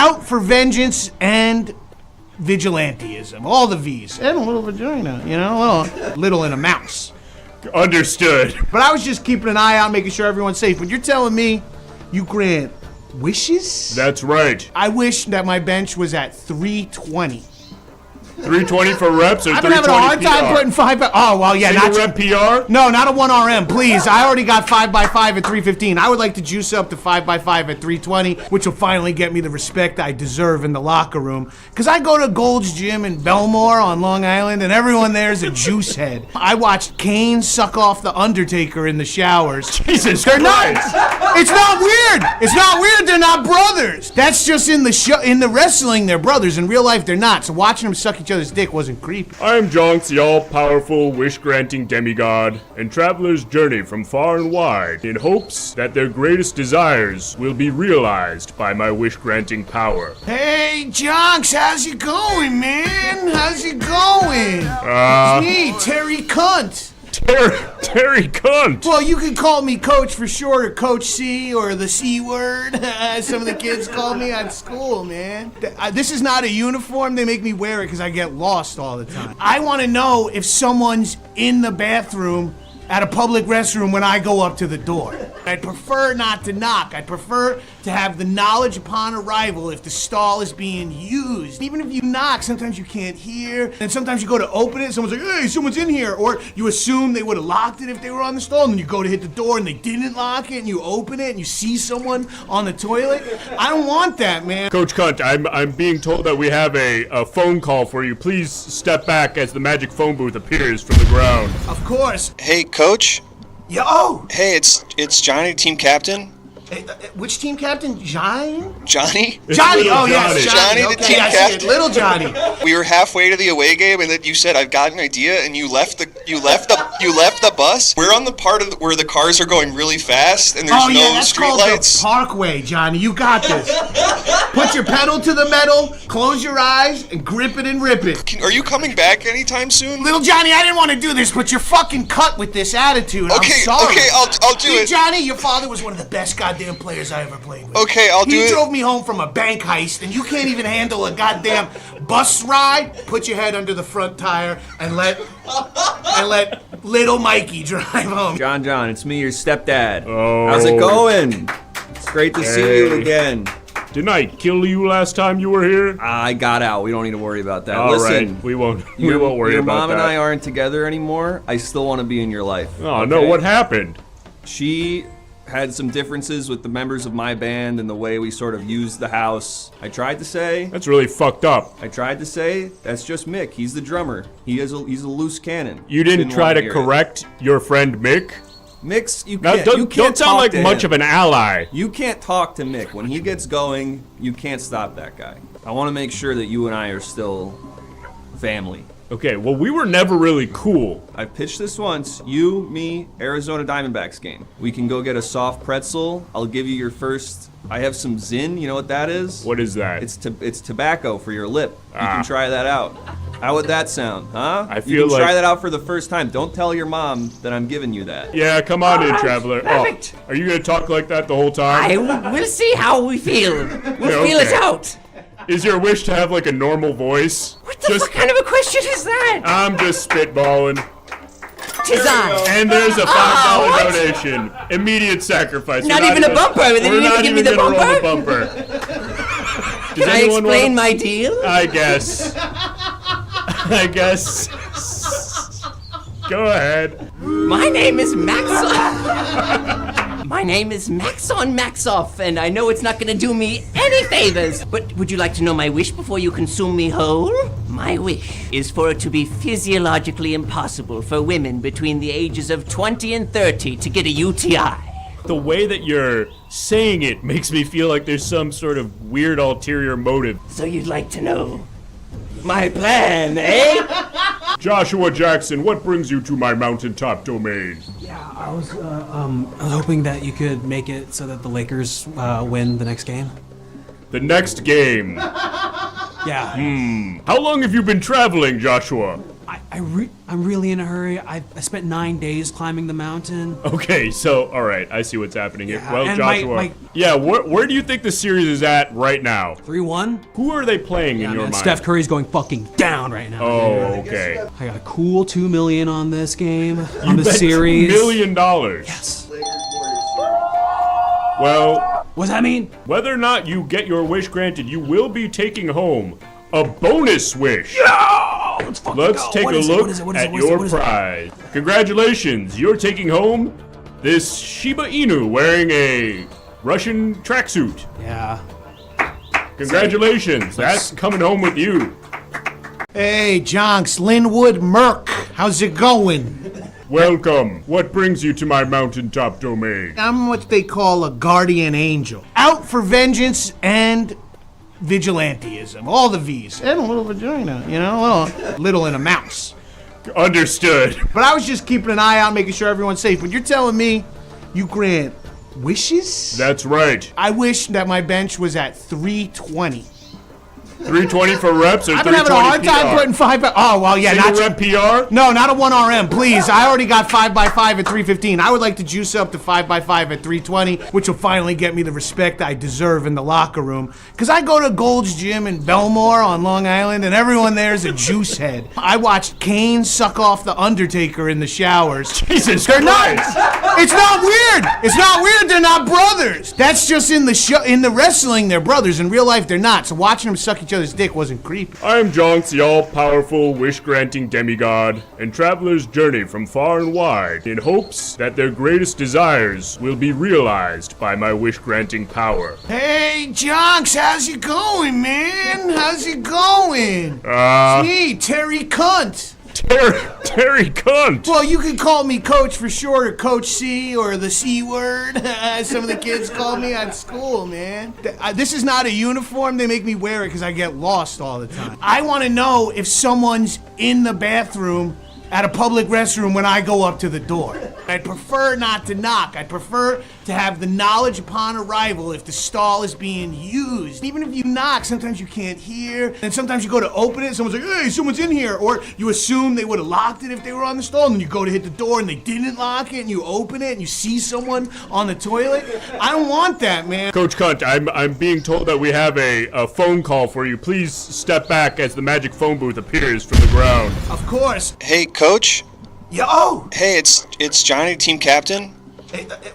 out for vengeance and vigilanteism. All the V's. And a little vagina, you know, little in a mouse. Understood. But I was just keeping an eye out, making sure everyone's safe. But you're telling me you grant wishes? That's right. I wish that my bench was at 320. 320 for reps or 320 PR? I've been having a hard time putting 5 Oh, well, yeah. Single rep PR? No, not a 1RM, please. I already got 5x5 at 315. I would like to juice up to 5x5 at 320, which will finally get me the respect I deserve in the locker room. Because I go to Gold's Gym in Belmore on Long Island, and everyone there is a juice head. I watched Kane suck off The Undertaker in the showers. Jesus They're Christ. not. It's not weird. It's not weird. They're not brothers. That's just in the show. In the wrestling, they're brothers. In real life, they're not. So watching them suck each other's dick wasn't creepy. I am Jonks, the all-powerful, wish-granting demigod, and travelers journey from far and wide in hopes that their greatest desires will be realized by my wish-granting power. Hey, Jonks, how's it going, man? How's it going? It's me, Terry Cunt. Terry Cunt! Well, you can call me Coach for short, or Coach C, or the C word. Some of the kids call me at school, man. This is not a uniform. They make me wear it because I get lost all the time. I want to know if someone's in the bathroom at a public restroom when I go up to the door. I'd prefer not to knock. I'd prefer to have the knowledge upon arrival if the stall is being used. Even if you knock, sometimes you can't hear, and sometimes you go to open it, someone's like, hey, someone's in here, or you assume they would have locked it if they were on the stall, and then you go to hit the door and they didn't lock it, and you open it and you see someone on the toilet. I don't want that, man. Coach Cunt, I'm being told that we have a phone call for you. Please step back as the magic phone booth appears from the ground. Of course. Hey, Coach. Yo! Hey, it's Johnny, team captain. Hey, which team captain? Johnny? Johnny? Johnny! Little Oh, yes, Johnny, the okay, team I see captain. it. Little Johnny. We were halfway to the away game, and then you said, "I've got an idea," and you left the bus. We're on the part of where the cars are going really fast, and there's no that's street called lights. the Parkway, Johnny. You got this. Put your pedal to the metal, close your eyes, and grip it and rip it. Are you coming back anytime soon? Little Johnny, I didn't want to do this, but you're fucking cut with this attitude. Okay, I'm sorry. okay, I'll do it. Johnny, your father was one of the best goddamn players I ever played with. Okay, I'll do it. He drove me home from a bank heist, and you can't even handle a goddamn bus ride? Put your head under the front tire and let little Mikey drive home. John, it's me, your stepdad. Oh. How's it going? It's great to see you again. Didn't I kill you last time you were here? I got out. We don't need to worry about that. All Listen, right, we won't worry about that. Your mom and I aren't together anymore. I still want to be in your life. Oh, no, what happened? She had some differences with the members of my band and the way we sort of used the house. I tried to say... That's really fucked up. That's just Mick. He's the drummer. He's a loose cannon. You didn't try to correct your friend Mick? Mick's, you Now, can't don't sound like much of an ally. You can't talk to Mick. When he gets going, you can't stop that guy. I want to make sure that you and I are still family. Okay, well, we were never really cool. I pitched this once. You, me, Arizona Diamondbacks game. We can go get a soft pretzel. I'll give you your first... I have some Zin. You know what that is? What is that? It's tobacco for your lip. You can try that out. How would that sound, huh? I feel you can like... try that out for the first time. Don't tell your mom that I'm giving you that. Yeah, come on in, traveler. Perfect. Oh, are you gonna talk like that the whole time? We'll see how we feel. We'll feel it out. Is your wish to have like a normal voice? What kind of a question is that? I'm just spitballing. Tis on. And there's a $5 donation. Immediate sacrifice. Not even a bumper. They didn't even give me the Roll the bumper. bumper. Can I explain my deal? I guess. Go ahead. My name is My name is Maxon Maxoff, and I know it's not gonna do me any favors, but would you like to know my wish before you consume me whole? My wish is for it to be physiologically impossible for women between the ages of 20 and 30 to get a UTI. The way that you're saying it makes me feel like there's some sort of weird ulterior motive. So you'd like to know my plan, eh? Joshua Jackson, what brings you to my mountaintop domain? Yeah, I was hoping that you could make it so that the Lakers win the next game. The next game? Yeah. How long have you been traveling, Joshua? I'm really in a hurry. I spent 9 days climbing the mountain. Okay, so all right, I see what's happening here. Yeah, Well, and Joshua, yeah, where do you think the series is at right now? 3-1. Who are they playing in your Man, mind? Steph Curry's going fucking down right now. Oh, dude. okay. I got a cool $2 million on this game, on the Bet series. $2 million. Yes. Well, What does that mean? whether or not you get your wish granted, you will be taking home a bonus wish. Let's fucking Let's go. take What a is it? look What is it? What is it? at What is it? your What is it? prize. Congratulations, you're taking home this Shiba Inu wearing a Russian tracksuit. Yeah. Congratulations, that's coming home with you. Hey, Jonks, Linwood Merc. How's it going? Welcome. What brings you to my mountaintop domain? I'm what they call a guardian angel. Out for vengeance and vigilanteism. All the V's. And a little vagina, you know? Little in a mouse. Understood. But I was just keeping an eye out, making sure everyone's safe. But you're telling me you grant wishes? That's right. I wish that my bench was at 320. 320 for reps or I've been 320 having a hard time putting 5 by... Oh, well, yeah, Single not... rep PR? No, not a 1RM, please. I already got 5x5 at 315. I would like to juice up to 5x5 at 320, which will finally get me the respect I deserve in the locker room. Because I go to Gold's Gym in Belmore on Long Island, and everyone there is a juice head. I watched Kane suck off the Undertaker in the showers. Jesus They're Christ. not. It's not weird. It's not weird. They're not brothers. That's just in the show. In the wrestling, they're brothers. In real life, they're not. So watching them suck each other's dick wasn't creepy. I am Jonks, the all-powerful, wish-granting demigod, and travelers journey from far and wide in hopes that their greatest desires will be realized by my wish-granting power. Hey, Jonks, how's it going, man? How's it going? Gee, Terry Cunt. Terry Cunt! Well, you can call me Coach for short, or Coach C, or the C word. Some of the kids call me at school, man. This is not a uniform. They make me wear it because I get lost all the time. I want to know if someone's in the bathroom at a public restroom when I go up to the door. I'd prefer not to knock. I'd prefer to have the knowledge upon arrival if the stall is being used. Even if you knock, sometimes you can't hear, and sometimes you go to open it, and someone's like, hey, someone's in here, or you assume they would have locked it if they were on the stall, and then you go to hit the door and they didn't lock it, and you open it and you see someone on the toilet. I don't want that, man. Coach Cunt, I'm being told that we have a phone call for you. Please step back as the magic phone booth appears from the ground. Of course. Hey, Coach. Yo! Hey, it's Johnny, team captain.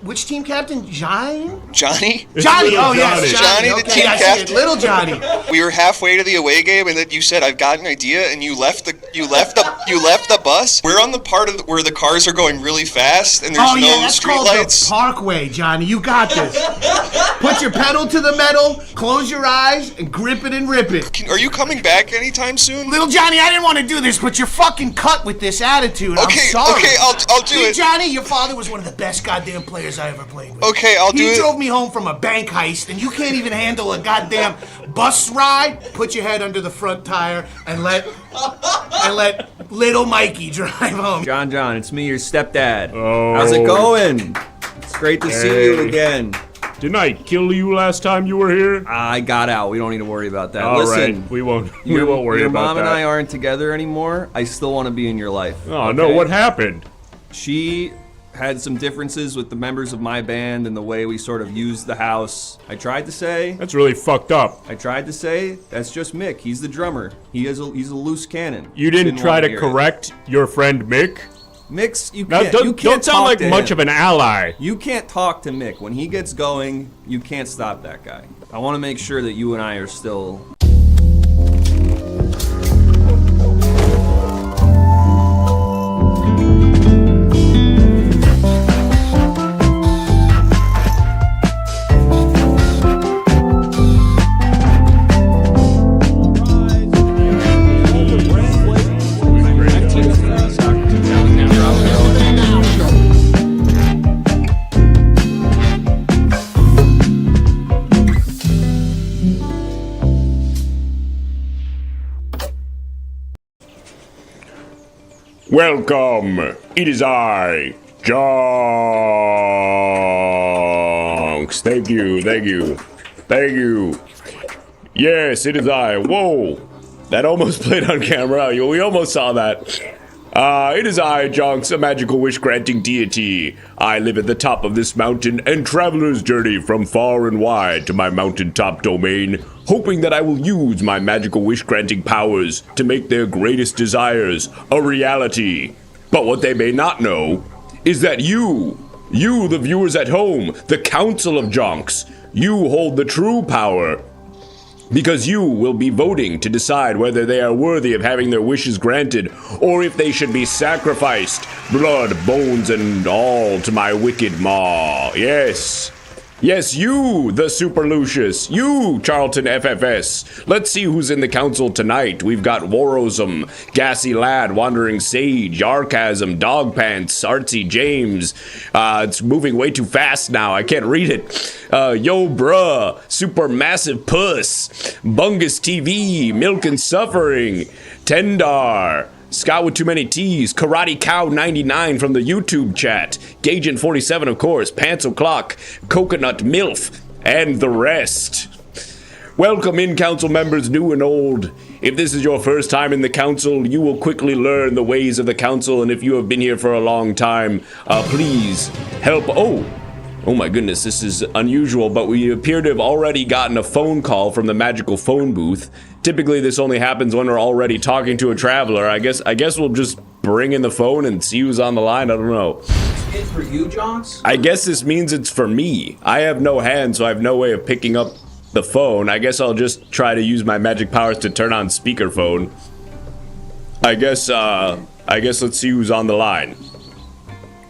Which team captain? Johnny? Johnny? Johnny! Little Oh, yes, Johnny, the okay, team I see it. captain. Little Johnny. We were halfway to the away game, and then you said, "I've got an idea," and you left the bus. We're on the part of where the cars are going really fast, and there's Oh, yeah, no that's street called lights. the Parkway, Johnny. You got this. Put your pedal to the metal, close your eyes, and grip it and rip it. Are you coming back anytime soon? Little Johnny, I didn't want to do this, but you're fucking cut with this attitude. Okay, I'm sorry. okay, I'll do See, it. Johnny, your father was one of the best goddamn players I ever played with. Okay, I'll do He it. drove me home from a bank heist, and you can't even handle a goddamn bus ride. Put your head under the front tire and let little Mikey drive home. John, it's me, your stepdad. Oh. How's it going? It's great to see you again. Didn't I kill you last time you were here? I got out. We don't need to worry about that. All right, Listen, we won't worry your about mom that. and I aren't together anymore. I still want to be in your life. Oh no, what happened? She had some differences with the members of my band and the way we sort of used the house. I tried to say That's really fucked up. that's just Mick. He's the drummer. He's a loose cannon. You didn't try want to hear it. correct your friend Mick? Mick's, you Now, can't. don't, you can't don't sound talk like to much him. of an ally. You can't talk to Mick. When he gets going, you can't stop that guy. I want to make sure that you and I are still. Welcome. It is I, Jonks. Thank you. Yes, it is I. Whoa. That almost played on camera. We almost saw that. It is I, Jonks, a magical wish-granting deity. I live at the top of this mountain and travelers journey from far and wide to my mountaintop domain, hoping that I will use my magical wish-granting powers to make their greatest desires a reality. But what they may not know is that you, the viewers at home, the Council of Jonks, you hold the true power. Because you will be voting to decide whether they are worthy of having their wishes granted, or if they should be sacrificed, blood, bones, and all to my wicked maw. Yes. Yes, you, the Super Lucius. You, Charlton FFS. Let's see who's in the council tonight. We've got Warosum, Gassy Lad, Wandering Sage, Archasm, Dogpants, Artsy James. It's moving way too fast now. I can't read it. Yo Bruh, Super Massive Puss, Bungus TV, Milk and Suffering, Tendar, Scott with too many T's, Karate Cow 99 from the YouTube chat, Gaijin 47 of course, Pants O'Clock, Coconut Milf, and the rest. Welcome in, council members new and old. If this is your first time in the council, you will quickly learn the ways of the council, and if you have been here for a long time, please help. Oh my goodness, this is unusual, but we appear to have already gotten a phone call from the magical phone booth. Typically, this only happens when we're already talking to a traveler. I guess we'll just bring in the phone and see who's on the line. I don't know. It's for you, Jonks? I guess this means it's for me. I have no hand, so I have no way of picking up the phone. I guess I'll just try to use my magic powers to turn on speakerphone. I guess let's see who's on the line.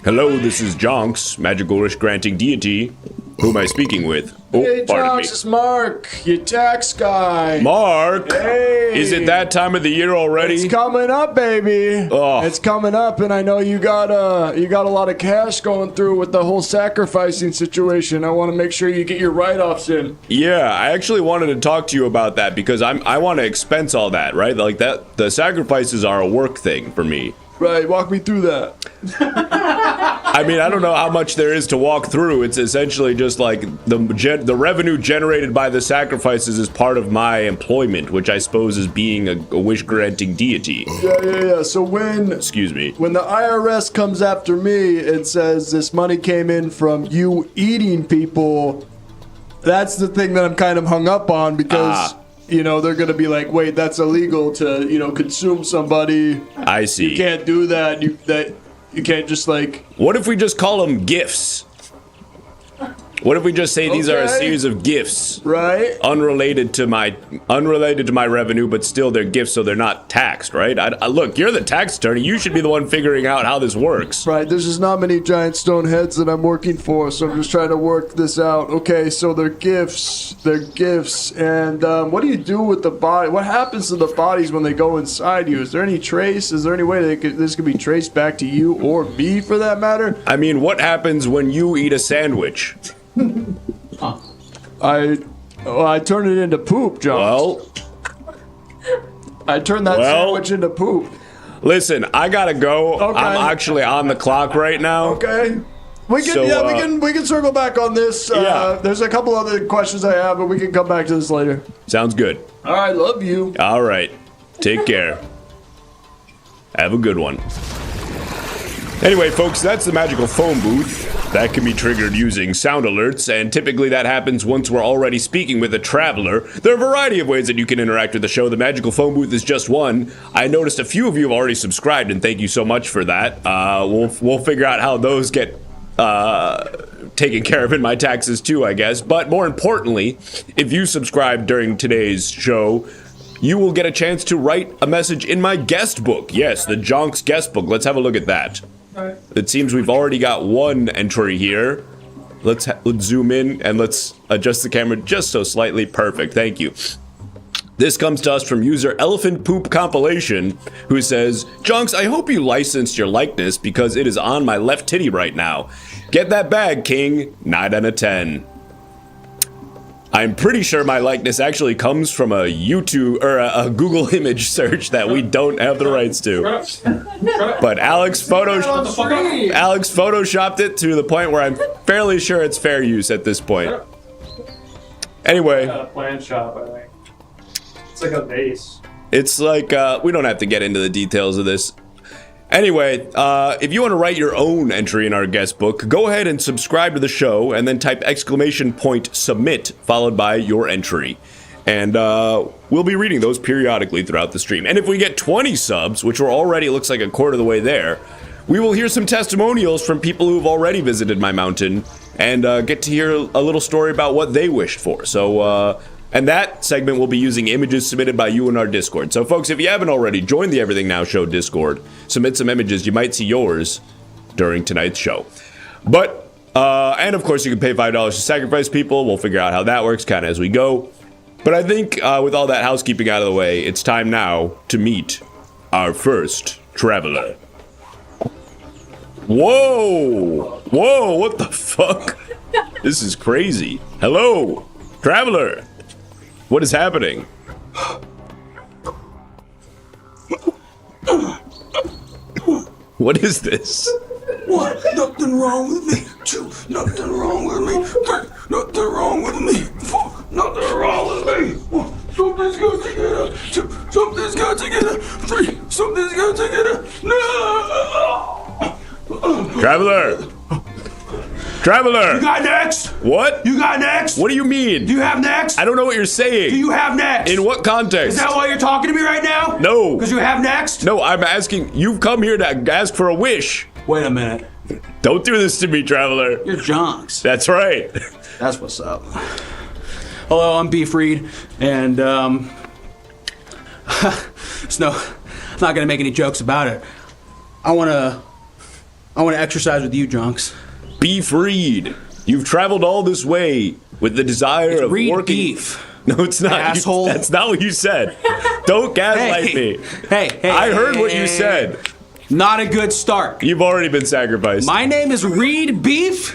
Hello, this is Jonks, magical wish-granting deity. Who am I speaking with? Oh, Hey, pardon me. Jonks, it's Mark, your tax guy. Mark! Hey! Is it that time of the year already? It's coming up, baby. Oh. It's coming up, and I know you got a lot of cash going through with the whole sacrificing situation. I want to make sure you get your write-offs in. Yeah, I actually wanted to talk to you about that because I want to expense all that, right? Like that, the sacrifices are a work thing for me. Right, walk me through that. I mean, I don't know how much there is to walk through. It's essentially just like the revenue generated by the sacrifices is part of my employment, which I suppose is being a wish-granting deity. Yeah. So when the IRS comes after me and says this money came in from you eating people, that's the thing that I'm kind of hung up on because... You know, they're going to be like, wait, that's illegal to, consume somebody. I see. You can't do that. You can't just like... What if we just call them gifts? What if we just say these are a series of gifts? Right. Unrelated to my revenue, but still they're gifts, so they're not taxed, right? Look, you're the tax attorney. You should be the one figuring out how this works. Right. There's just not many giant stone heads that I'm working for, so I'm just trying to work this out. Okay, so they're gifts. And what do you do with the body? What happens to the bodies when they go inside you? Is there any trace? Is there any way this could be traced back to you or me, for that matter? I mean, what happens when you eat a sandwich? I turn it into poop, John. Well, I turn that sandwich into poop. Listen, I gotta go. Okay. I'm actually on the clock right now. Okay. We can circle back on this. Yeah. There's a couple other questions I have, but we can come back to this later. Sounds good. All right, love you. All right. Take care. Have a good one. Anyway, folks, that's the magical phone booth. That can be triggered using sound alerts, and typically that happens once we're already speaking with a traveler. There are a variety of ways that you can interact with the show. The magical phone booth is just one. I noticed a few of you have already subscribed, and thank you so much for that. We'll figure out how those get taken care of in my taxes too, I guess. But more importantly, if you subscribe during today's show, you will get a chance to write a message in my guest book. Yes, the Jonks guest book. Let's have a look at that. It seems we've already got one entry here. Let's zoom in and let's adjust the camera just so slightly. Perfect. Thank you. This comes to us from user Elephant Poop Compilation, who says, Jonks, I hope you licensed your likeness because it is on my left titty right now. Get that bag, King. 9 out of 10. I'm pretty sure my likeness actually comes from a YouTube or a Google image search that we don't have the rights to. But Alex photoshopped it to the point where I'm fairly sure it's fair use at this point. Anyway. A plant shop, I think. It's like a vase. It's like, we don't have to get into the details of this. Anyway, if you want to write your own entry in our guest book, go ahead and subscribe to the show and then type !submit followed by your entry. And we'll be reading those periodically throughout the stream. And if we get 20 subs, which we're already looks like a quarter of the way there, we will hear some testimonials from people who've already visited my mountain and get to hear a little story about what they wished for. So, and that segment will be using images submitted by you in our Discord. So, folks, if you haven't already, join the Everything Now Show Discord. Submit some images. You might see yours during tonight's show. But, and of course, you can pay $5 to sacrifice people. We'll figure out how that works kind of as we go. But I think with all that housekeeping out of the way, it's time now to meet our first traveler. Whoa! Whoa, what the fuck? This is crazy. Hello, traveler. What is happening? What is this? What? Nothing wrong with me. Two. Nothing wrong with me. Three. Nothing wrong with me. Four. Nothing wrong with me. One. Something's got to get up. Two. Something's got to get up. Three. Something's got to get up. No. Traveler. Traveler. You got next? What? You got next? What do you mean? Do you have next? I don't know what you're saying. Do you have next? In what context? Is that why you're talking to me right now? No. Because you have next? No, I'm asking. You've come here to ask for a wish. Wait a minute. Don't do this to me, traveler. You're Jonks. That's right. That's what's up. Hello, I'm Beef Reed, and I'm not gonna make any jokes about it. I wanna exercise with you, Jonks. Beef Reed. You've traveled all this way with the desire of Reed working. Beef. No, it's not. Asshole. That's not what you said. Don't gaslight me. Hey. I heard what you said. Not a good start. You've already been sacrificed. My name is Reed Beef.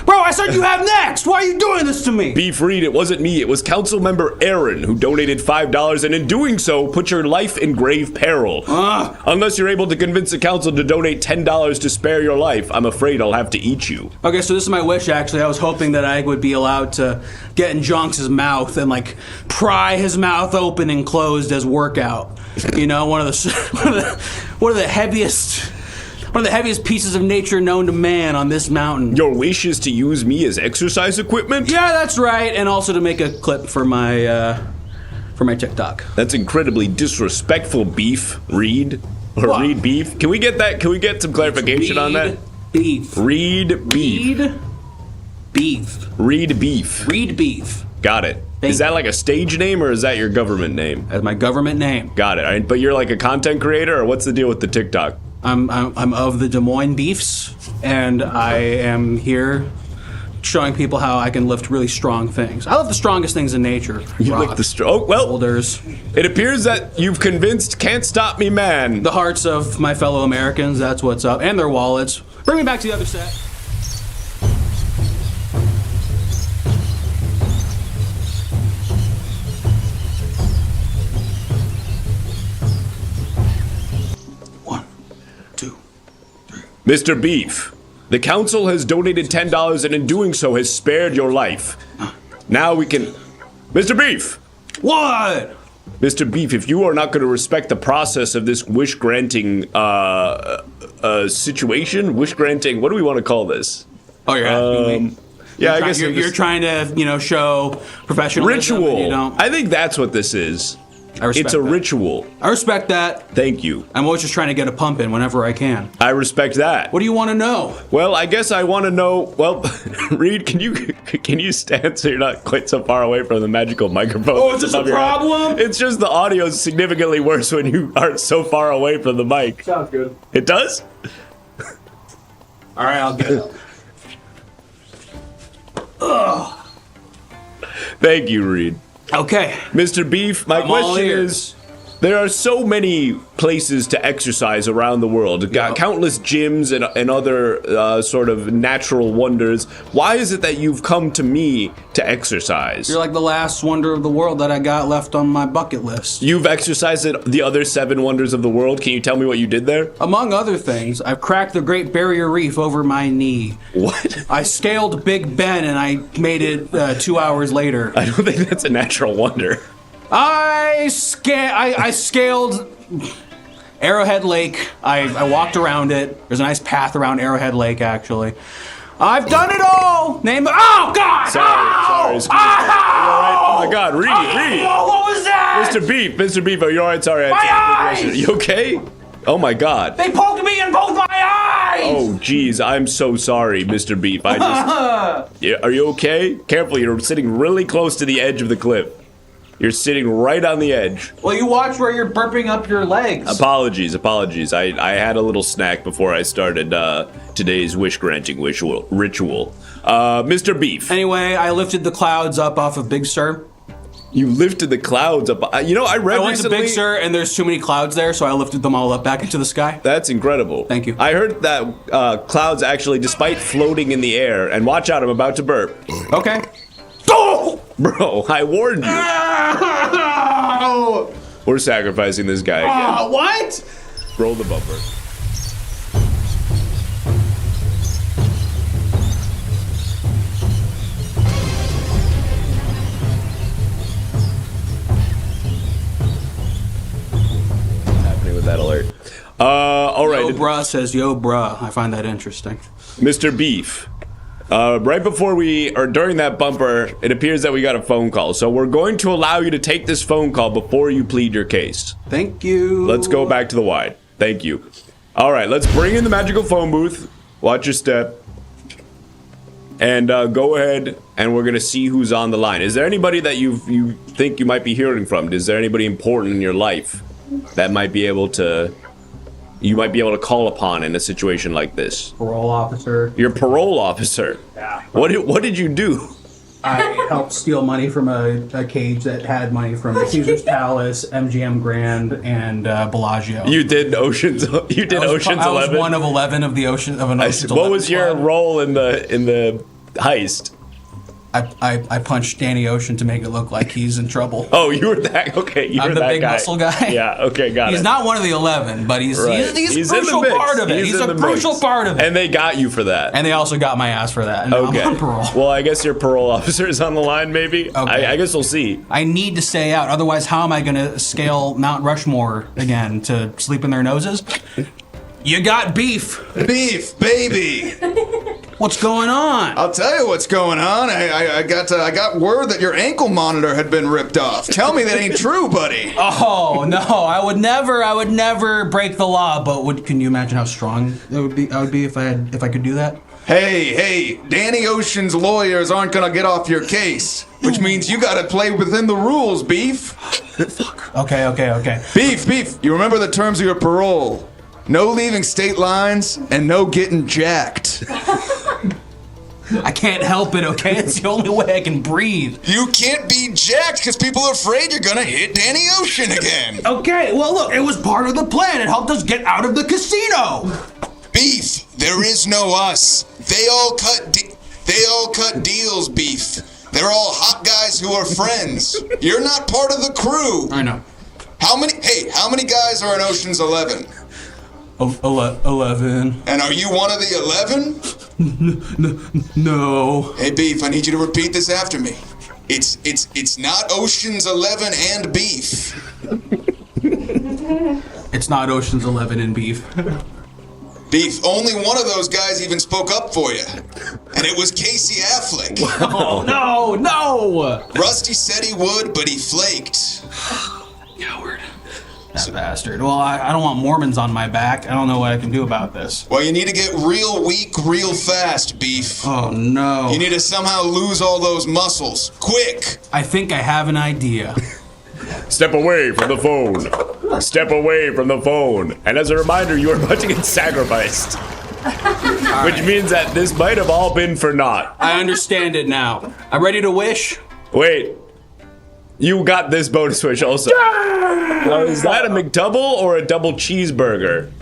Bro, I said you have next. Why are you doing this to me? Beef Reed, it wasn't me. It was council member Aaron who donated $5 and in doing so put your life in grave peril. Unless you're able to convince the council to donate $10 to spare your life, I'm afraid I'll have to eat you. Okay, so this is my wish, actually. I was hoping that I would be allowed to get in Jonks' mouth and, like, pry his mouth open and closed as workout. You know, one of the heaviest pieces of nature known to man on this mountain. Your wish is to use me as exercise equipment? Yeah, that's right, and also to make a clip for my TikTok. That's incredibly disrespectful, Beef Reed. Or What? Reed Beef. Can we get that? Can we get some clarification on that? Beef. Reed Beef. Reed Beef. Reed Beef. Reed Beef. Got it. Thank Is that you. like a stage name or is that your government name? That's my government name. Got it. But you're like a content creator or what's the deal with the TikTok? I'm of the Des Moines Beefs, and I am here showing people how I can lift really strong things. I love the strongest things in nature. You Rock, like the oh, well, boulders. it appears that you've convinced Can't Stop Me Man. The hearts of my fellow Americans, that's what's up. And their wallets. Bring me back to the other set. Mr. Beef, the council has donated $10 and in doing so has spared your life. Now we can... Mr. Beef! What? Mr. Beef, if you are not going to respect the process of this wish-granting situation, wish-granting, what do we want to call this? Oh, you're asking me? Yeah, I guess You're trying to, show professionalism. ritual. And you don't. I think that's what this is. I respect It's a that. ritual. I respect that. Thank you. I'm always just trying to get a pump in whenever I can. I respect that. What do you want to know? Well, I guess I want to know. Well, Reed, can you stand so you're not quite so far away from the magical microphone? Oh, is this a above your head? problem? It's just the audio is significantly worse when you are so far away from the mic. Sounds good. It does? All right, I'll get it. Thank you, Reed. Okay. Mr. Beef, my I'm all question ears. is, There are so many places to exercise around the world. Got countless gyms and other sort of natural wonders. Why is it that you've come to me to exercise? You're like the last wonder of the world that I got left on my bucket list. You've exercised at the other 7 wonders of the world. Can you tell me what you did there? Among other things, I've cracked the Great Barrier Reef over my knee. What? I scaled Big Ben and I made it 2 hours later. I don't think that's a natural wonder. I scaled Arrowhead Lake. I walked around it. There's a nice path around Arrowhead Lake, actually. I've done it all! Name it. Oh, God! Sorry, excuse me. Are you all right? Oh, my God, read. Oh, what was that? Mr. Beef, are you all right? Sorry. My eyes! You okay? Oh, my God. They poked me in both my eyes! Oh, geez, I'm so sorry, Mr. Beef. Yeah, are you okay? Careful, you're sitting really close to the edge of the cliff. You're sitting right on the edge. Well, you watch where you're burping up your legs. Apologies. I had a little snack before I started today's wish-granting ritual. Mr. Beef. Anyway, I lifted the clouds up off of Big Sur. You lifted the clouds up. I read I went recently, to Big Sur, and there's too many clouds there, so I lifted them all up back into the sky. That's incredible. Thank you. I heard that clouds actually, despite floating in the air, and watch out, I'm about to burp. Okay. Oh! Bro, I warned you. We're sacrificing this guy again. What? Roll the bumper. What's happening with that alert? All right. Yo, bruh says, yo, bruh. I find that interesting. Mr. Beef. Right before during that bumper, it appears that we got a phone call. So we're going to allow you to take this phone call before you plead your case. Thank you. Let's go back to the wide. Thank you. All right, let's bring in the magical phone booth. Watch your step. And go ahead, and we're going to see who's on the line. Is there anybody that you think you might be hearing from? Is there anybody important in your life that you might be able to call upon in a situation like this? Parole officer. Your parole officer? Yeah. What did you do? I helped steal money from a cage that had money from the Caesar's Palace, MGM Grand, and Bellagio. You did Ocean's 11? I was one of 11 of the Ocean's 11. What was your role in the heist? I punched Danny Ocean to make it look like he's in trouble. Oh, you were that? Okay, you were that guy. I'm the big muscle guy. Yeah, okay, got it. He's not one of the 11, but he's a crucial part of it. He's a crucial part of it. And they got you for that. And they also got my ass for that. And okay. I'm on parole. Well, I guess your parole officer is on the line, maybe? Okay. I guess we'll see. I need to stay out. Otherwise, how am I going to scale Mount Rushmore again to sleep in their noses? You got beef. Beef, baby. What's going on? I'll tell you what's going on. I got word that your ankle monitor had been ripped off. Tell me that ain't true, buddy. Oh no, I would never break the law. But can you imagine how strong I would be if I could do that? Hey, Danny Ocean's lawyers aren't gonna get off your case, which means you gotta play within the rules, Beef. Fuck. Okay. Beef. You remember the terms of your parole? No leaving state lines and no getting jacked. I can't help it, okay? It's the only way I can breathe. You can't be jacked because people are afraid you're gonna hit Danny Ocean again. Okay, well look, it was part of the plan. It helped us get out of the casino. Beef, there is no us. They all cut deals, Beef. They're all hot guys who are friends. You're not part of the crew. I know. How many guys are in Ocean's 11? 11. And are you one of the 11? No. Hey, Beef, I need you to repeat this after me. It's not Ocean's 11 and Beef. It's not Ocean's 11 and Beef. Beef, only one of those guys even spoke up for you. And it was Casey Affleck. Oh, no! Rusty said he would, but he flaked. Coward. That bastard. Well, I don't want Mormons on my back. I don't know what I can do about this. Well, you need to get real weak real fast, Beef. Oh, no. You need to somehow lose all those muscles. Quick! I think I have an idea. Step away from the phone. Step away from the phone. And as a reminder, you are about to get sacrificed. Which means that this might have all been for naught. I understand it now. I'm ready to wish. Wait. You got this bonus wish also. Now, is that a McDouble or a double cheeseburger?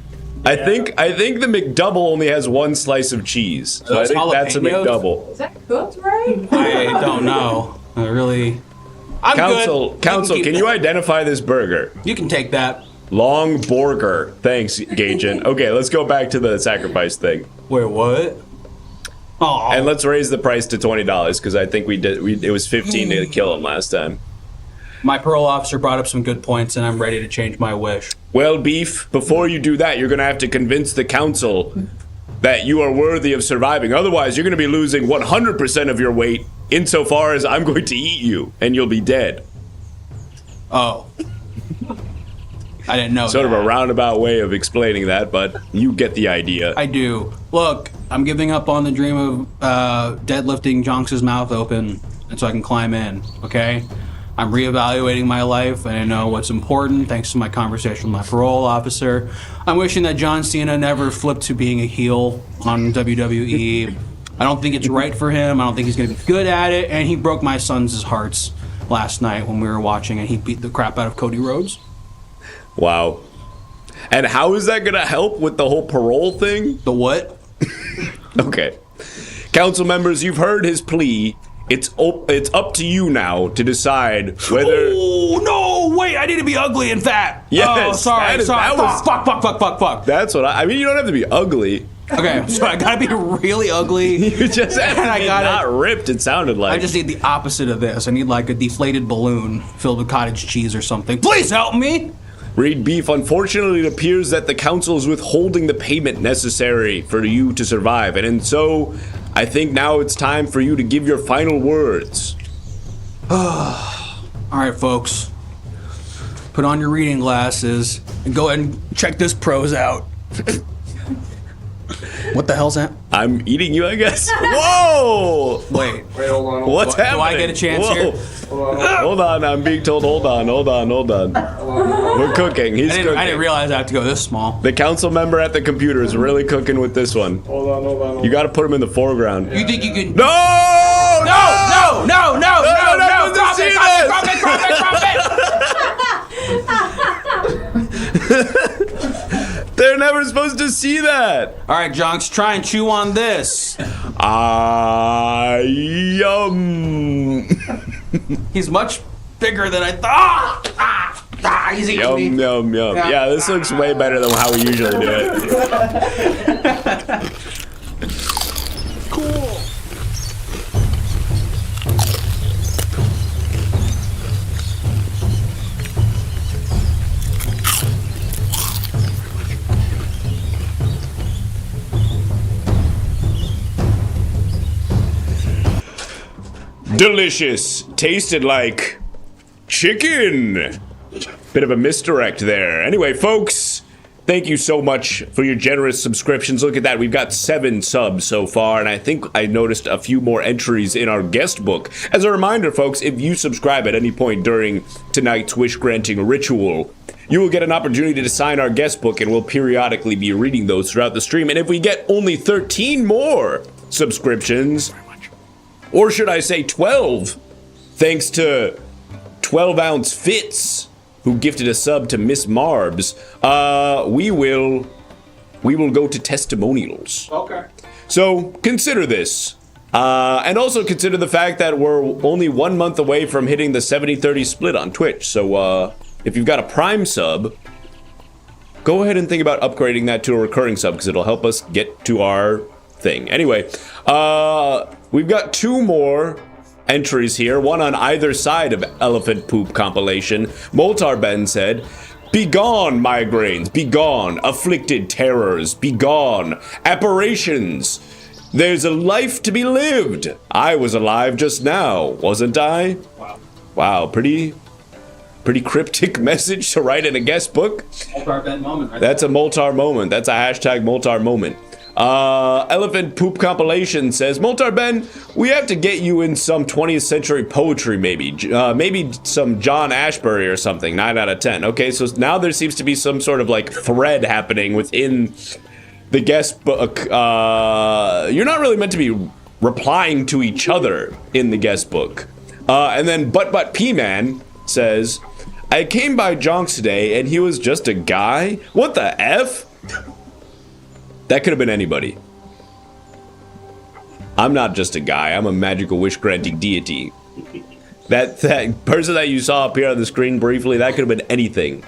I think the McDouble only has one slice of cheese. So I think that's a McDouble. Is that cooked right? I don't know. I really. I'm good. Council, can you identify this burger? You can take that. Long burger. Thanks, Gaijin. Okay, let's go back to the sacrifice thing. Wait, what? Oh. And let's raise the price to $20 because I think it was 15 to kill him last time. My parole officer brought up some good points, and I'm ready to change my wish. Well, Beef, before you do that, you're going to have to convince the council that you are worthy of surviving. Otherwise, you're going to be losing 100% of your weight insofar as I'm going to eat you, and you'll be dead. Oh. I didn't know Sort that. of a roundabout way of explaining that, but you get the idea. I do. Look, I'm giving up on the dream of deadlifting Jonks' mouth open and so I can climb in, okay? I'm reevaluating my life, and I know what's important thanks to my conversation with my parole officer. I'm wishing that John Cena never flipped to being a heel on WWE. I don't think it's right for him. I don't think he's going to be good at it, and he broke my son's hearts last night when we were watching, and he beat the crap out of Cody Rhodes. Wow. And how is that going to help with the whole parole thing? The what? Okay. Council members, you've heard his plea. It's up to you now to decide whether... Oh, no, wait, I need to be ugly and fat. Yes. Oh, sorry. Fuck. That's what I mean, you don't have to be ugly. Okay, so I gotta be really ugly. You just have to be not ripped, it sounded like. I just need the opposite of this. I need like a deflated balloon filled with cottage cheese or something. Please help me! Reed Beef, unfortunately it appears that the council is withholding the payment necessary for you to survive, and so I think now it's time for you to give your final words. Alright, folks. Put on your reading glasses and go ahead and check this prose out. What the hell's that? I'm eating you, I guess. Whoa! Wait, hold on. What's happening? Do I get a chance here? Hold on, I'm being told, hold on. We're cooking. He's cooking. I didn't realize I have to go this small. The council member at the computer is really cooking with this one. Hold on. You gotta put him in the foreground. You think you can... No! No! Drop it! They're never supposed to see that. All right, Jonks, try and chew on this. Yum. He's much bigger than I thought. He's eating me. Yum. Yeah, this looks way better than how we usually do it. Cool. Delicious. Tasted like chicken. Bit of a misdirect there. Anyway, folks, thank you so much for your generous subscriptions. Look at that. We've got 7 subs so far, and I think I noticed a few more entries in our guest book. As a reminder, folks, if you subscribe at any point during tonight's wish-granting ritual, you will get an opportunity to sign our guest book, and we'll periodically be reading those throughout the stream. And if we get only 13 more subscriptions, or should I say 12, thanks to 12-ounce Fitz, who gifted a sub to Miss Marbs, we will go to testimonials. Okay. So consider this. And also consider the fact that we're only 1 month away from hitting the 70-30 split on Twitch. So if you've got a Prime sub, go ahead and think about upgrading that to a recurring sub, because it'll help us get to our thing. Anyway, we've got 2 more entries here, one on either side of Elephant Poop compilation. Moltar Ben said, "Begone migraines, begone afflicted terrors, begone apparitions. There's a life to be lived. I was alive just now, wasn't I?" Wow, pretty cryptic message to write in a guest book. Moltar Ben moment, right? That's a Moltar moment. That's a hashtag Moltar moment. Elephant Poop compilation says, "Moltar Ben, we have to get you in some 20th century poetry, maybe some John Ashbery or something. 9 out of 10. Okay, so now there seems to be some sort of like thread happening within the guest book. You're not really meant to be replying to each other in the guest book. And then Butt P-Man says, I came by Jonks today and he was just a guy? What the F? That could have been anybody. I'm not just a guy, I'm a magical wish-granting deity. That person that you saw appear on the screen briefly, that could have been anything.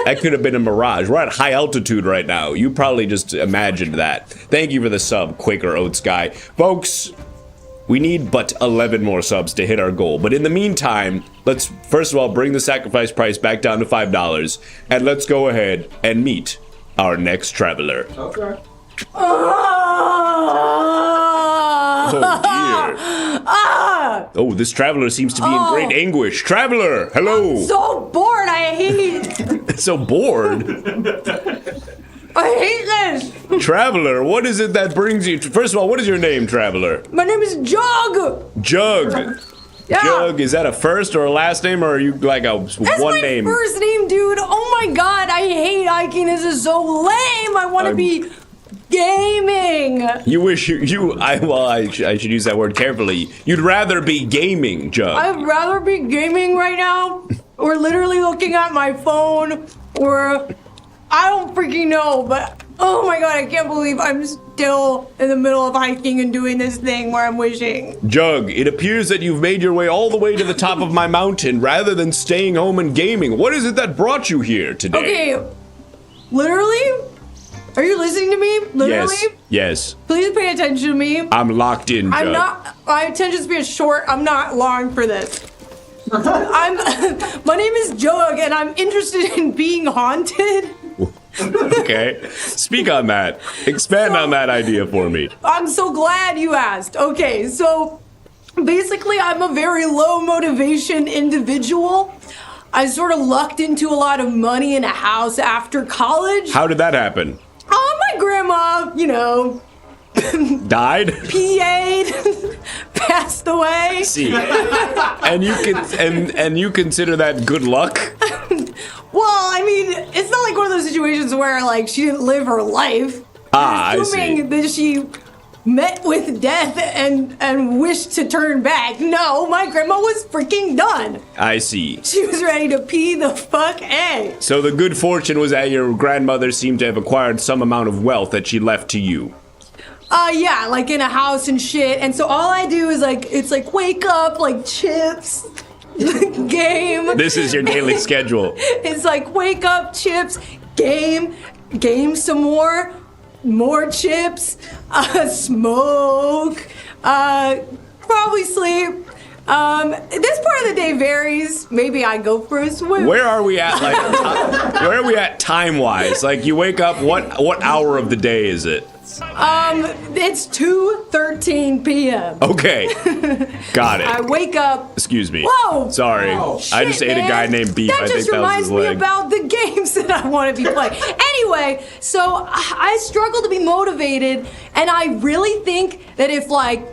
That could have been a mirage. We're at high altitude right now. You probably just imagined that. Thank you for the sub, Quaker Oats guy. Folks, we need but 11 more subs to hit our goal. But in the meantime, let's first of all bring the sacrifice price back down to $5. And let's go ahead and meet our next traveler. Okay. Oh dear. Oh, this traveler seems to be in great anguish. Traveler, hello. I'm so bored. I hate. So bored. I hate this. Traveler, what is it that brings you to... First of all, what is your name, Traveler? My name is Jug. Jug. Yeah. Jug, is that a first or a last name, or are you like a That's one my name? first name, dude. Oh my god, I hate hiking. This is so lame. I want to be gaming. You wish I should use that word carefully. You'd rather be gaming, Jug. I'd rather be gaming right now, or literally looking at my phone, or I don't freaking know, but oh my god, I can't believe I'm still in the middle of hiking and doing this thing where I'm wishing. Jug, it appears that you've made your way all the way to the top of my mountain rather than staying home and gaming. What is it that brought you here today? Okay, literally? Are you listening to me? Literally? Yes. Please pay attention to me. I'm locked in, Jug. I'm not, my attention span is short. I'm not long for this. My name is Jug, and I'm interested in being haunted. Okay. Speak on that. Expand on that idea for me. I'm so glad you asked. Okay, so basically I'm a very low motivation individual. I sort of lucked into a lot of money in a house after college. How did that happen? Oh, my grandma, you know, Died? PA'd, passed away. See. And you consider that good luck? Well, I mean, it's not like one of those situations where, like, she didn't live her life. I see. Assuming that she met with death and wished to turn back. No, my grandma was freaking done. I see. She was ready to pee the fuck A. So the good fortune was that your grandmother seemed to have acquired some amount of wealth that she left to you. Yeah, like in a house and shit. And so all I do is like, it's like wake up, like chips, game. This is your daily schedule. It's like wake up, chips, game some more chips, smoke, probably sleep. This part of the day varies. Maybe I go for a swim. Where are we at, like, where are we at time-wise? Like, you wake up, what hour of the day is it? It's 2:13 p.m. Okay. Got it. I wake up. Excuse me. Whoa! Sorry. Shit, I just ate a man. guy named Beef. That I think just that was his reminds me leg. about the games that I want to be playing. Anyway, so I struggle to be motivated, and I really think that if like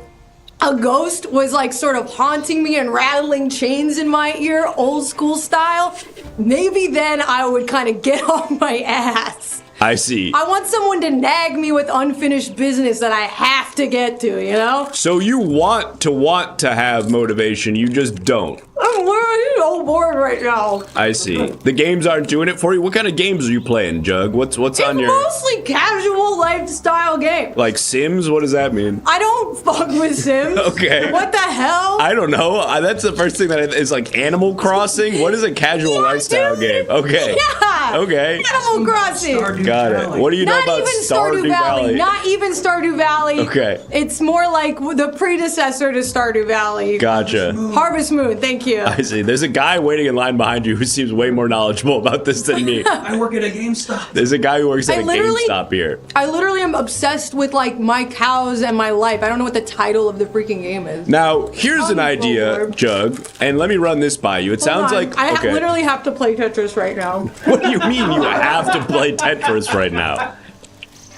a ghost was like sort of haunting me and rattling chains in my ear, old school style, maybe then I would kind of get off my ass. I see. I want someone to nag me with unfinished business that I have to get to, you know? So you want to have motivation, you just don't. I'm literally so bored right now. I see. The games aren't doing it for you? What kind of games are you playing, Jug? What's on your... Mostly casual lifestyle games. Like Sims? What does that mean? I don't fuck with Sims. Okay. What the hell? I don't know. That's the first thing that is like Animal Crossing. What is a casual lifestyle game? Okay. Yeah. Okay. Animal Crossing. Got it. What do you know Not about even Stardew Valley? Not even Stardew Valley. Okay. It's more like the predecessor to Stardew Valley. Gotcha. Harvest Moon. Thank you. I see. There's a guy waiting in line behind you who seems way more knowledgeable about this than me. I work at a GameStop. There's a guy who works at a GameStop here. I literally am obsessed with like my cows and my life. I don't know what the title of the freaking game is. Now, here's an idea, Jug, and let me run this by you. It sounds like... I okay. literally have to play Tetris right now. What do you mean you have to play Tetris right now?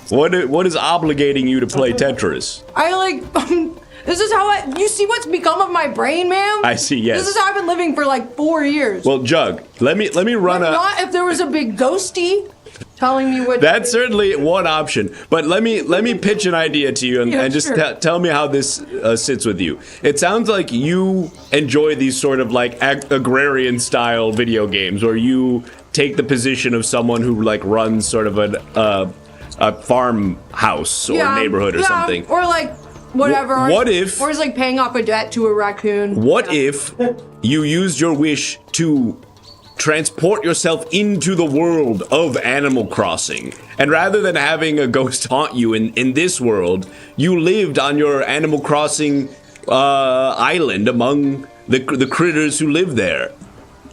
What is obligating you to play Tetris? I like... This is how you see what's become of my brain, man? I see, yes. This is how I've been living for like 4 years. Well, Jug, let me run Not if there was a big ghosty. telling me what. That's certainly one option. But let me pitch an idea to you and just sure. tell me how this sits with you. It sounds like you enjoy these sort of like agrarian style video games where you take the position of someone who like runs sort of a farmhouse or neighborhood or something. Or like whatever. What if? Or it's like paying off a debt to a raccoon. What if you used your wish to transport yourself into the world of Animal Crossing, and rather than having a ghost haunt you in this world, you lived on your Animal Crossing island among the critters who live there,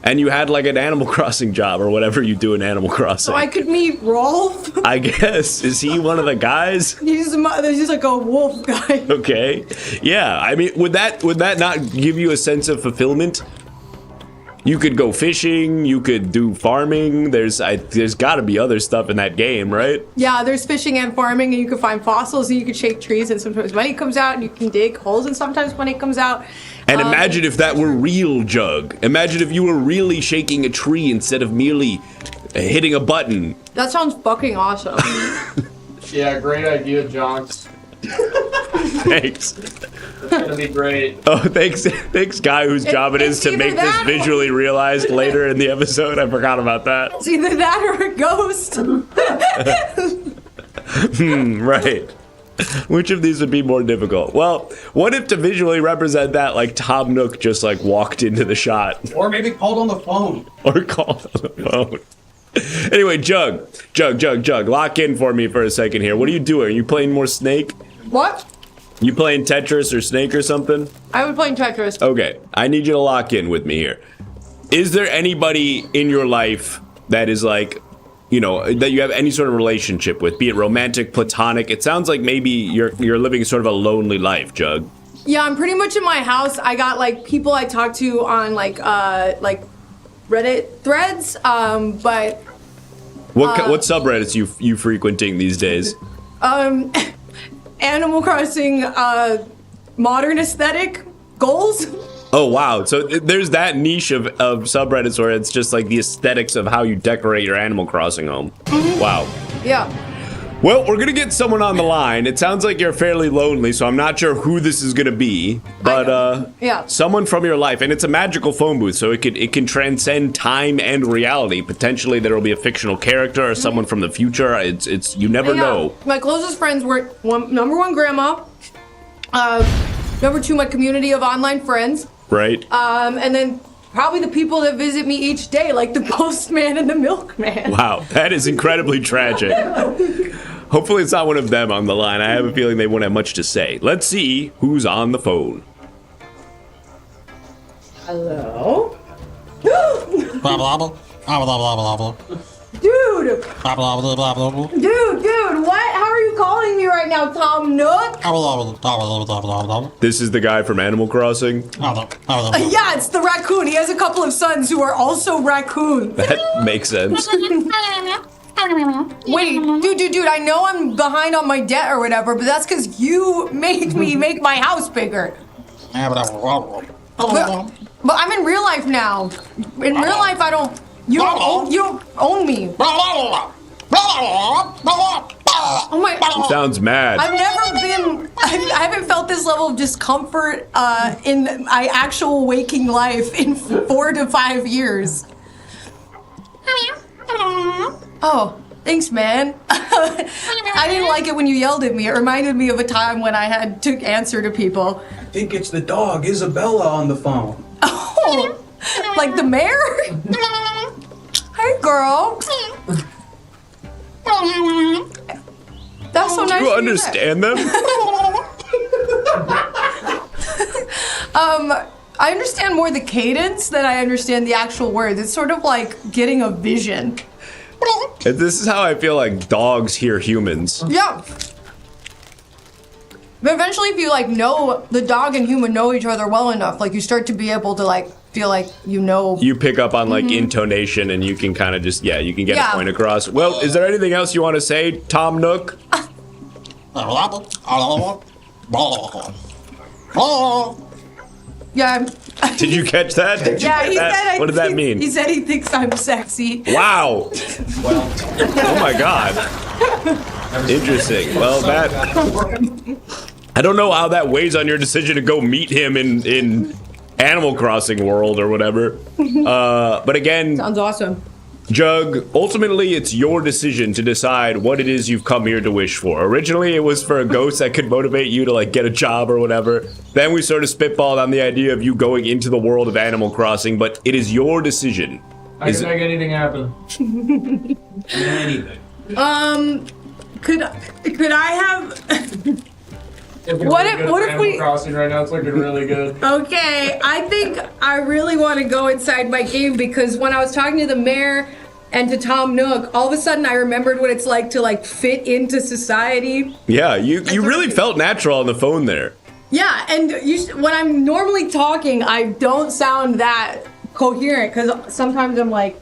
and you had like an Animal Crossing job or whatever you do in Animal Crossing. So I could meet Rolf. I guess. Is he one of the guys? He's like a wolf guy. Okay. Yeah. I mean, would that not give you a sense of fulfillment? You could go fishing, you could do farming. There's got to be other stuff in that game, right? Yeah, there's fishing and farming, and you can find fossils, and you can shake trees, and sometimes money comes out, and you can dig holes, and sometimes money comes out. And imagine if that were real, Jug. Imagine if you were really shaking a tree instead of merely hitting a button. That sounds fucking awesome. Yeah, great idea, Jonks. Thanks. It's gonna be great. Oh, thanks, guy whose job it is to make this visually realized later in the episode. I forgot about that. It's either that or a ghost. Right. Which of these would be more difficult? Well, what if to visually represent that, like Tom Nook just like walked into the shot? Or maybe called on the phone. Or called on the phone. Anyway, Jug, lock in for me for a second here. What are you doing? Are you playing more Snake? What? You playing Tetris or Snake or something? I was playing Tetris. Okay, I need you to lock in with me here. Is there anybody in your life that is like, you know, that you have any sort of relationship with, be it romantic, platonic? It sounds like maybe you're living sort of a lonely life, Jug. Yeah, I'm pretty much in my house. I got like people I talk to on like Reddit threads, but what subreddits you frequenting these days? Animal Crossing modern aesthetic goals. Oh wow! So there's that niche of subreddits where it's just like the aesthetics of how you decorate your Animal Crossing home. Wow. Yeah. Well, we're gonna get someone on the line. It sounds like you're fairly lonely, so I'm not sure who this is gonna be, but yeah, someone from your life, and it's a magical phone booth, so it can transcend time and reality. Potentially, there will be a fictional character or someone from the future. It's you never know. My closest friends were number one, grandma. Number two, my community of online friends. Right. And then probably the people that visit me each day, like the postman and the milkman. Wow, that is incredibly tragic. Hopefully it's not one of them on the line. I have a feeling they won't have much to say. Let's see who's on the phone. Hello? Blah, blah, blah. Blah, blah, blah, blah. Dude! Blah, blah, blah, blah, blah, blah. Dude, what? How are you calling me right now, Tom Nook? This is the guy from Animal Crossing? Yeah, it's the raccoon. He has a couple of sons who are also raccoons. That makes sense. Wait, dude, I know I'm behind on my debt or whatever, but that's because you made me make my house bigger. But I'm in real life now. In real life, you don't own me. Oh my! Sounds mad. I haven't felt this level of discomfort in my actual waking life in 4 to 5 years. Oh, thanks, man. I didn't like it when you yelled at me. It reminded me of a time when I had to answer to people. I think it's the dog, Isabella, on the phone. Oh, like the mayor? Hey, girl. That's so nice. Do you understand them? I understand more the cadence than I understand the actual words. It's sort of like getting a vision. This is how I feel like dogs hear humans. Yeah. But eventually, if you like know the dog and human know each other well enough, like you start to be able to like feel like you know. You pick up on like intonation, and you can kind of just you can get a point across. Well, is there anything else you want to say, Tom Nook? Yeah. Did you catch that? Did you Yeah, get he that? said. What did that mean? He said he thinks I'm sexy. Wow. Oh my God. Interesting. Well, that. I don't know how that weighs on your decision to go meet him in Animal Crossing world or whatever. But again, Sounds awesome. Jug, ultimately it's your decision to decide what it is you've come here to wish for. Originally it was for a ghost that could motivate you to like get a job or whatever. Then we sort of spitballed on the idea of you going into the world of Animal Crossing, but it is your decision. I can make anything happen. Anything. Could I have? What if we Crossing right now? It's looking really good. Okay, I think I really want to go inside my game because when I was talking to the mayor and to Tom Nook, all of a sudden I remembered what it's like to like fit into society. Yeah, you really felt natural on the phone there. Yeah, and when I'm normally talking, I don't sound that coherent because sometimes I'm like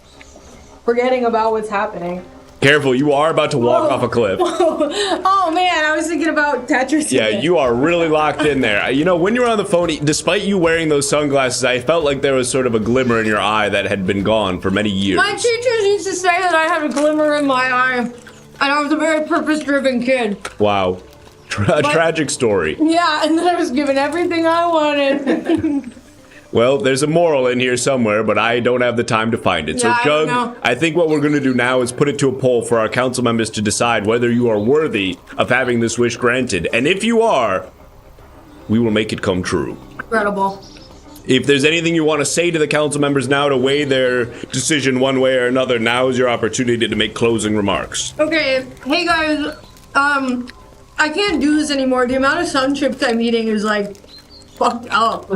forgetting about what's happening. Careful, you are about to walk off a cliff. Oh man, I was thinking about Tetris. Yeah, you are really locked in there. You know, when you were on the phone, despite you wearing those sunglasses, I felt like there was sort of a glimmer in your eye that had been gone for many years. My teachers used to say that I had a glimmer in my eye, and I was a very purpose-driven kid. Wow. Tragic story. Yeah, and then I was given everything I wanted. Well, there's a moral in here somewhere, but I don't have the time to find it. Yeah, so, Jug, I think what we're going to do now is put it to a poll for our council members to decide whether you are worthy of having this wish granted. And if you are, we will make it come true. Incredible. If there's anything you want to say to the council members now to weigh their decision one way or another, now is your opportunity to make closing remarks. Okay, hey guys, I can't do this anymore. The amount of sun chips I'm eating is like fucked up.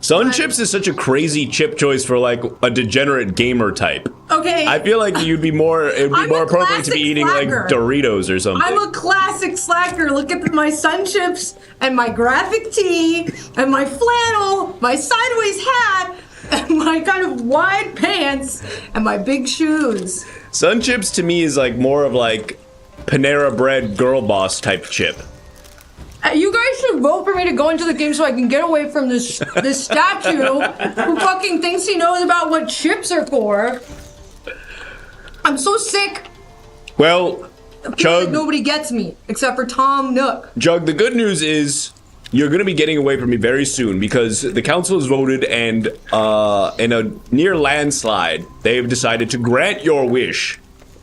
Sun chips is such a crazy chip choice for like a degenerate gamer type. Okay. I feel like it'd be more appropriate to be eating slacker. like Doritos or something. I'm a classic slacker. Look at my sun chips and my graphic tee and my flannel, my sideways hat, and my kind of wide pants and my big shoes. Sun chips to me is like more of like Panera Bread girl boss type chip. You guys should vote for me to go into the game so I can get away from this statue who fucking thinks he knows about what chips are for. I'm so sick. Well, Jug, nobody gets me except for Tom Nook. Jug, the good news is you're going to be getting away from me very soon because the council has voted and in a near landslide, they have decided to grant your wish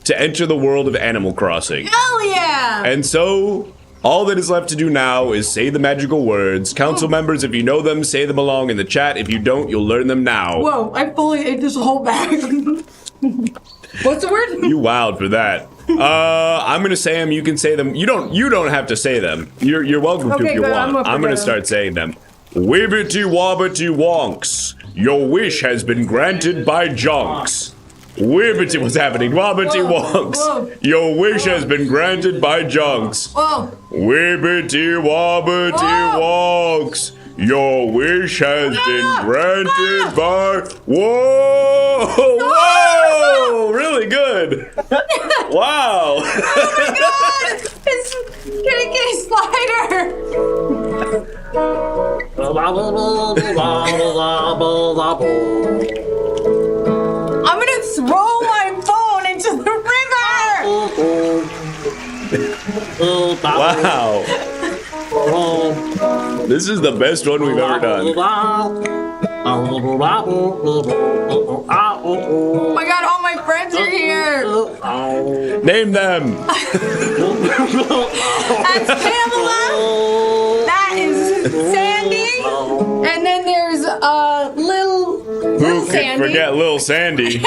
to enter the world of Animal Crossing. Hell yeah! And so all that is left to do now is say the magical words. Council members, if you know them, say them along in the chat. If you don't, you'll learn them now. Whoa, I fully ate this whole bag. What's the word? You wowed for that. I'm gonna say them. You can say them. You don't have to say them. You're welcome to if you want. I'm gonna start saying them. Wibbity wobbity wonks. Your wish has been granted by Jonks. Wibbity, what's happening? Wobbity wonks. Your wish has been granted by Jonks. Wibbity wobbity wonks. Your wish has been granted by. Whoa! Whoa! Really good. Wow. Oh my god! It's Kitty Slider. I'm gonna throw my phone into the river! Wow. This is the best one we've ever done. Oh my god, all my friends are here! Name them! That's Pamela! That is Sandy! And then there's Lil Who could Sandy. forget Lil Sandy?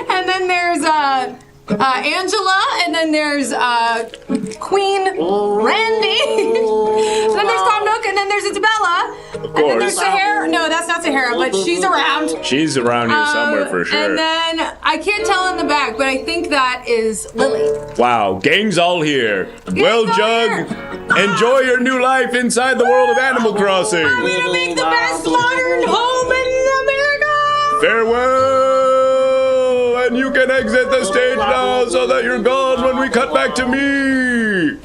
And then there's Angela, and then there's Queen Randy. And then there's Tom Nook, and then there's Isabella. And then there's Sahara. No, that's not Sahara, but she's around. She's around here somewhere for sure. And then I can't tell in the back, but I think that is Lily. Wow, gang's all here. Well, Jug, enjoy your new life inside the world of Animal Crossing. I'm gonna make the best modern home in America. Farewell, and you can exit the stage now so that you're gone when we cut back to me.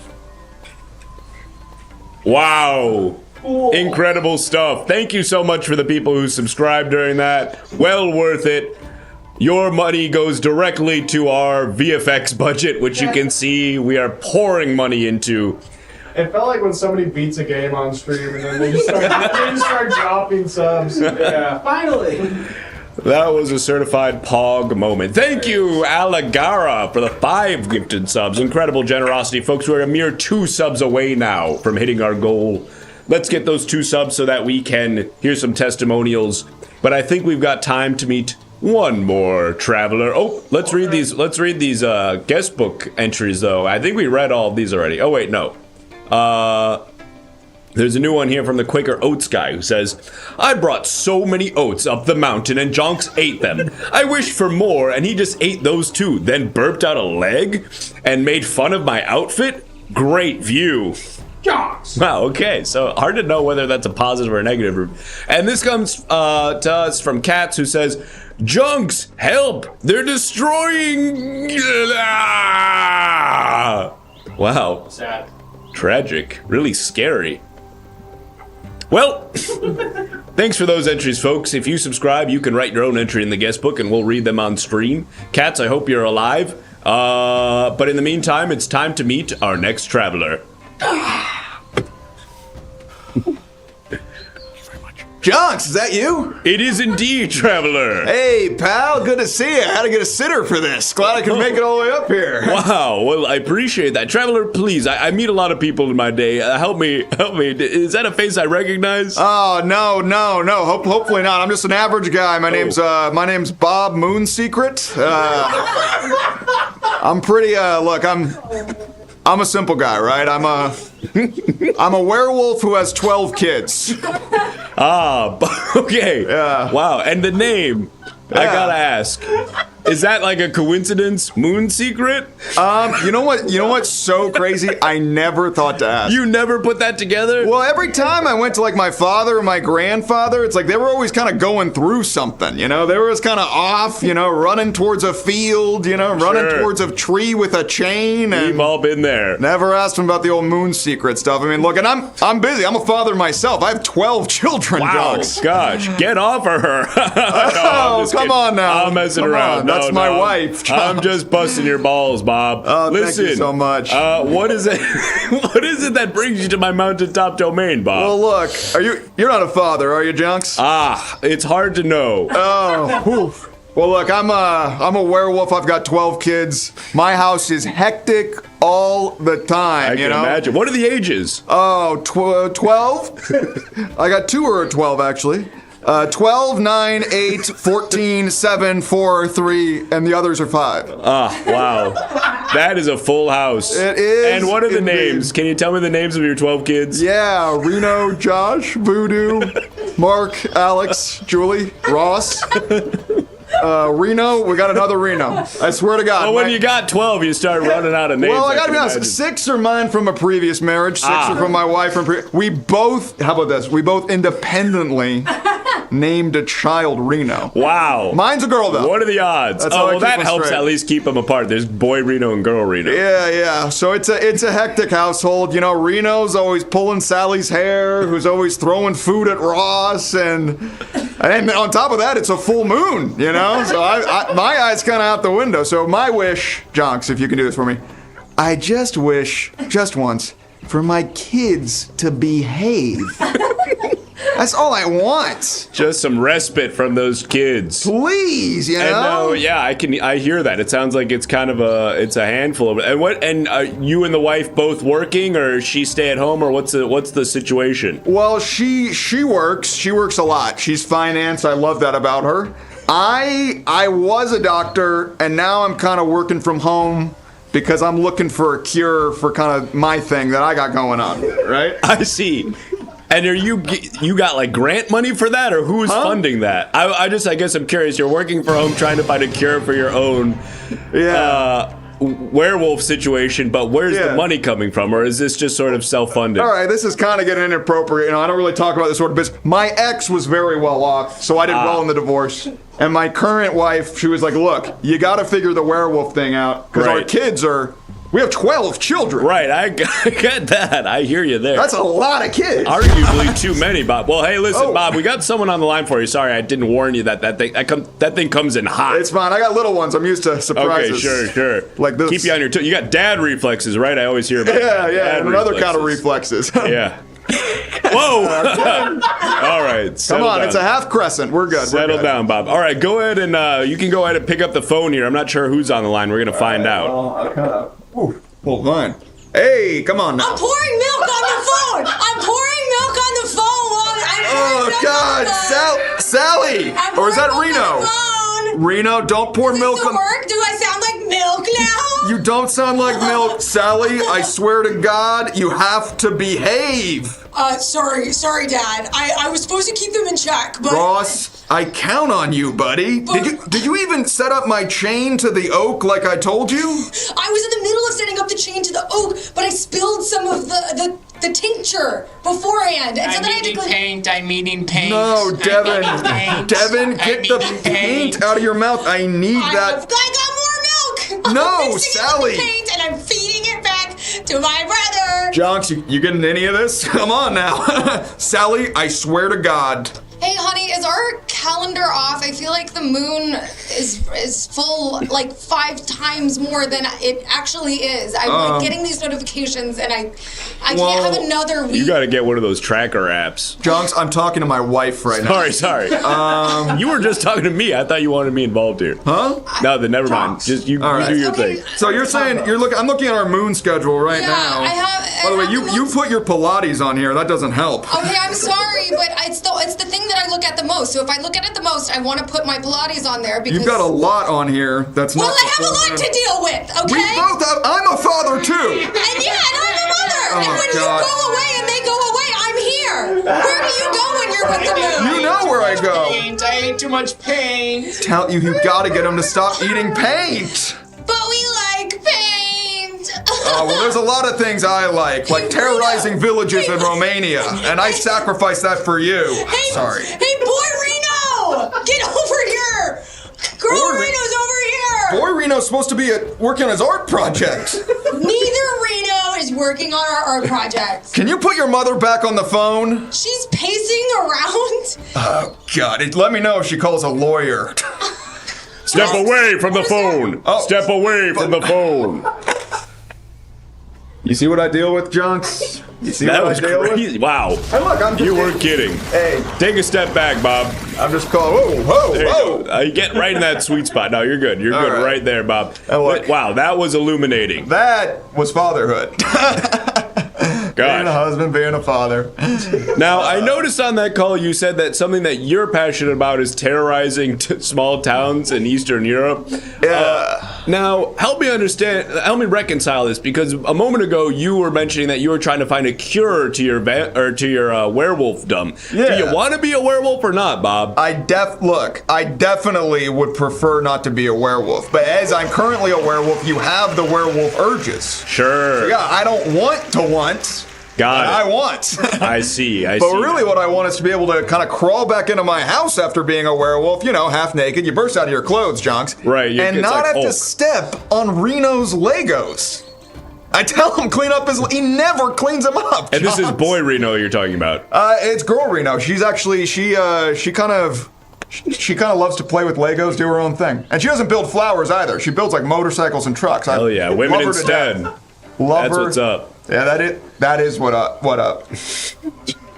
Wow. Cool. Incredible stuff. Thank you so much for the people who subscribed during that. Well worth it. Your money goes directly to our VFX budget, which you can see we are pouring money into. It felt like when somebody beats a game on stream and then they just start dropping subs. Yeah. Finally. That was a certified Pog moment. Thank you, Aligara, for the 5 gifted subs. Incredible generosity, folks. We're a mere 2 subs away now from hitting our goal. Let's get those 2 subs so that we can hear some testimonials. But I think we've got time to meet one more traveler. Oh, let's read these. Let's read these guest book entries, though. I think we read all of these already. Oh wait, no. There's a new one here from the Quaker Oats guy who says, I brought so many oats up the mountain and Jonks ate them. I wished for more and he just ate those too, then burped out a leg and made fun of my outfit? Great view. Jonks. Wow, okay, so hard to know whether that's a positive or a negative. And this comes to us from Katz who says, Jonks, help! They're destroying... Wow. Sad. Tragic. Really scary. Well, thanks for those entries, folks. If you subscribe, you can write your own entry in the guest book and we'll read them on stream. Katz, I hope you're alive. But in the meantime, it's time to meet our next traveler. Jonks, is that you? It is indeed, traveler. Hey, pal, good to see you. I had to get a sitter for this. Glad I could make it all the way up here. Wow, well, I appreciate that. Traveler, please, I meet a lot of people in my day. Help me. Is that a face I recognize? Oh, no. Hopefully not. I'm just an average guy. My name's Bob Moonsecret. I'm pretty, look, I'm a simple guy, right? I'm a werewolf who has 12 kids. Okay. Yeah. Wow, and the name, I gotta ask, is that like a coincidence? Moon Secret? You know what's so crazy? I never thought to ask. You never put that together? Well, every time I went to like my father or my grandfather, it's like they were always kind of going through something, you know? They were just kind of off, you know, running towards a field, you know, running towards a tree with a chain. And we've all been there. Never asked them about the old Moon Secret stuff. I mean, look, and I'm busy. I'm a father myself. I have 12 children, Wow, Jonks. gosh, get off of her. No, come on now. I'm messing Come around. on, that's my wife, Jonks. I'm just busting your balls, Bob. Oh, listen, thank you so much. What is it? What is it that brings you to my mountaintop domain, Bob? Well, look, you're not a father, are you, Jonks? It's hard to know. Oh, oof. Well, look, I'm a werewolf. I've got 12 kids. My house is hectic all the time. I can imagine. What are the ages? Oh, 12? I got 2 who are 12, actually. 12, 9, 8, 14, 7, 4, 3, and the others are 5. Wow. That is a full house. It is. And what are the indeed. names? Can you tell me the names of your 12 kids? Yeah, Reno, Josh, Voodoo, Mark, Alex, Julie, Ross. Reno, we got another Reno. I swear to God. Well, when you got 12, you start running out of names. Well, I gotta be honest. 6 are mine from a previous marriage. 6 are from my wife. We both, how about this? We both independently named a child Reno. Wow. Mine's a girl, though. What are the odds? That's how I well, keep that them helps straight. at least keep them apart. There's boy Reno and girl Reno. Yeah. So it's a hectic household. You know, Reno's always pulling Sally's hair, who's always throwing food at Ross, and on top of that, it's a full moon. You know, so my eye's kind of out the window. So my wish, Jonks, if you can do this for me, I just wish, just once, for my kids to behave. That's all I want. Just some respite from those kids. Please, you know. And yeah, I hear that. It sounds like it's kind of a handful of. And what? And you and the wife both working, or she stay at home, or what's the situation? Well, she works. She works a lot. She's finance. I love that about her. I was a doctor, and now I'm kind of working from home because I'm looking for a cure for kind of my thing that I got going on. Right? I see. And are you got like grant money for that, or who's funding that? I guess I'm curious. You're working from home trying to find a cure for your own werewolf situation, but where's the money coming from, or is this just sort of self-funded? All right, this is kind of getting inappropriate. You know, I don't really talk about this sort of business. My ex was very well off, so I did well in the divorce. And my current wife, she was like, "Look, you got to figure the werewolf thing out because our kids are We have 12 children. Right, I get that. I hear you there. That's a lot of kids. Arguably too many, Bob. Well, hey, listen, Bob, we got someone on the line for you. Sorry, I didn't warn you that thing comes in hot. It's fine. I got little ones. I'm used to surprises. Okay, sure. Like this. Keep you on your toes. You got dad reflexes, right? I always hear about Yeah, and another kind of reflexes. Yeah. Whoa! All right. Come on, it's a half crescent. We're good. Settle down, Bob. All right, go ahead and you can go ahead and pick up the phone here. I'm not sure who's on the line. We're gonna find out. Hold on. Hey, come on now. I'm pouring milk on the phone. Oh God, Sally, or is that Reno? Reno, don't pour milk on. Work? Do I sound like milk now? You don't sound like milk, Sally. I swear to God, you have to behave. Sorry, Dad. I was supposed to keep them in check, but Ross, I count on you, buddy. Did you even set up my chain to the oak like I told you? I was in the middle of setting up the chain to the oak, but I spilled some of the tincture beforehand, and so then I had to clean. I'm eating paint. No, Devin. Devin, get the paint out of your mouth. I need that. I got more milk. No, I'm mixing Sally. up the paint, and I'm feeding it back to my brother. Jonks, you getting any of this? Come on now. Sally, I swear to God. Hey, honey, is our calendar off? I feel like the moon is full like 5 times more than it actually is. I'm like getting these notifications, and I can't have another week. You got to get one of those tracker apps. Jonks, I'm talking to my wife right now. Sorry. You were just talking to me. I thought you wanted me involved here. Huh? No, then never mind. Just you do your thing. So you're saying I'm looking at our moon schedule right now. By the way, you put your Pilates on here. That doesn't help. Okay, I'm sorry, but it's the thing that I look at the most. So if I look at it the most, I want to put my Pilates on there because You've got a lot on here. That's not. Well, I have a lot to deal with. Okay. We both have. I'm a father too. And I'm a mother. And when you go away and they go away, I'm here. Where do you go when you're with the moon? You know where I go. Paint. I ate too much paint. Tell you got to get him to stop eating paint. But we like paint. Oh, well, there's a lot of things I like terrorizing villages in Romania, and I sacrifice that for you. Sorry. Hey, boy Reno! Get over here! Girl Reno's over here! Boy Reno's supposed to be working on his art project. Neither Reno is working on our art project. Can you put your mother back on the phone? She's pacing around. Oh, God. Let me know if she calls a lawyer. Step away from the phone. Step away from the phone. You see what I deal with, Jonks? You see that what was I deal crazy. with? Wow. Hey, look, you weren't kidding. Hey. Take a step back, Bob. I'm just calling. Whoa. You get right in that sweet spot. No, you're good. You're good right there, Bob. Wow, that was illuminating. That was fatherhood. Being a husband, being a father. Now, I noticed on that call you said that something that you're passionate about is terrorizing small towns in Eastern Europe. Yeah. Now, help me reconcile this, because a moment ago you were mentioning that you were trying to find a cure to your werewolfdom. Yeah. Do you want to be a werewolf or not, Bob? I definitely would prefer not to be a werewolf. But as I'm currently a werewolf, you have the werewolf urges. Sure. So yeah, I don't want to want. I want. I see. But really what I want is to be able to kind of crawl back into my house after being a werewolf, half naked. You burst out of your clothes, Jonks. Right. And not have to step on Reno's Legos. I tell him clean up he never cleans them up. And this is boy Reno you're talking about. It's girl Reno. She's actually, she kind of loves to play with Legos, do her own thing. And she doesn't build flowers either. She builds like motorcycles and trucks. Hell yeah, women instead. Love That's her. what's up. Yeah, that is what up.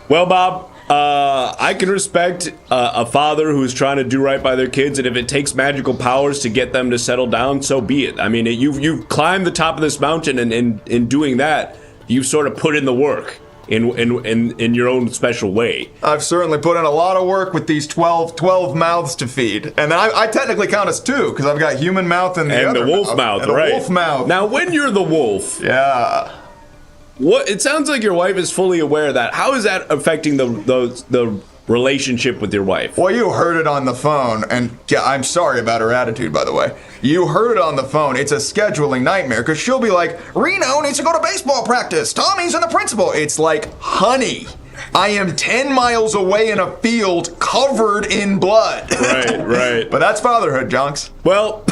Well, Bob, I can respect a father who's trying to do right by their kids, and if it takes magical powers to get them to settle down, so be it. I mean, you've climbed the top of this mountain, and in doing that, you've sort of put in the work in your own special way. I've certainly put in a lot of work with these 12 mouths to feed, and then I technically count as 2 because I've got human mouth and the wolf mouth, and right? The wolf mouth. Now, when you're the wolf, yeah. It sounds like your wife is fully aware of that. How is that affecting the relationship with your wife? Well, you heard it on the phone, and yeah, I'm sorry about her attitude, by the way. You heard it on the phone. It's a scheduling nightmare, because she'll be like, Reno needs to go to baseball practice. Tommy's and the principal. It's like, honey, I am 10 miles away in a field covered in blood. Right. But that's fatherhood, Jonks. Well,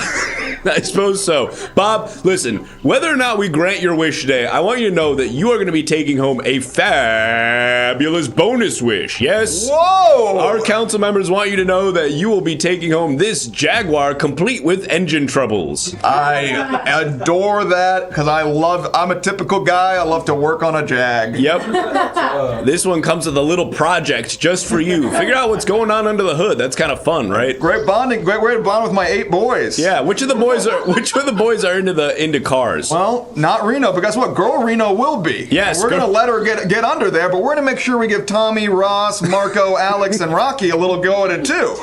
I suppose so. Bob, listen, whether or not we grant your wish today, I want you to know that you are going to be taking home a fabulous bonus wish, yes? Whoa! Our council members want you to know that you will be taking home this Jaguar complete with engine troubles. I adore that because I'm a typical guy. I love to work on a Jag. Yep. This one comes with a little project just for you. Figure out what's going on under the hood. That's kind of fun, right? Great bonding. Great way to bond with my 8 boys. Yeah. Which of the boys are into cars? Well, not Reno, but guess what? Girl Reno will be. Yes. We're gonna let her get under there, but we're gonna make sure we give Tommy, Ross, Marco, Alex, and Rocky a little go at it too.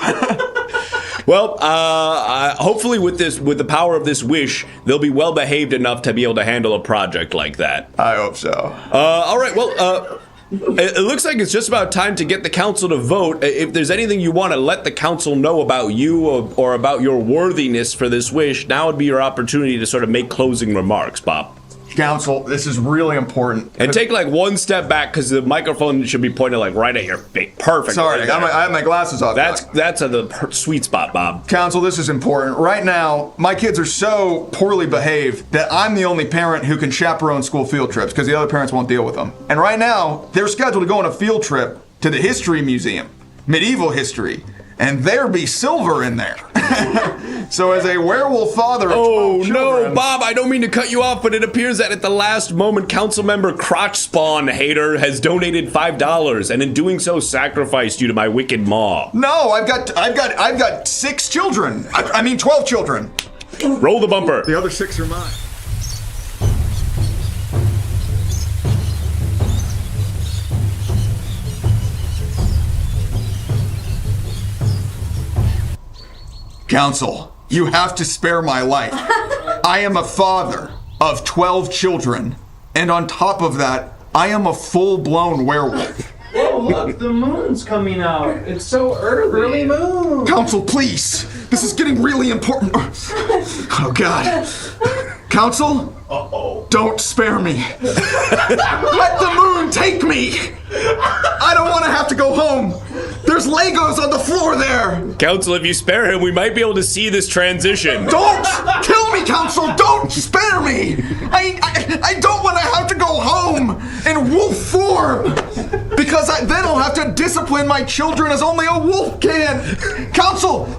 Well, hopefully with the power of this wish, they'll be well behaved enough to be able to handle a project like that. I hope so. All right. Well, it looks like it's just about time to get the council to vote. If there's anything you want to let the council know about you or about your worthiness for this wish, now would be your opportunity to sort of make closing remarks, Bob. Council, this is really important. And take like one step back because the microphone should be pointed like right at your face. Perfect. Sorry, I have my glasses off. That's the sweet spot, Bob. Council, this is important. Right now, my kids are so poorly behaved that I'm the only parent who can chaperone school field trips because the other parents won't deal with them. And right now, they're scheduled to go on a field trip to the History Museum, medieval history, and there be silver in there. So as a werewolf father of 12 children, no, Bob, I don't mean to cut you off, but it appears that at the last moment, Councilmember Crotch Spawn Hater has donated $5 and in doing so sacrificed you to my wicked maw. No, I've got 6 children. I mean 12 children. Roll the bumper. The other 6 are mine. Council, you have to spare my life. I am a father of 12 children, and on top of that, I am a full-blown werewolf. Oh, look, the moon's coming out. It's so early. Early moon. Council, please. This is getting really important. Oh, God. Council? Don't spare me. Let the moon take me. I don't want to have to go home. There's Legos on the floor there. Council, if you spare him, we might be able to see this transition. Don't kill me, Council. Don't spare me. I don't want to have to go home in wolf form because then I'll have to discipline my children as only a wolf can. Council,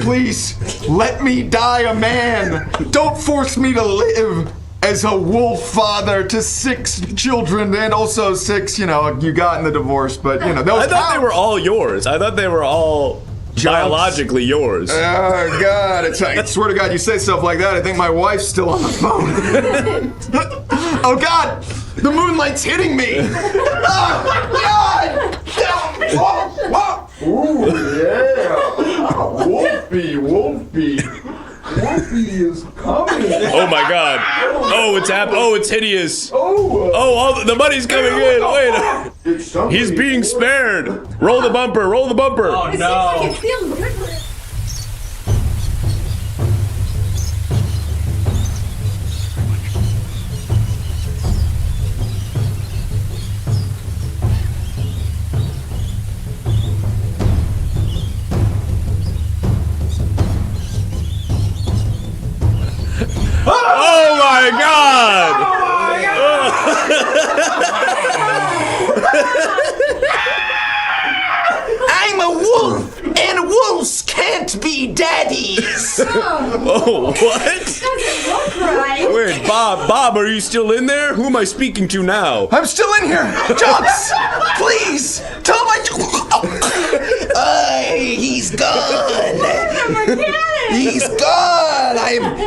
please, let me die a man. Don't force me to live as a wolf father to 6 children and also 6, you got in the divorce, but, those I thought they were all yours. I thought they were all biologically yours. Oh, God, I swear to God, you say stuff like that, I think my wife's still on the phone. Oh, God, the moonlight's hitting me. Oh, God! Ooh, yeah. Wolfie. Wolfie is coming. Oh my God. Oh, it's it's hideous. The money's coming in. Wait. He's being spared. Roll the bumper. Oh no. It feels good. Oh my God! I'm a wolf, and wolves can't be daddies. Oh, what? Doesn't look right. Wait, Bob, are you still in there? Who am I speaking to now? I'm still in here. Jonks, please, tell my... He's gone. He's gone.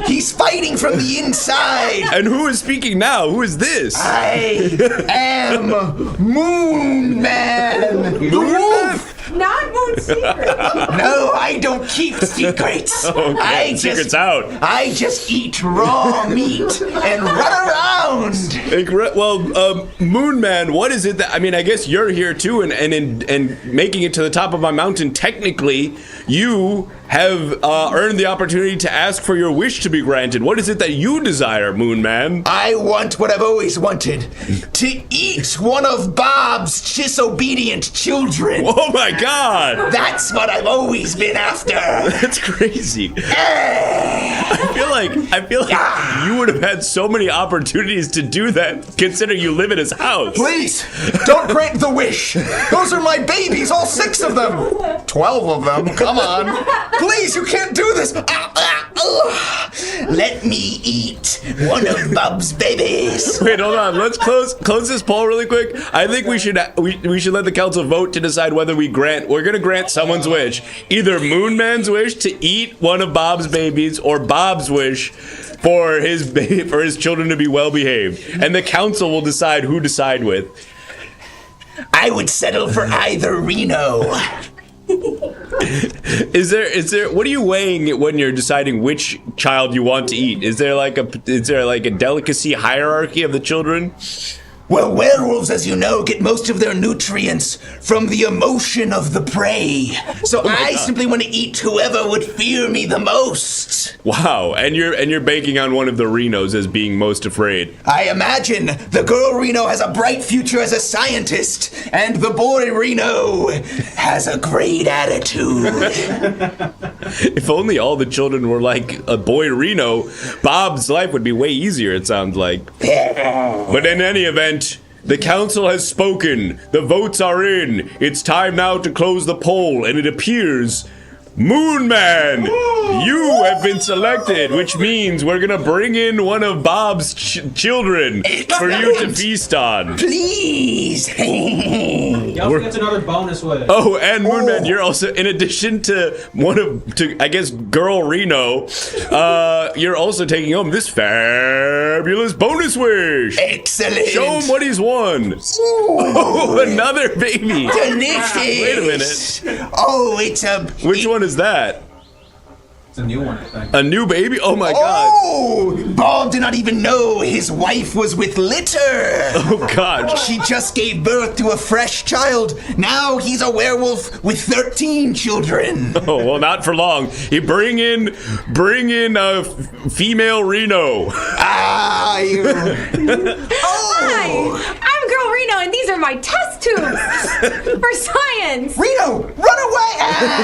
He's fighting from the inside. And who is speaking now? Who is this? I am Moon Man. the wolf. Not Moon Secret. No, I don't keep secrets. Okay, secret's out. I just eat raw meat and run around. Well, Moon Man, what is it that... I mean, I guess you're here too, and making it to the top of my mountain, technically, you have earned the opportunity to ask for your wish to be granted. What is it that you desire, Moon Man? I want what I've always wanted. To eat one of Bob's disobedient children. Oh my God! That's what I've always been after. That's crazy. I feel like you would have had so many opportunities to do that, considering you live in his house. Please, don't grant the wish. Those are my babies, all 6 of them. 12 of them, come on. Please, you can't do this. Let me eat one of Bob's babies. Wait, hold on. Let's close this poll really quick. I think we should let the council vote to decide whether we're gonna grant someone's wish. Either Moon Man's wish to eat one of Bob's babies, or Bob's wish for his children to be well behaved. And the council will decide who to side with. I would settle for either Reno. Is there what are you weighing when you're deciding which child you want to eat? Is there like a delicacy hierarchy of the children? Well, werewolves, as you know, get most of their nutrients from the emotion of the prey. So I simply want to eat whoever would fear me the most. Wow, and you're banking on one of the Renos as being most afraid. I imagine the girl Reno has a bright future as a scientist, and the boy Reno has a great attitude. If only all the children were like a boy Reno, Bob's life would be way easier, it sounds like. But in any event, the council has spoken. The votes are in. It's time now to close the poll, and it appears Moon Man, you have been selected, which means we're gonna bring in one of Bob's children for you to feast on. Please. He also gets another bonus with it. Oh, and Moon Man, you're also, in addition to I guess, Girl Reno, you're also taking home this fabulous bonus wish. Excellent. Show him what he's won. Oh, another baby. Delicious. Wait a minute. Oh, it's a... Which one is that? It's a new one, I think. A new baby? Oh my God. Oh, Bob did not even know his wife was with litter. Oh God. She just gave birth to a fresh child. Now he's a werewolf with 13 children. Oh, well, not for long. You bring in a female Reno. Ah, you... Hi, I'm Girl Reno, and these are my test tubes for science. Reno, run away!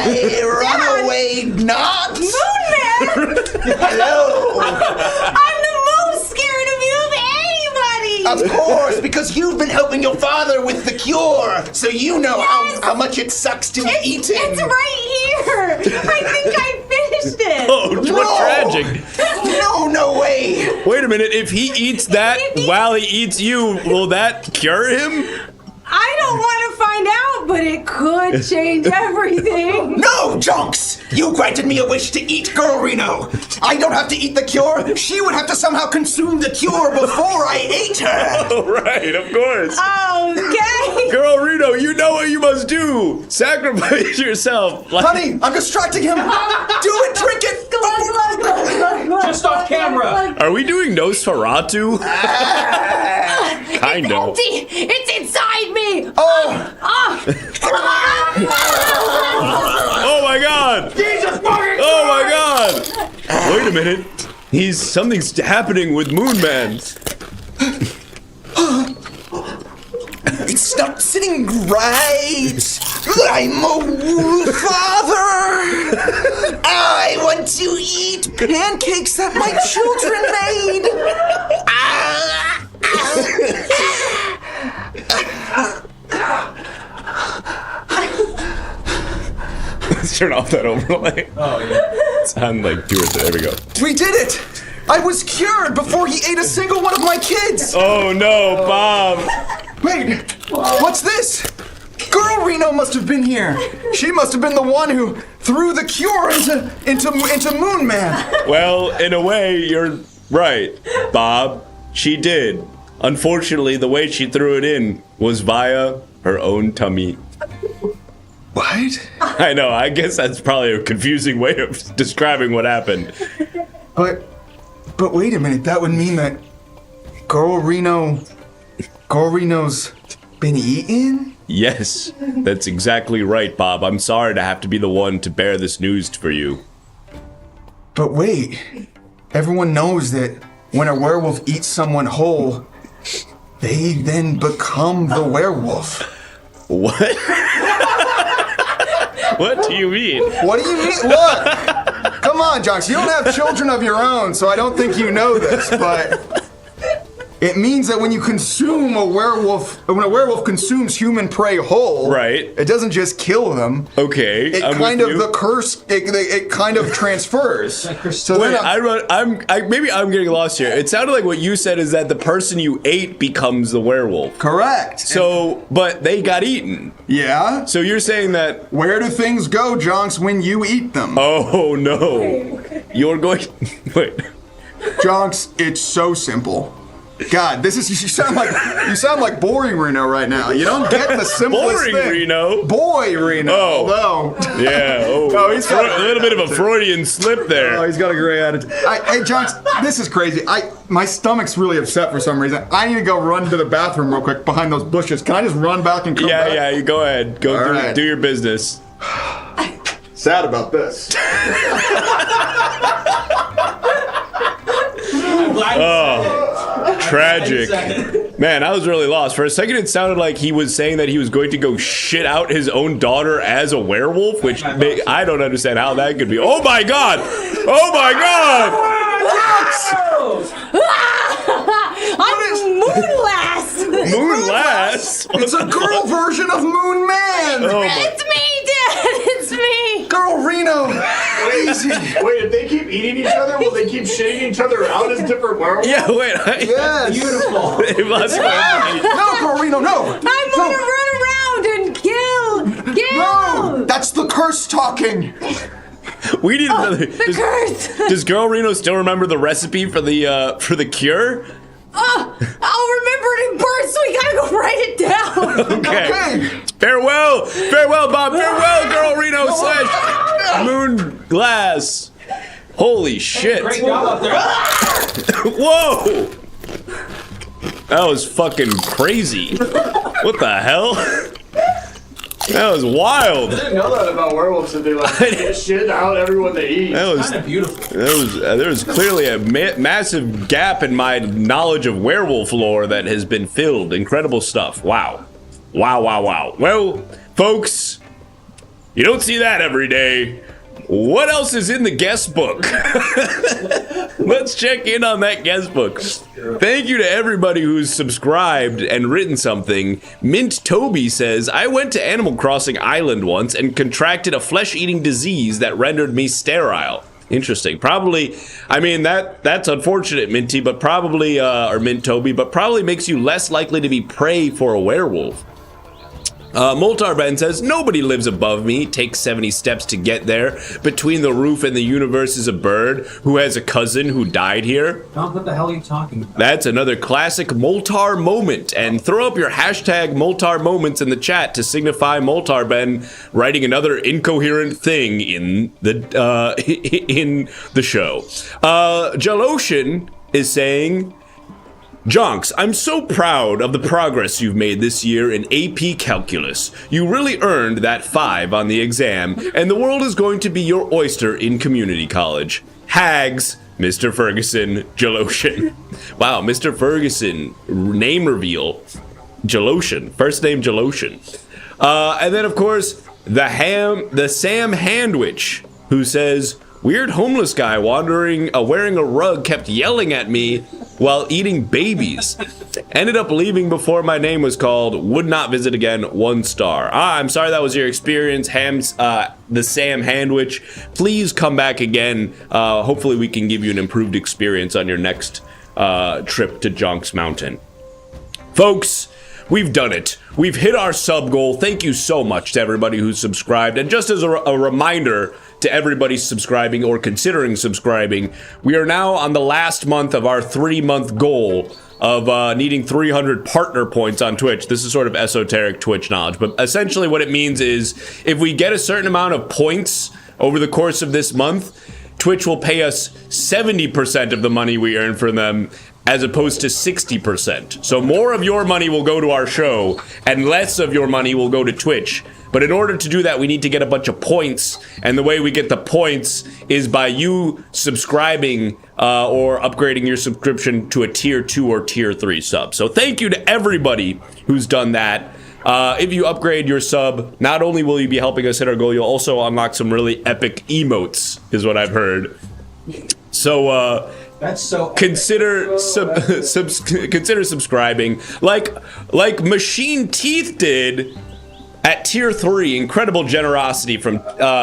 Hey, run away, not! Moon Man! Hello! I'm the most scared of you of anybody! Of course, because you've been helping your father with the cure, so you know how much it sucks to be eaten. It's right here! I think I finished it! Oh, what tragic. No way! Wait a minute, if he eats that while he eats you, will that cure him? I don't want to find out, but it could change everything. No, Jonks! You granted me a wish to eat Girl Reno. I don't have to eat the cure. She would have to somehow consume the cure before I ate her. Oh, right, of course. Okay. Girl Reno, you know what you must do. Sacrifice yourself. Honey, I'm distracting him. Do it, drink it. Just off camera. Are we doing Nosferatu? Kind of. It's inside me. Oh my God! Jesus fucking Oh my God! Wait a minute. Something's happening with Moon Man. It's not sitting right. I'm a wolf father. I want to eat pancakes that my children made. Let's turn off that overlay. Oh, yeah. Sound like do it. There we go. We did it! I was cured before he ate a single one of my kids! Oh no, Bob! Wait, what's this? Girl Reno must have been here. She must have been the one who threw the cure into Moon Man. Well, in a way, you're right, Bob. She did. Unfortunately, the way she threw it in was via her own tummy. What? I know, I guess that's probably a confusing way of describing what happened. But wait a minute, that would mean that Girl Reno's been eaten? Yes, that's exactly right, Bob. I'm sorry to have to be the one to bear this news for you. But wait, everyone knows that when a werewolf eats someone whole, they then become the werewolf. What? What do you mean? What do you mean? Look! Come on, Jonks. You don't have children of your own, so I don't think you know this, but it means that when you consume when a werewolf consumes human prey whole, right? It doesn't just kill them. Okay, it the curse. It kind of transfers. So wait, maybe I'm getting lost here. It sounded like what you said is that the person you ate becomes the werewolf. Correct. So, but they got eaten. Yeah. So you're saying that where do things go, Jonks, when you eat them? Oh no! You're going. Wait, Jonks, it's so simple. God, you sound like boring Reno right now. You don't get the simplest boring thing. Reno. Boy Reno. Oh. Yeah. Oh. No, he's got a little bit of a Freudian slip there. Oh, he's got a great attitude. Hey, Jonks, this is crazy. My stomach's really upset for some reason. I need to go run to the bathroom real quick behind those bushes. Can I just run back and come back? Yeah, you go ahead. Go do your business. Sad about this. Tragic. Man, I was really lost. For a second, it sounded like he was saying that he was going to go shit out his own daughter as a werewolf, which I don't understand how that could be. Oh my god! Oh my god! I'm Moonlass! Moonlass? It's a girl version of Moon Man! It's me, Dad! It's me! Girl Reno! Easy! Wait, if they keep eating each other, will they keep shitting each other out as different werewolves? Yeah, wait. Yes! Beautiful. They must No, Girl Reno, no! I'm gonna run around and kill! No! That's the curse talking! We need another. The curse! Does Girl Reno still remember the recipe for the cure? I'll remember it in birth, so we gotta go write it down. Okay. Farewell, Bob. Farewell, Girl Reno / Moon Glass. Holy shit! Great job up there. Whoa! That was fucking crazy. What the hell? That was wild. I didn't know that about werewolves, that they get shit out everyone they eat. That was kind of beautiful. There was clearly a massive gap in my knowledge of werewolf lore that has been filled. Incredible stuff. Wow. Well, folks, you don't see that every day. What else is in the guest book? Let's check in on that guest book. Thank you to everybody who's subscribed and written something. Mint Toby says, I went to Animal Crossing Island once and contracted a flesh-eating disease that rendered me sterile. Interesting. Probably, I mean, that's unfortunate, Minty, but probably, or Mint Toby, but probably makes you less likely to be prey for a werewolf. Moltar Ben says, nobody lives above me. Takes 70 steps to get there. Between the roof and the universe is a bird who has a cousin who died here. Tom, what the hell are you talking about? That's another classic Moltar moment. And throw up your hashtag Moltar moments in the chat to signify Moltar Ben writing another incoherent thing in the show. Jaloshin is saying, Jonks, I'm so proud of the progress you've made this year in AP Calculus. You really earned that 5 on the exam, and the world is going to be your oyster in community college. Hags, Mr. Ferguson, Jaloshin. Wow, Mr. Ferguson, name reveal. Jaloshin, first name Jaloshin. And then, of course, the Sam Handwich, who says, weird homeless guy wearing a rug kept yelling at me while eating babies. Ended up leaving before my name was called. Would not visit again. 1 star. I'm sorry that was your experience, the Sam Handwich. Please come back again. Hopefully we can give you an improved experience on your next trip to Jonks Mountain. Folks, we've done it. We've hit our sub goal. Thank you so much to everybody who's subscribed. And just as a reminder to everybody subscribing or considering subscribing, we are now on the last month of our 3-month goal of needing 300 partner points on Twitch. This is sort of esoteric Twitch knowledge, but essentially what it means is if we get a certain amount of points over the course of this month, Twitch will pay us 70% of the money we earn from them as opposed to 60%. So more of your money will go to our show, and less of your money will go to Twitch. But in order to do that, we need to get a bunch of points, and the way we get the points is by you subscribing or upgrading your subscription to a tier 2 or tier 3 sub. So thank you to everybody who's done that. If you upgrade your sub, not only will you be helping us hit our goal, you'll also unlock some really epic emotes, is what I've heard. So, that's so consider consider subscribing, like Machine Teeth did at tier 3. Incredible generosity from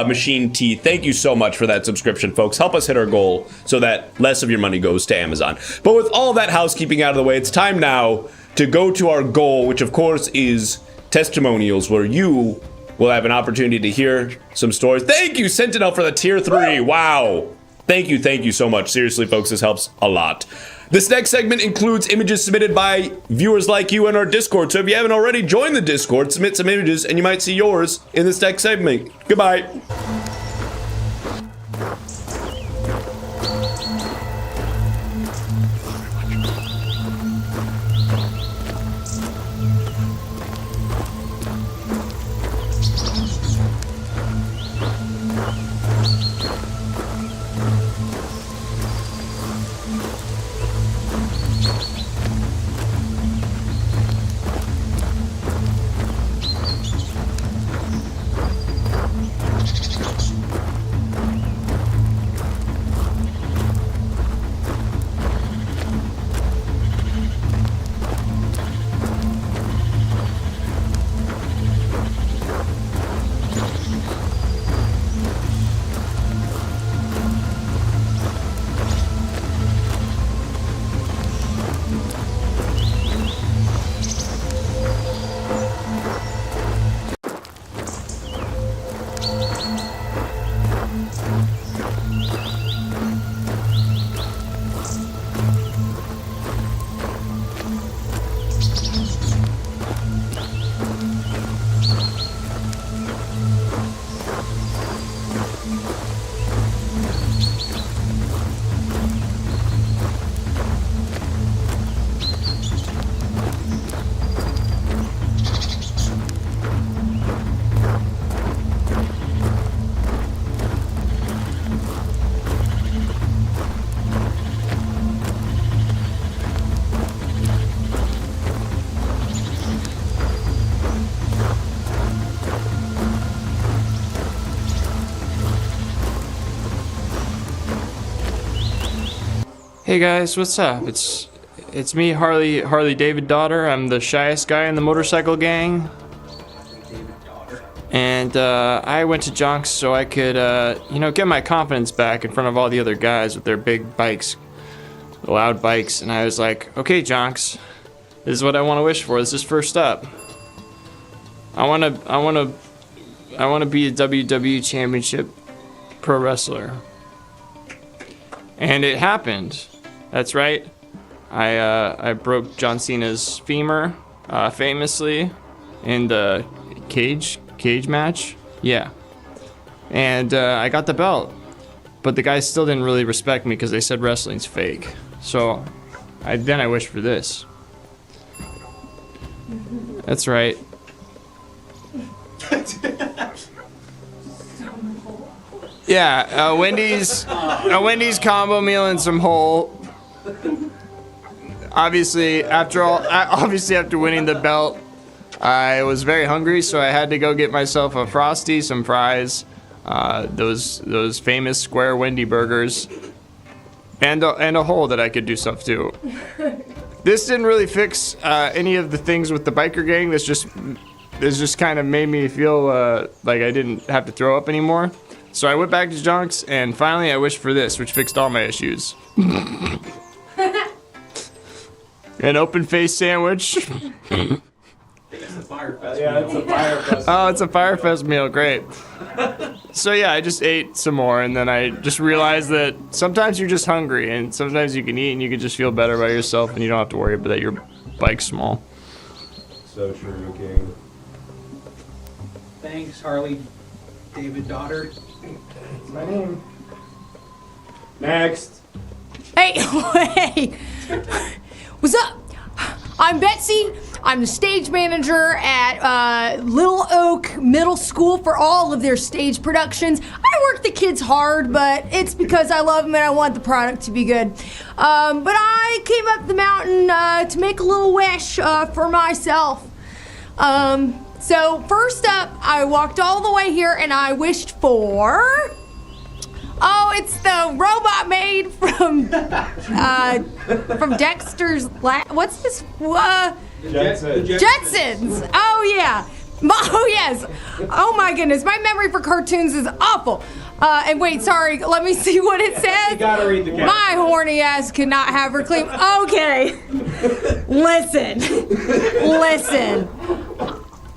Machine Teeth. Thank you so much for that subscription, folks. Help us hit our goal so that less of your money goes to Amazon. But with all that housekeeping out of the way, it's time now to go to our goal, which of course is testimonials, where you will have an opportunity to hear some stories. Thank you, Sentinel, for the tier 3. Wow. Thank you so much. Seriously, folks, this helps a lot. This next segment includes images submitted by viewers like you in our Discord. So if you haven't already joined the Discord, submit some images and you might see yours in this next segment. Goodbye. Hey guys, what's up? It's me, Harley David Daughter. I'm the shyest guy in the motorcycle gang. And I went to Jonks so I could, get my confidence back in front of all the other guys with their big bikes, loud bikes. And I was like, okay, Jonks, this is what I want to wish for. This is first up. I want to be a WWE Championship pro wrestler. And it happened. That's right. I broke John Cena's femur, famously, in the cage match. Yeah. And I got the belt. But the guys still didn't really respect me because they said wrestling's fake. So then I wished for this. That's right. Yeah, a Wendy's combo meal and some whole. Obviously, after winning the belt, I was very hungry, so I had to go get myself a Frosty, some fries, those famous square Wendy burgers, and a hole that I could do stuff to. This didn't really fix any of the things with the biker gang. This just kind of made me feel like I didn't have to throw up anymore. So I went back to Jonks, and finally I wished for this, which fixed all my issues. An open-faced sandwich. It's a Firefest. Yeah, it's a Firefest. Oh, it's a Firefest meal. Great. So yeah, I just ate some more, and then I just realized that sometimes you're just hungry, and sometimes you can eat, and you can just feel better by yourself, and you don't have to worry about that your bike's small. So true, King. Thanks, Harley David Daughter. That's my name. Next. Hey, what's up? I'm Betsy. I'm the stage manager at Little Oak Middle School for all of their stage productions. I work the kids hard, but it's because I love them and I want the product to be good. But I came up the mountain to make a little wish for myself. So first up, I walked all the way here and I wished for... Oh, it's the robot maid from Dexter's what's this? Jetsons. Oh, yeah. Oh, yes. Oh, my goodness. My memory for cartoons is awful. And wait, sorry. Let me see what it says. You gotta read the caption. My horny ass could not have her claim. Okay. Listen.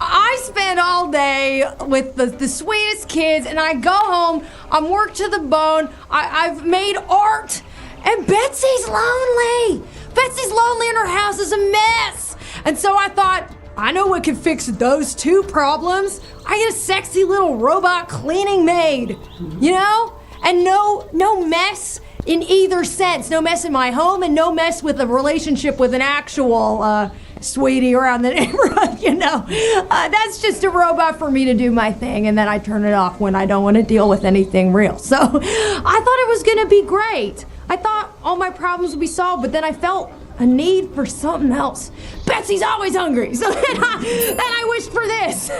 I spend all day with the sweetest kids, and I go home, I'm worked to the bone, I've made art, and Betsy's lonely. Betsy's lonely and her house is a mess. And so I thought, I know what can fix those two problems. I get a sexy little robot cleaning maid, you know? And no mess in either sense. No mess in my home and no mess with a relationship with an actual sweetie around the neighborhood, you know. That's just a robot for me to do my thing, and then I turn it off when I don't want to deal with anything real. So I thought it was going to be great. I thought all my problems would be solved, but then I felt a need for something else. Betsy's always hungry, so then I wished for this.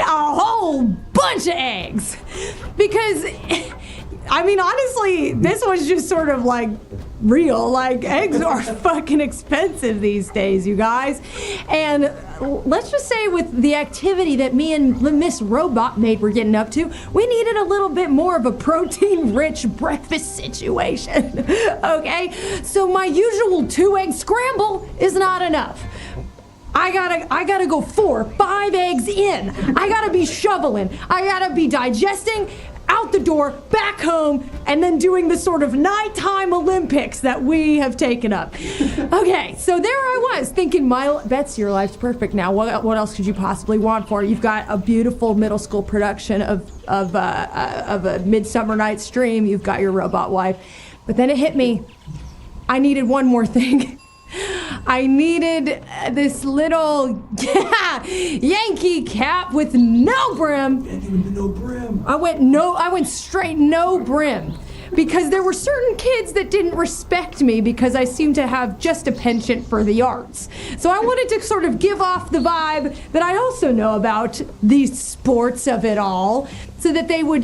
A whole bunch of eggs. Because, I mean, honestly, this was just sort of like real. Like, eggs are fucking expensive these days, you guys. And let's just say with the activity that me and Miss Robot Maid were getting up to, we needed a little bit more of a protein-rich breakfast situation, okay? So my usual 2-egg scramble is not enough. I gotta go 4-5 eggs in. I gotta be shoveling. I gotta be digesting, out the door, back home, and then doing the sort of nighttime Olympics that we have taken up. Okay, so there I was thinking, Betsy, your life's perfect now. What else could you possibly want for it? You've got a beautiful middle school production of a Midsummer Night's Dream. You've got your robot wife. But then it hit me. I needed one more thing. I needed this little Yankee cap with no brim. No brim. I went straight no brim. Because there were certain kids that didn't respect me because I seemed to have just a penchant for the arts. So I wanted to sort of give off the vibe that I also know about the sports of it all, so that they would,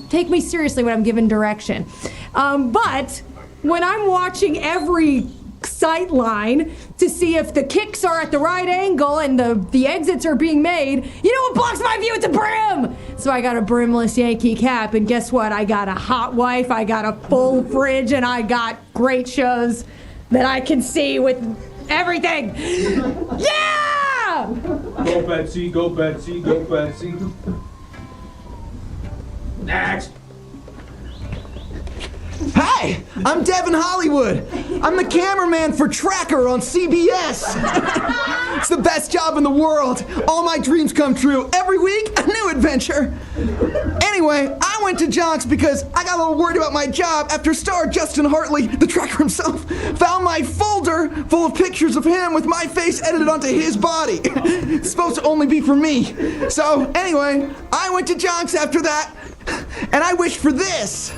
take me seriously when I'm given direction. But when I'm watching every sight line to see if the kicks are at the right angle and the exits are being made, you know what blocks my view? It's a brim! So I got a brimless Yankee cap, and guess what? I got a hot wife, I got a full fridge, and I got great shows that I can see with everything. Yeah! Go Betsy, go Betsy, go Betsy. Next. Hi, I'm Devin Hollywood. I'm the cameraman for Tracker on CBS. It's the best job in the world. All my dreams come true. Every week, a new adventure. Anyway, I went to Jonks because I got a little worried about my job after star Justin Hartley, the Tracker himself, found my folder full of pictures of him with my face edited onto his body. It's supposed to only be for me. So, anyway, I went to Jonks after that, and I wished for this.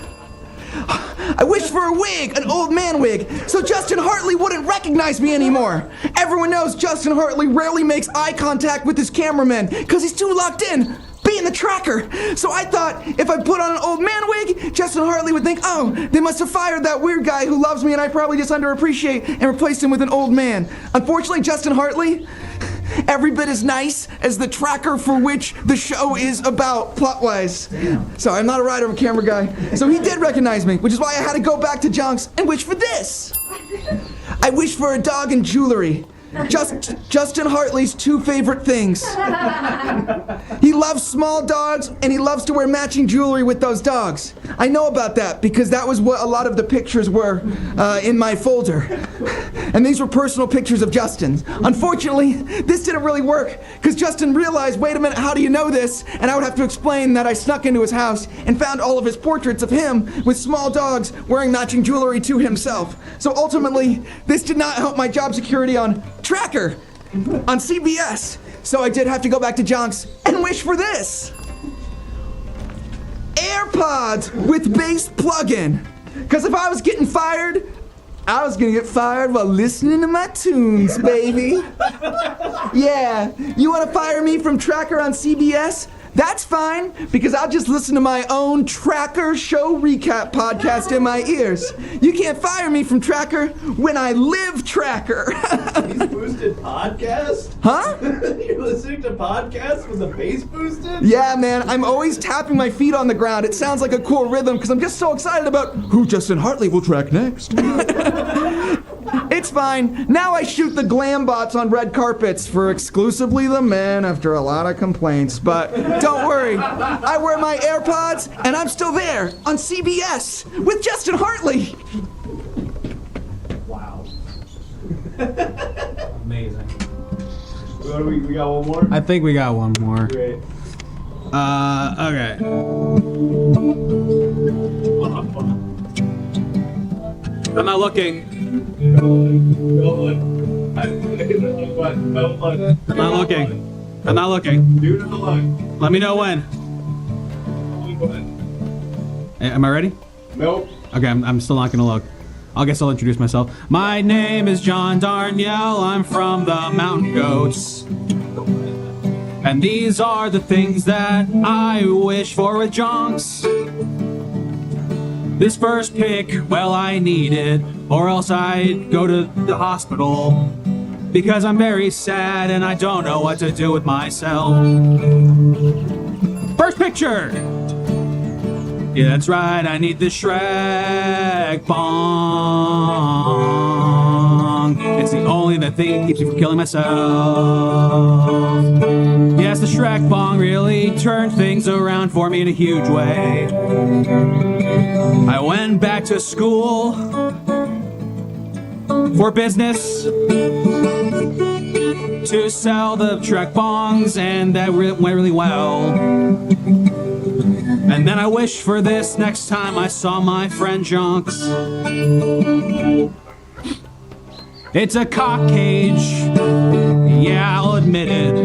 I wished for a wig, an old man wig, so Justin Hartley wouldn't recognize me anymore. Everyone knows Justin Hartley rarely makes eye contact with his cameraman because he's too locked in, being the Tracker. So I thought if I put on an old man wig, Justin Hartley would think, oh, they must have fired that weird guy who loves me and I probably just underappreciate and replaced him with an old man. Unfortunately, Justin Hartley, every bit as nice as the Tracker for which the show is about, plot-wise. Sorry, I'm not a writer, I'm a camera guy. So he did recognize me, which is why I had to go back to Jonks and wish for this. I wish for a dog and jewelry. Justin Hartley's 2 favorite things. He loves small dogs and he loves to wear matching jewelry with those dogs. I know about that because that was what a lot of the pictures were in my folder. And these were personal pictures of Justin's. Unfortunately, this didn't really work because Justin realized, wait a minute, how do you know this? And I would have to explain that I snuck into his house and found all of his portraits of him with small dogs wearing matching jewelry to himself. So ultimately, this did not help my job security on Tracker on CBS. So I did have to go back to Jonks and wish for this. AirPods with bass plug-in. Because if I was getting fired, I was gonna get fired while listening to my tunes, baby. Yeah, you wanna fire me from Tracker on CBS? That's fine, because I'll just listen to my own Tracker show recap podcast in my ears. You can't fire me from Tracker when I live Tracker. Bass boosted podcast? Huh? You're listening to podcasts with the bass boosted? Yeah, man, I'm always tapping my feet on the ground. It sounds like a cool rhythm because I'm just so excited about who Justin Hartley will track next. It's fine. Now I shoot the glam bots on red carpets for exclusively the men after a lot of complaints. But don't worry, I wear my AirPods and I'm still there on CBS with Justin Hartley. Wow. Amazing. We got one more? I think we got one more. Great. Okay. I'm not looking. I'm not looking. I'm not looking. Do not look. Let me know when. Am I ready? Nope. Okay, I'm still not gonna look. I guess I'll introduce myself. My name is John Darnielle. I'm from the Mountain Goats. And these are the things that I wish for with Jonks. This first pick, well, I need it, or else I'd go to the hospital. Because I'm very sad and I don't know what to do with myself. First picture! Yeah, that's right, I need the Shrek bong. It's the only thing that keeps me from killing myself. Yes, the Shrek bong really turned things around for me in a huge way. I went back to school for business to sell the Shrek bongs, and that went really well. And then I wished for this next time I saw my friend Jonks. It's a cock cage, yeah, I'll admit it.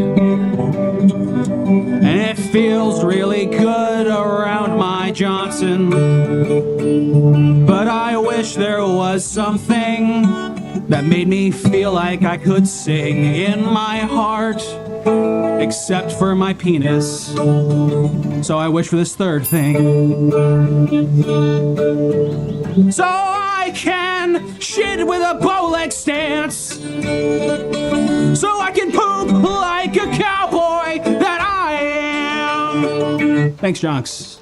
And it feels really good around my Johnson. But I wish there was something that made me feel like I could sing in my heart, except for my penis. So I wish for this third thing. So I can shit with a bow leg stance. So I can poop like a cowboy that I am. Thanks, Jonks.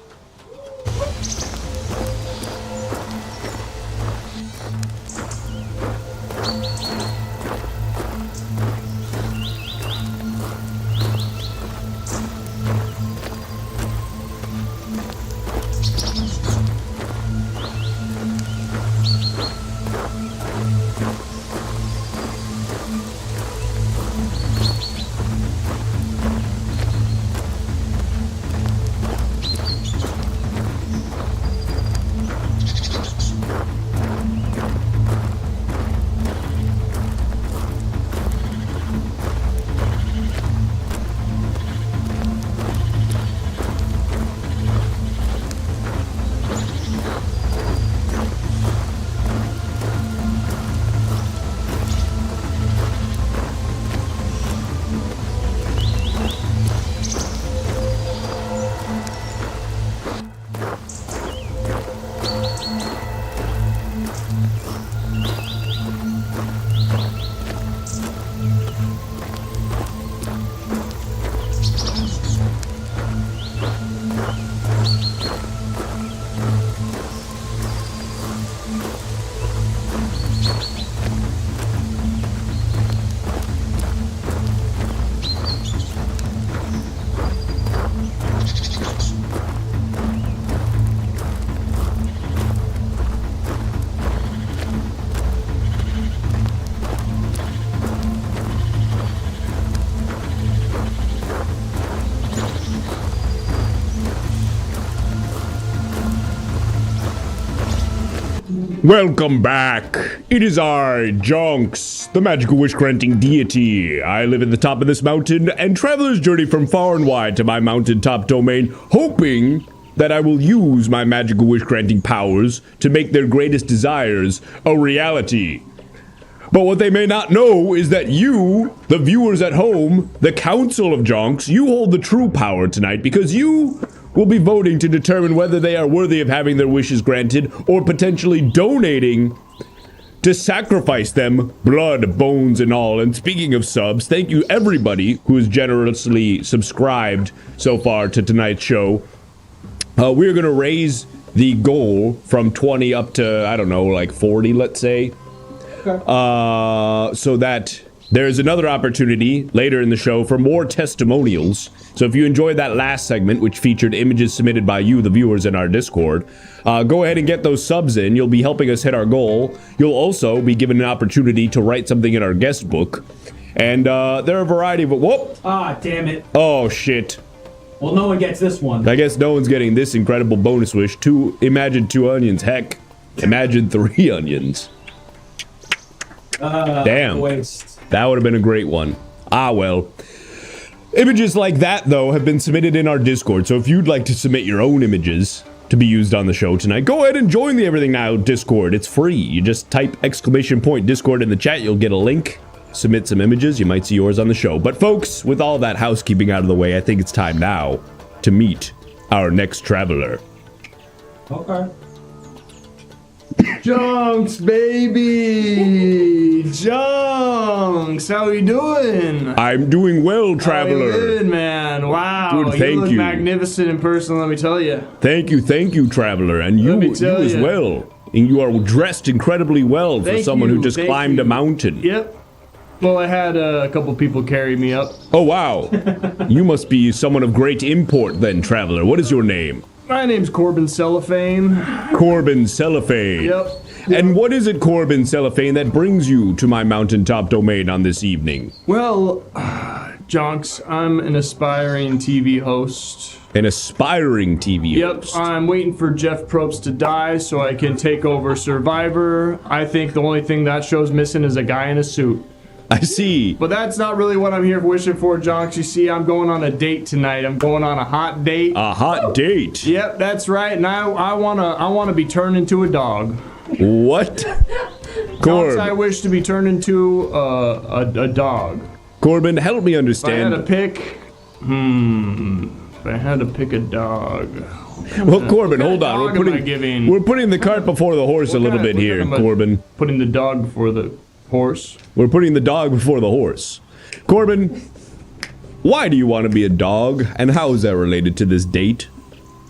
Welcome back. It is I, Jonks, the magical wish-granting deity. I live at the top of this mountain, and travelers journey from far and wide to my mountaintop domain, hoping that I will use my magical wish-granting powers to make their greatest desires a reality. But what they may not know is that you, the viewers at home, the Council of Jonks, you hold the true power tonight because you will be voting to determine whether they are worthy of having their wishes granted or potentially donating to sacrifice them, blood, bones, and all. And speaking of subs, thank you everybody who has generously subscribed so far to tonight's show. We're going to raise the goal from 20 up to, I don't know, like 40, let's say. Okay. So that there's another opportunity later in the show for more testimonials. So if you enjoyed that last segment, which featured images submitted by you, the viewers, in our Discord, go ahead and get those subs in. You'll be helping us hit our goal. You'll also be given an opportunity to write something in our guest book. And there are a variety of... Whoop! Ah, damn it. Oh, shit. Well, no one gets this one. I guess no one's getting this incredible bonus wish. Imagine 2 onions. Heck, imagine 3 onions. Damn. Waste. That would have been a great one. Ah, well. Images like that, though, have been submitted in our Discord. So if you'd like to submit your own images to be used on the show tonight, go ahead and join the Everything Now Discord. It's free. You just type !Discord in the chat. You'll get a link. Submit some images. You might see yours on the show. But folks, with all that housekeeping out of the way, I think it's time now to meet our next traveler. Okay. Jonks, baby! Jonks, how you doing? I'm doing well, traveler. How you doing, man? Wow, Good, thank you look you. magnificent in person, let me tell you. Thank you, traveler. And you as well. And you are dressed incredibly well for someone who just climbed a mountain. Yep. Well, I had a couple people carry me up. Oh, wow. You must be someone of great import then, traveler. What is your name? My name's Corbin Cellophane. Corbin Cellophane. Yep. And what is it, Corbin Cellophane, that brings you to my mountaintop domain on this evening? Well, Jonks, I'm an aspiring TV host. An aspiring TV host? Yep, I'm waiting for Jeff Probst to die so I can take over Survivor. I think the only thing that show's missing is a guy in a suit. I see. But that's not really what I'm here wishing for, Jonks. You see, I'm going on a date tonight. I'm going on a hot date. A hot date? Yep, that's right. And I wanna be turned into a dog. What? Jonks, I wish to be turned into a dog. Corbin, help me understand. If I had to pick a dog. Well, Corbin, hold on. We're putting the cart before the horse a little bit here, Corbin. Putting the dog before the horse. We're putting the dog before the horse. Corbin, why do you want to be a dog, and how is that related to this date?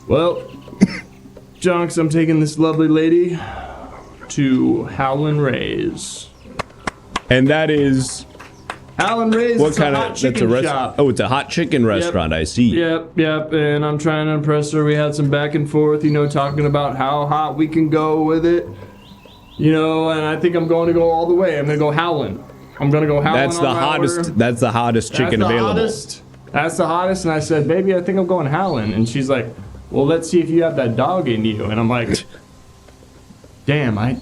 Well, Jonks, I'm taking this lovely lady to Howlin' Ray's. And that is... Howlin' Ray's, what it's kind a hot of chicken shop. Oh, it's a hot chicken restaurant, I see. Yep, and I'm trying to impress her. We had some back and forth, talking about how hot we can go with it. And I think I'm going to go all the way. I'm going to go howling. That's the hottest chicken available. That's the hottest. And I said, baby, I think I'm going howling. And she's like, well, let's see if you have that dog in you. And I'm like, damn, I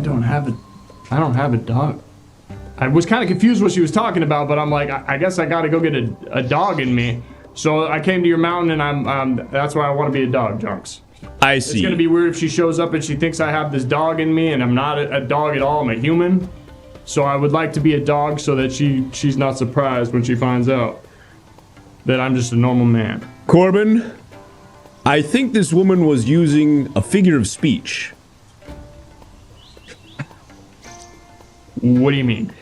don't have a dog. I was kind of confused what she was talking about, but I'm like, I guess I got to go get a dog in me. So I came to your mountain, and that's why I want to be a dog, Jonks. I see. It's gonna be weird if she shows up and she thinks I have this dog in me, and I'm not a dog at all. I'm a human. So I would like to be a dog so that she's not surprised when she finds out that I'm just a normal man. Corbin, I think this woman was using a figure of speech. What do you mean?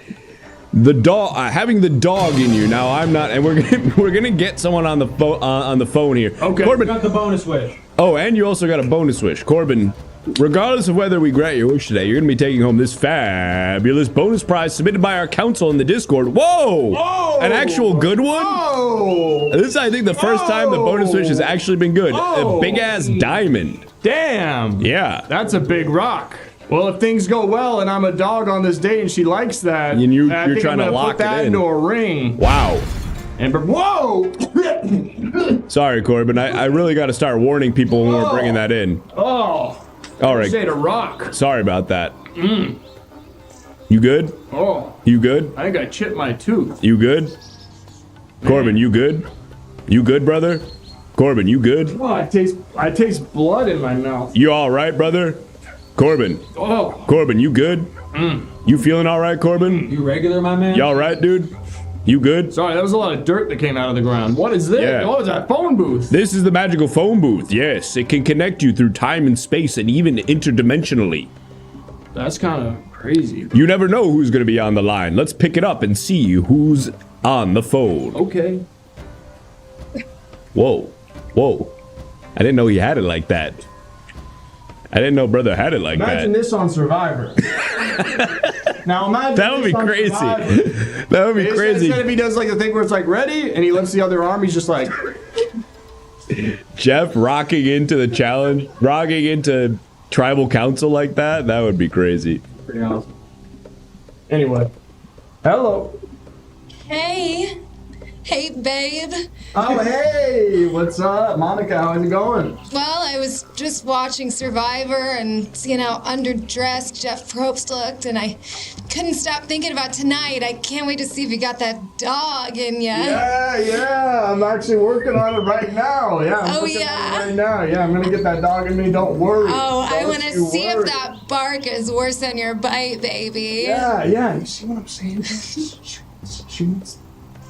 The dog, having the dog in you. Now I'm not, and we're gonna get someone on the phone here. Okay. Corbin, got the bonus wish. Oh, and you also got a bonus wish, Corbin. Regardless of whether we grant your wish today, you're gonna be taking home this fabulous bonus prize submitted by our council in the Discord. Whoa! Whoa! An actual good one? Whoa! This is, I think, the first time the bonus wish has actually been good. A big ass diamond. Damn. Yeah. That's a big rock. Well, if things go well and I'm a dog on this date and she likes that, and you're trying to lock put that it in. into a ring. Wow. And whoa! Sorry, Corbin. I really got to start warning people when we're bringing that in. Oh. All right. Say to rock. Sorry about that. Mm. You good? Oh. You good? I think I chipped my tooth. You good? Corbin, you good? You good, brother? Corbin, you good? Oh, I taste blood in my mouth. You all right, brother? Corbin. Oh. Corbin, you good? Mm. You feeling all right, Corbin? You regular, my man? You all right, dude? You good? Sorry, that was a lot of dirt that came out of the ground. What is this? Yeah. What is that phone booth? This is the magical phone booth. Yes, it can connect you through time and space and even interdimensionally. That's kind of crazy. You never know who's going to be on the line. Let's pick it up and see who's on the phone. Okay. Whoa. Whoa. I didn't know he had it like that. I didn't know brother had it like Imagine that. this on Survivor. Now imagine That would this be on crazy. Survivor. That would be crazy. Instead if he does like the thing where it's like ready and he lifts the other arm, he's just like Jeff rocking into the challenge, rocking into tribal council like that. That would be crazy. pretty awesome. Anyway. Hello. Hey. Hey, babe. Oh, hey. What's up? Monica, how's it going? Well, I was just watching Survivor and seeing how underdressed Jeff Probst looked, and I couldn't stop thinking about tonight. I can't wait to see if you got that dog in ya. Yeah. I'm actually working on it right now. Yeah. I'm working on it right now. Yeah, I'm going to get that dog in me. Don't worry. Oh, I Don't want to you see worry. if that bark is worse than your bite, baby. Yeah. You see what I'm saying? She wants...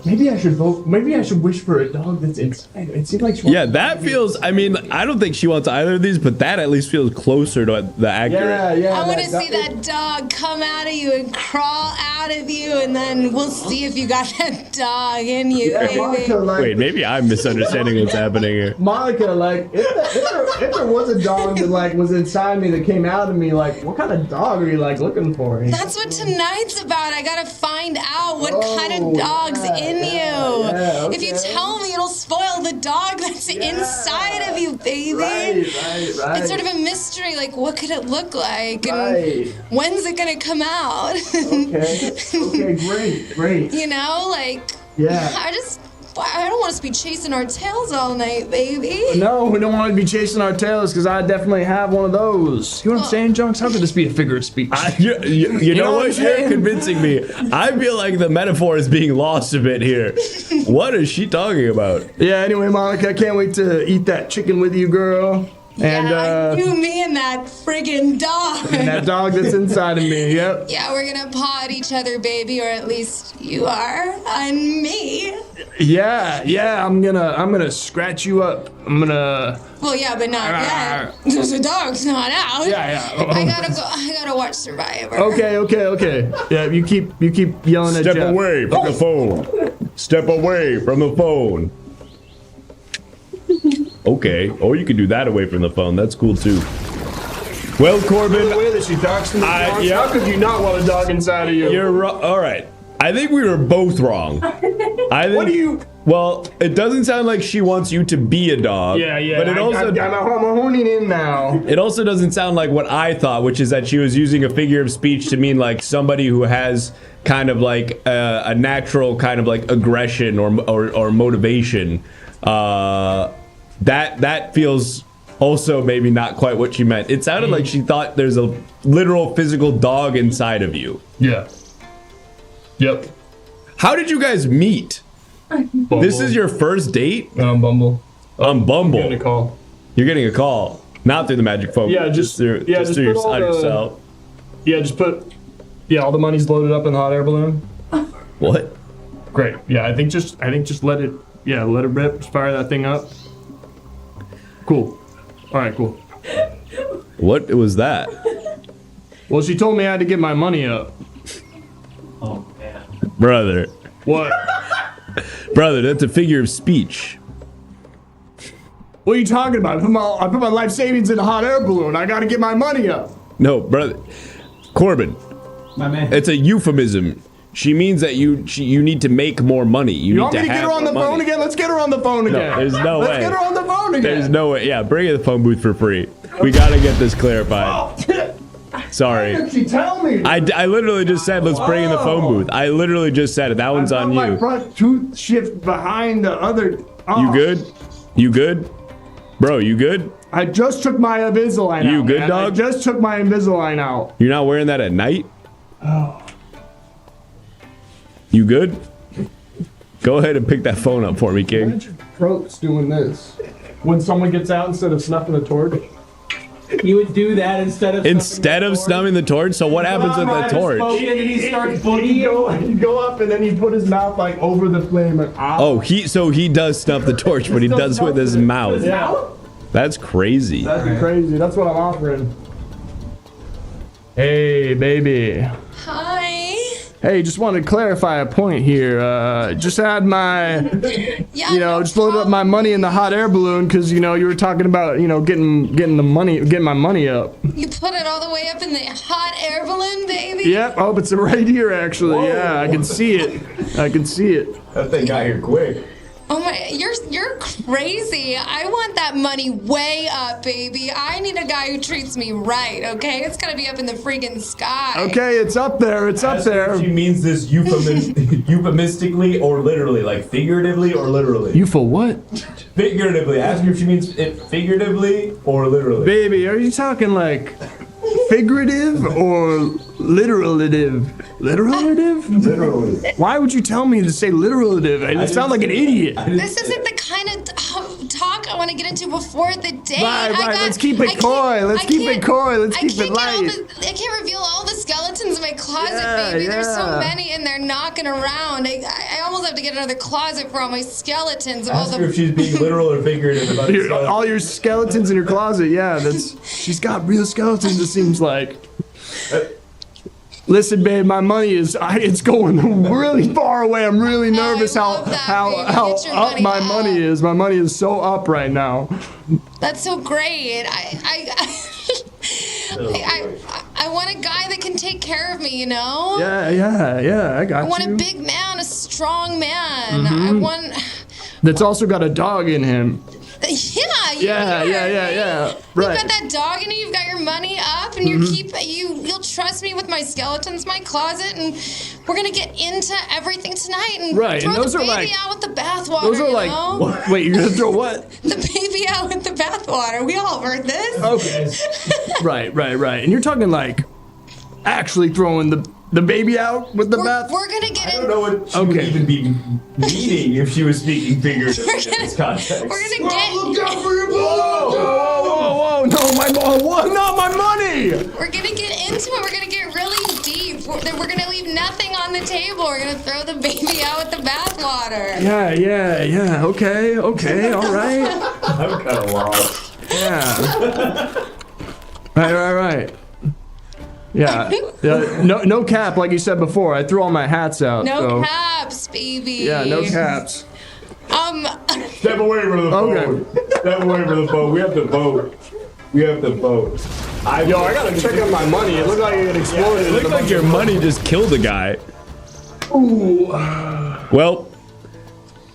Maybe I should vote. Maybe I should wish for a dog that's inside. It seems like she wants Yeah, that feels. I mean, I don't think she wants either of these, but that at least feels closer to the accurate. Yeah. I want to see that dog come out of you and crawl out of you, and then we'll see if you got that dog in you, baby. Monica, Wait, maybe I'm misunderstanding what's happening here. Monica, like, if there was a dog that like was inside me that came out of me, like, what kind of dog are you like looking for? That's what tonight's about. I gotta find out what kind of dog's in you. If you tell me, it'll spoil the dog that's inside of you, baby. Right. It's sort of a mystery. Like, what could it look like? And when's it gonna come out? Okay, great. You know, like, Yeah. I don't want us to be chasing our tails all night, baby. No, we don't want to be chasing our tails because I definitely have one of those. You know what I'm saying, Jonks? How could this be a figure of speech? You know what? I'm You're saying? convincing me. I feel like the metaphor is being lost a bit here. What is she talking about? Yeah, anyway, Monica, I can't wait to eat that chicken with you, girl. And, You, me, and that friggin' dog. and that dog that's inside of me, yep. Yeah, we're gonna paw at each other, baby, or at least you are on me. Yeah, I'm gonna scratch you up. I'm gonna... Well, yeah, but not yet. Because the dog's not out. Yeah. I gotta watch Survivor. Okay. Yeah, you keep yelling at Jeff. Step away from the phone. Step away from the phone. Okay, or you could do that away from the phone. That's cool too. Well, Corbin, The way that she talks to me, Jonks, yeah. how could you not want a dog inside of you? You're all right. I think we were both wrong. I think, What do you... Well, it doesn't sound like she wants you to be a dog. Yeah. But it also... I'm honing in now. It also doesn't sound like what I thought, which is that she was using a figure of speech to mean like somebody who has kind of like a natural kind of like aggression or motivation. That feels also maybe not quite what she meant. It sounded like she thought there's a literal physical dog inside of you. Yeah. Yep. How did you guys meet? Bumble. This is your first date? On Bumble. On Bumble. I'm getting a call. You're getting a call. Not through the magic phone. Yeah, just through put your all on the- yourself. Yeah, just put... Yeah, all the money's loaded up in the hot air balloon. What? Great. Yeah, I think just let it... Yeah, let it rip. Just fire that thing up. Cool. All right, cool. What was that? Well, she told me I had to get my money up. Brother. What? Brother, that's a figure of speech. What are you talking about? I put my life savings in a hot air balloon. I gotta get my money up. No, brother. Corbin. My man. It's a euphemism. She means that you need to make more money. You need want to me to get have her on the more phone money. again? Let's get her on the phone again. No, there's no way. Let's get her on the phone again. There's no way. Yeah, bring it to the phone booth for free. We gotta get this clarified. Sorry. Why did she tell me? I literally just said let's bring in the phone booth. I literally just said it. That one's on My you. front tooth shift behind the other. Oh. You good? You good? Bro, you good? I just took my Invisalign out. You good, man. dog? I just took my Invisalign out. You're not wearing that at night? Oh. You good? Go ahead and pick that phone up for me, King. Imagine Schultz doing this. When someone gets out instead of snuffing the torch. You would do that instead of snuffing the torch? So what happens with the torch? He'd go up and then he'd put his mouth like over the flame and Oh, he does snuff the torch, but he does with his mouth. Yeah. That's crazy. That's crazy. That's what I'm offering. Hey, baby. Hi. Hey, just wanted to clarify a point here. Just had my, just loaded up my money in the hot air balloon because you were talking about getting my money up. You put it all the way up in the hot air balloon, baby? Yep. Oh, it's right here actually. Whoa. Yeah, I can see it. I can see it. That thing got here quick. Oh my, you're crazy. I want that money way up, baby. I need a guy who treats me right, okay? It's gotta be up in the freaking sky. Okay, it's up there. It's up there. She means this euphemistically or literally, like figuratively or literally. You for what? Figuratively. Ask her if she means it figuratively or literally. Baby, are you talking like figurative or literalative? Literalative? Literally. Why would you tell me to say literalative? I sound like an idiot. This isn't the kind of talk I want to get into before the date. Right. Let's keep it coy. Let's keep it coy. Let's keep it light. I can't reveal all the skeletons in my closet, baby. There's so many and they're knocking around. I almost have to get another closet for all my skeletons. Ask her if she's being literal or figurative about all your skeletons in your closet. Yeah, she's got real skeletons. It seems like. Listen, babe, my money it's going really far away. I'm really nervous how up my money is. My money is so up right now. That's so great. I want a guy that can take care of me, Yeah, I got you. I want a big man, a strong man. I want... That's also got a dog in him. Yeah. Right. You've got that dog in you. You've got your money up, and you'll trust me with my skeletons, my closet, and we're gonna get into everything tonight and throw and those the are baby like, out with the bathwater. Those are like, wait, you're gonna throw what? The baby out with the bathwater. We all heard this. Okay. Right. And you're talking like actually throwing the baby out with the bath? We're gonna get in. I don't know what she would even be meaning if she was speaking figuratively in this context. We're gonna get. Look out for your whoa! No, not my money! We're gonna get into it. We're gonna get really deep. We're gonna leave nothing on the table. We're gonna throw the baby out with the bathwater. Yeah. Okay, all right. I'm kind of lost. Yeah. Right. Yeah. No cap, like you said before. I threw all my hats out. No caps, baby. Yeah, no caps. Step away from the phone. Okay. Step away from the phone. We have to vote. I gotta check out my money. It looked like it exploded. It looked like your money just killed a guy. Ooh. Well,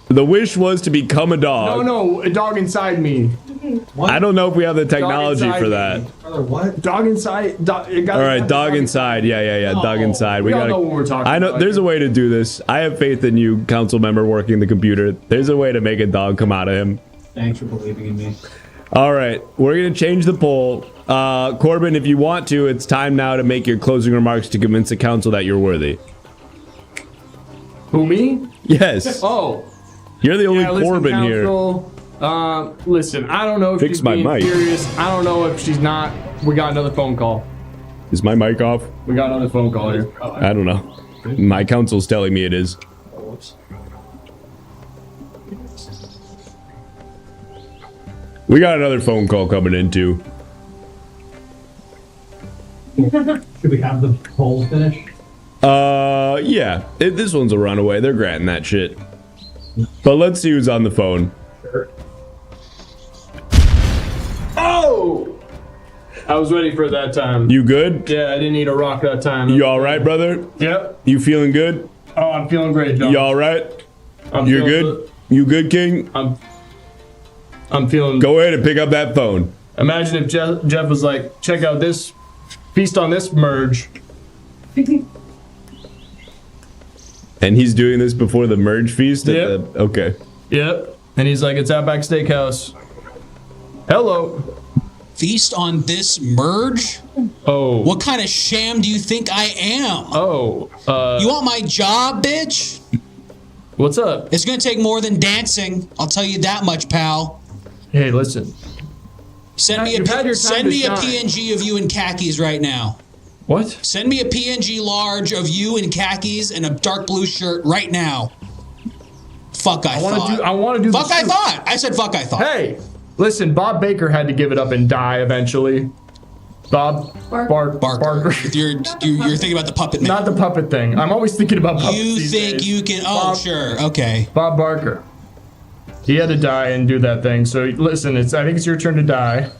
the wish was to become a dog. No, a dog inside me. I don't know if we have the technology for that. What? Dog inside? All right, dog inside. Yeah. Dog inside. We all know what we're talking I know. about There's here. a way to do this. I have faith in you, council member working the computer. There's a way to make a dog come out of him. Thanks for believing in me. All right, we're gonna change the poll. Corbin, if you want to, it's time now to make your closing remarks to convince the council that you're worthy. Who, me? Yes. Oh. You're the only listen, Corbin here. council, listen, I don't know if Fix she's my being mic. serious. I don't know if she's not. We got another phone call. Is my mic off? We got another phone call here. I don't know. My council's telling me it is. We got another phone call coming in too. Should we have the poll finished? Yeah. This one's a runaway. They're granting that shit. But let's see who's on the phone. Oh! I was ready for it that time. You good? Yeah, I didn't need a rock that time. You all right, brother? Yep. You feeling good? Oh, I'm feeling great, John. You all right? I'm You're feeling good? You good, King? I'm feeling. Go ahead and pick up that phone. Imagine if Jeff was like, check out this, feast on this merge. And he's doing this before the merge feast? Yep. Okay. Yep. And he's like, it's Outback Steakhouse. Hello. feast on this merge? Oh. What kind of sham do you think I am? Oh. You want my job, bitch? What's up? It's gonna take more than dancing. I'll tell you that much, pal. Hey, listen. Send me a PNG of you in khakis right now. What? Send me a PNG large of you in khakis and a dark blue shirt right now. Fuck, I thought. I want to do. Fuck, I thought. I said fuck, I thought. Hey, listen. Bob Baker had to give it up and die eventually. Bob Barker. You're thinking about the puppet man. Not the puppet thing. I'm always thinking about puppets. You these think days. you can? Oh, sure. Okay. Bob Barker. He had to die and do that thing. So listen, I think it's your turn to die.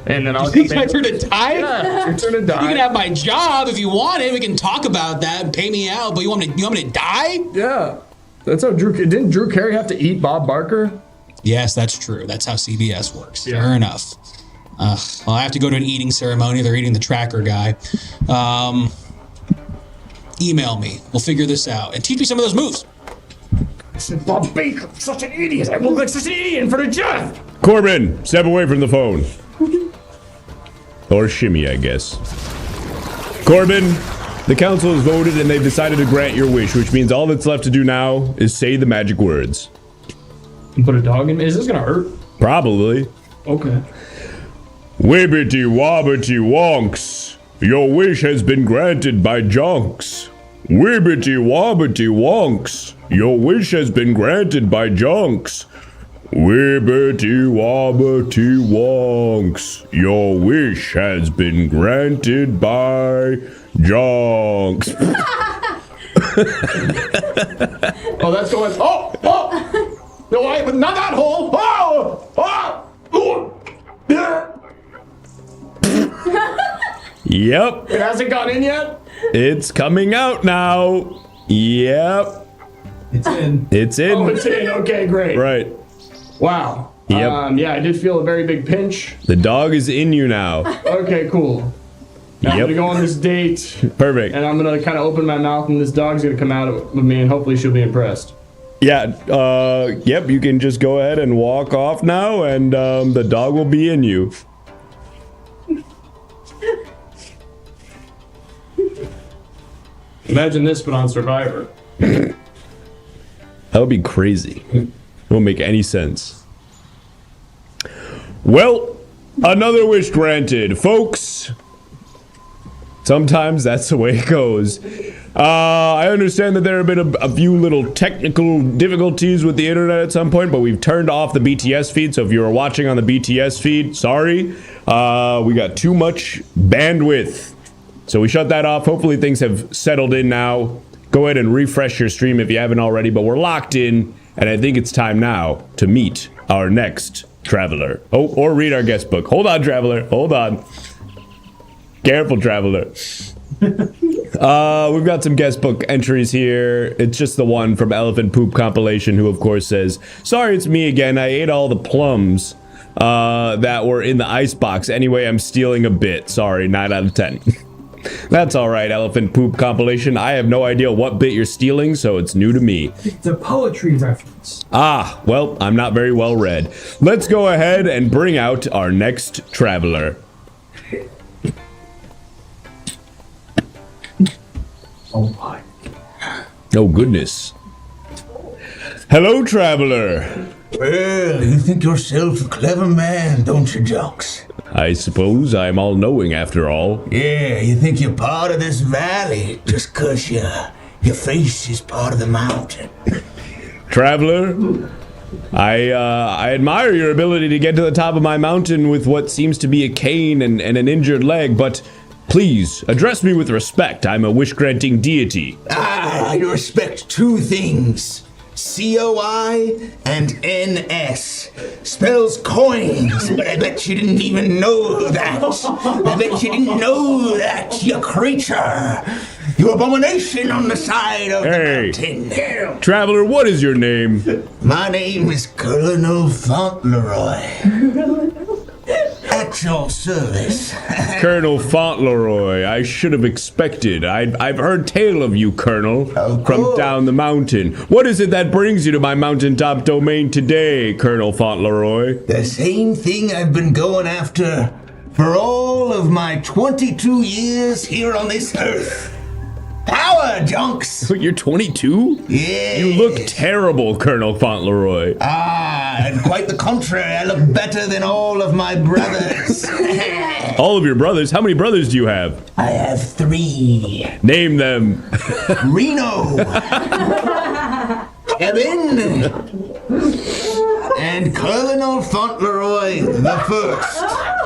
And then I'll. You think it's my turn to die? Yeah, it's your turn to die. You can have my job if you want it. We can talk about that and pay me out. But you want me to die? Yeah. That's how didn't Drew Carey have to eat Bob Barker? Yes, that's true. That's how CBS works. Yeah. Fair enough. Well, I have to go to an eating ceremony. They're eating the tracker guy. Email me. We'll figure this out. And teach me some of those moves. Bob Baker, such an idiot. I look like such an idiot in front of Jeff. Corbin, step away from the phone. Or shimmy, I guess. Corbin, the council has voted and they've decided to grant your wish, which means all that's left to do now is say the magic words. You put a dog in me? Is this gonna hurt? Probably. Okay. Wibbity wobbity wonks. Your wish has been granted by Jonks. Wibbity wobbity wonks. Your wish has been granted by Jonks. Wibbity wobbity wonks. Your wish has been granted by Jonks. Oh, that's going. Oh! No, not that hole. Yep. It hasn't gone in yet? It's coming out now. Yep. It's in. It's in. Oh, it's in. Okay, great. Right. Wow. Yep. Yeah, I did feel a very big pinch. The dog is in you now. Okay, cool. Now I'm gonna go on this date. Perfect. And I'm gonna kind of open my mouth, and this dog's gonna come out of me, and hopefully she'll be impressed. Yeah, yep, you can just go ahead and walk off now, and the dog will be in you. Imagine this, but on Survivor. That would be crazy. It won't make any sense. Well, another wish granted. Folks, sometimes that's the way it goes. I understand that there have been a few little technical difficulties with the internet at some point, but we've turned off the BTS feed, so if you were watching on the BTS feed, sorry. We got too much bandwidth. So we shut that off. Hopefully things have settled in now. Go ahead and refresh your stream if you haven't already, but we're locked in, and I think it's time now to meet our next traveler. Oh, or read our guest book. Hold on, traveler. Hold on. Careful, traveler. We've got some guest book entries here. It's just the one from Elephant Poop Compilation, who of course says, "Sorry, it's me again. I ate all the plums that were in the icebox. Anyway, I'm stealing a bit. Sorry, 9 out of 10. That's alright, Elephant Poop Compilation. I have no idea what bit you're stealing, so it's new to me. It's a poetry reference. Ah, well, I'm not very well read. Let's go ahead and bring out our next traveler. Oh my. Oh goodness. Hello, traveler. Well, you think yourself a clever man, don't you, Jonks? I suppose I'm all-knowing after all. Yeah, you think you're part of this valley just 'cause your face is part of the mountain. Traveler, I admire your ability to get to the top of my mountain with what seems to be a cane and an injured leg, but please, address me with respect. I'm a wish-granting deity. I respect two things. COI and NS. Spells coins, but I bet you didn't even know that. I bet you didn't know that, you creature. You abomination on the side of the mountain. Traveler, what is your name? My name is Colonel Fauntleroy. At your service. Colonel Fauntleroy, I should have expected. I've heard tale of you, Colonel, from down the mountain. What is it that brings you to my mountaintop domain today, Colonel Fauntleroy? The same thing I've been going after for all of my 22 years here on this earth. Power, Jonks! You're 22? Yeah. You look terrible, Colonel Fauntleroy. And quite the contrary, I look better than all of my brothers. All of your brothers? How many brothers do you have? I have 3. Name them. Reno, Kevin, and Colonel Fauntleroy the First.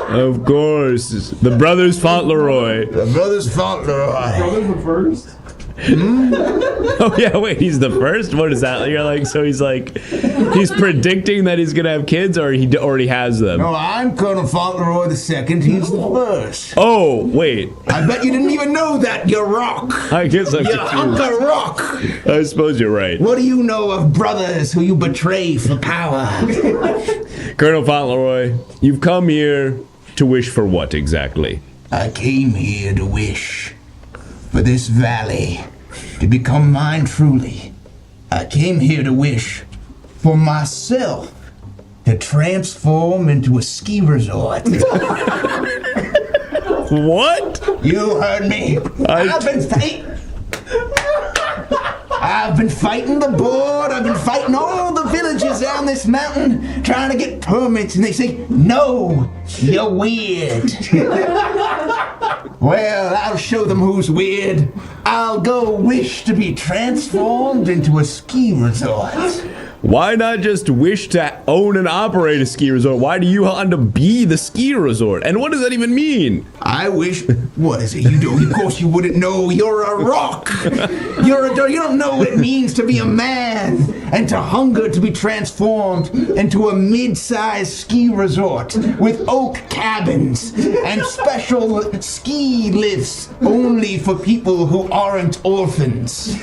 Of course. The brothers Fauntleroy. The brothers Fauntleroy. Brothers the First? Oh yeah, wait, he's the first? What is that? You're like, so he's predicting that he's gonna have kids, or he already has them? No, I'm Colonel Fauntleroy the Second. He's the first. Oh, wait. I bet you didn't even know that, you rock. I guess I'm You confused. Uncle Rock. I suppose you're right. What do you know of brothers who you betray for power? Colonel Fauntleroy, you've come here to wish for what exactly? I came here to wish for this valley to become mine truly. I came here to wish for myself to transform into a ski resort. What? You heard me. I've been fighting the board. I've been fighting all the villages down this mountain, trying to get permits, and they say, no, you're weird. Well, I'll show them who's weird. I'll go wish to be transformed into a ski resort. Why not just wish to own and operate a ski resort? Why do you want to be the ski resort? And what does that even mean? I wish. What is it you do? Of course you wouldn't know. You're a rock. You don't know what it means to be a man and to hunger to be transformed into a mid-sized ski resort with oak cabins and special ski lifts only for people who aren't orphans.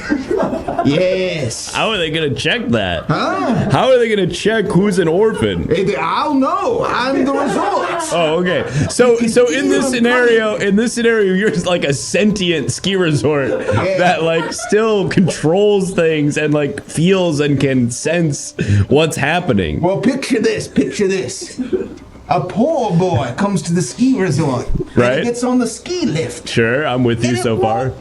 Yes. How are they gonna check that? Huh? How are they gonna check who's an orphan? I'll know. I'm the resort. Oh, okay. So in this scenario, you're just like a sentient ski resort that like still controls things and like feels and can sense what's happening. Well, picture this. A poor boy comes to the ski resort. Right. And he gets on the ski lift. Sure, I'm with you so far.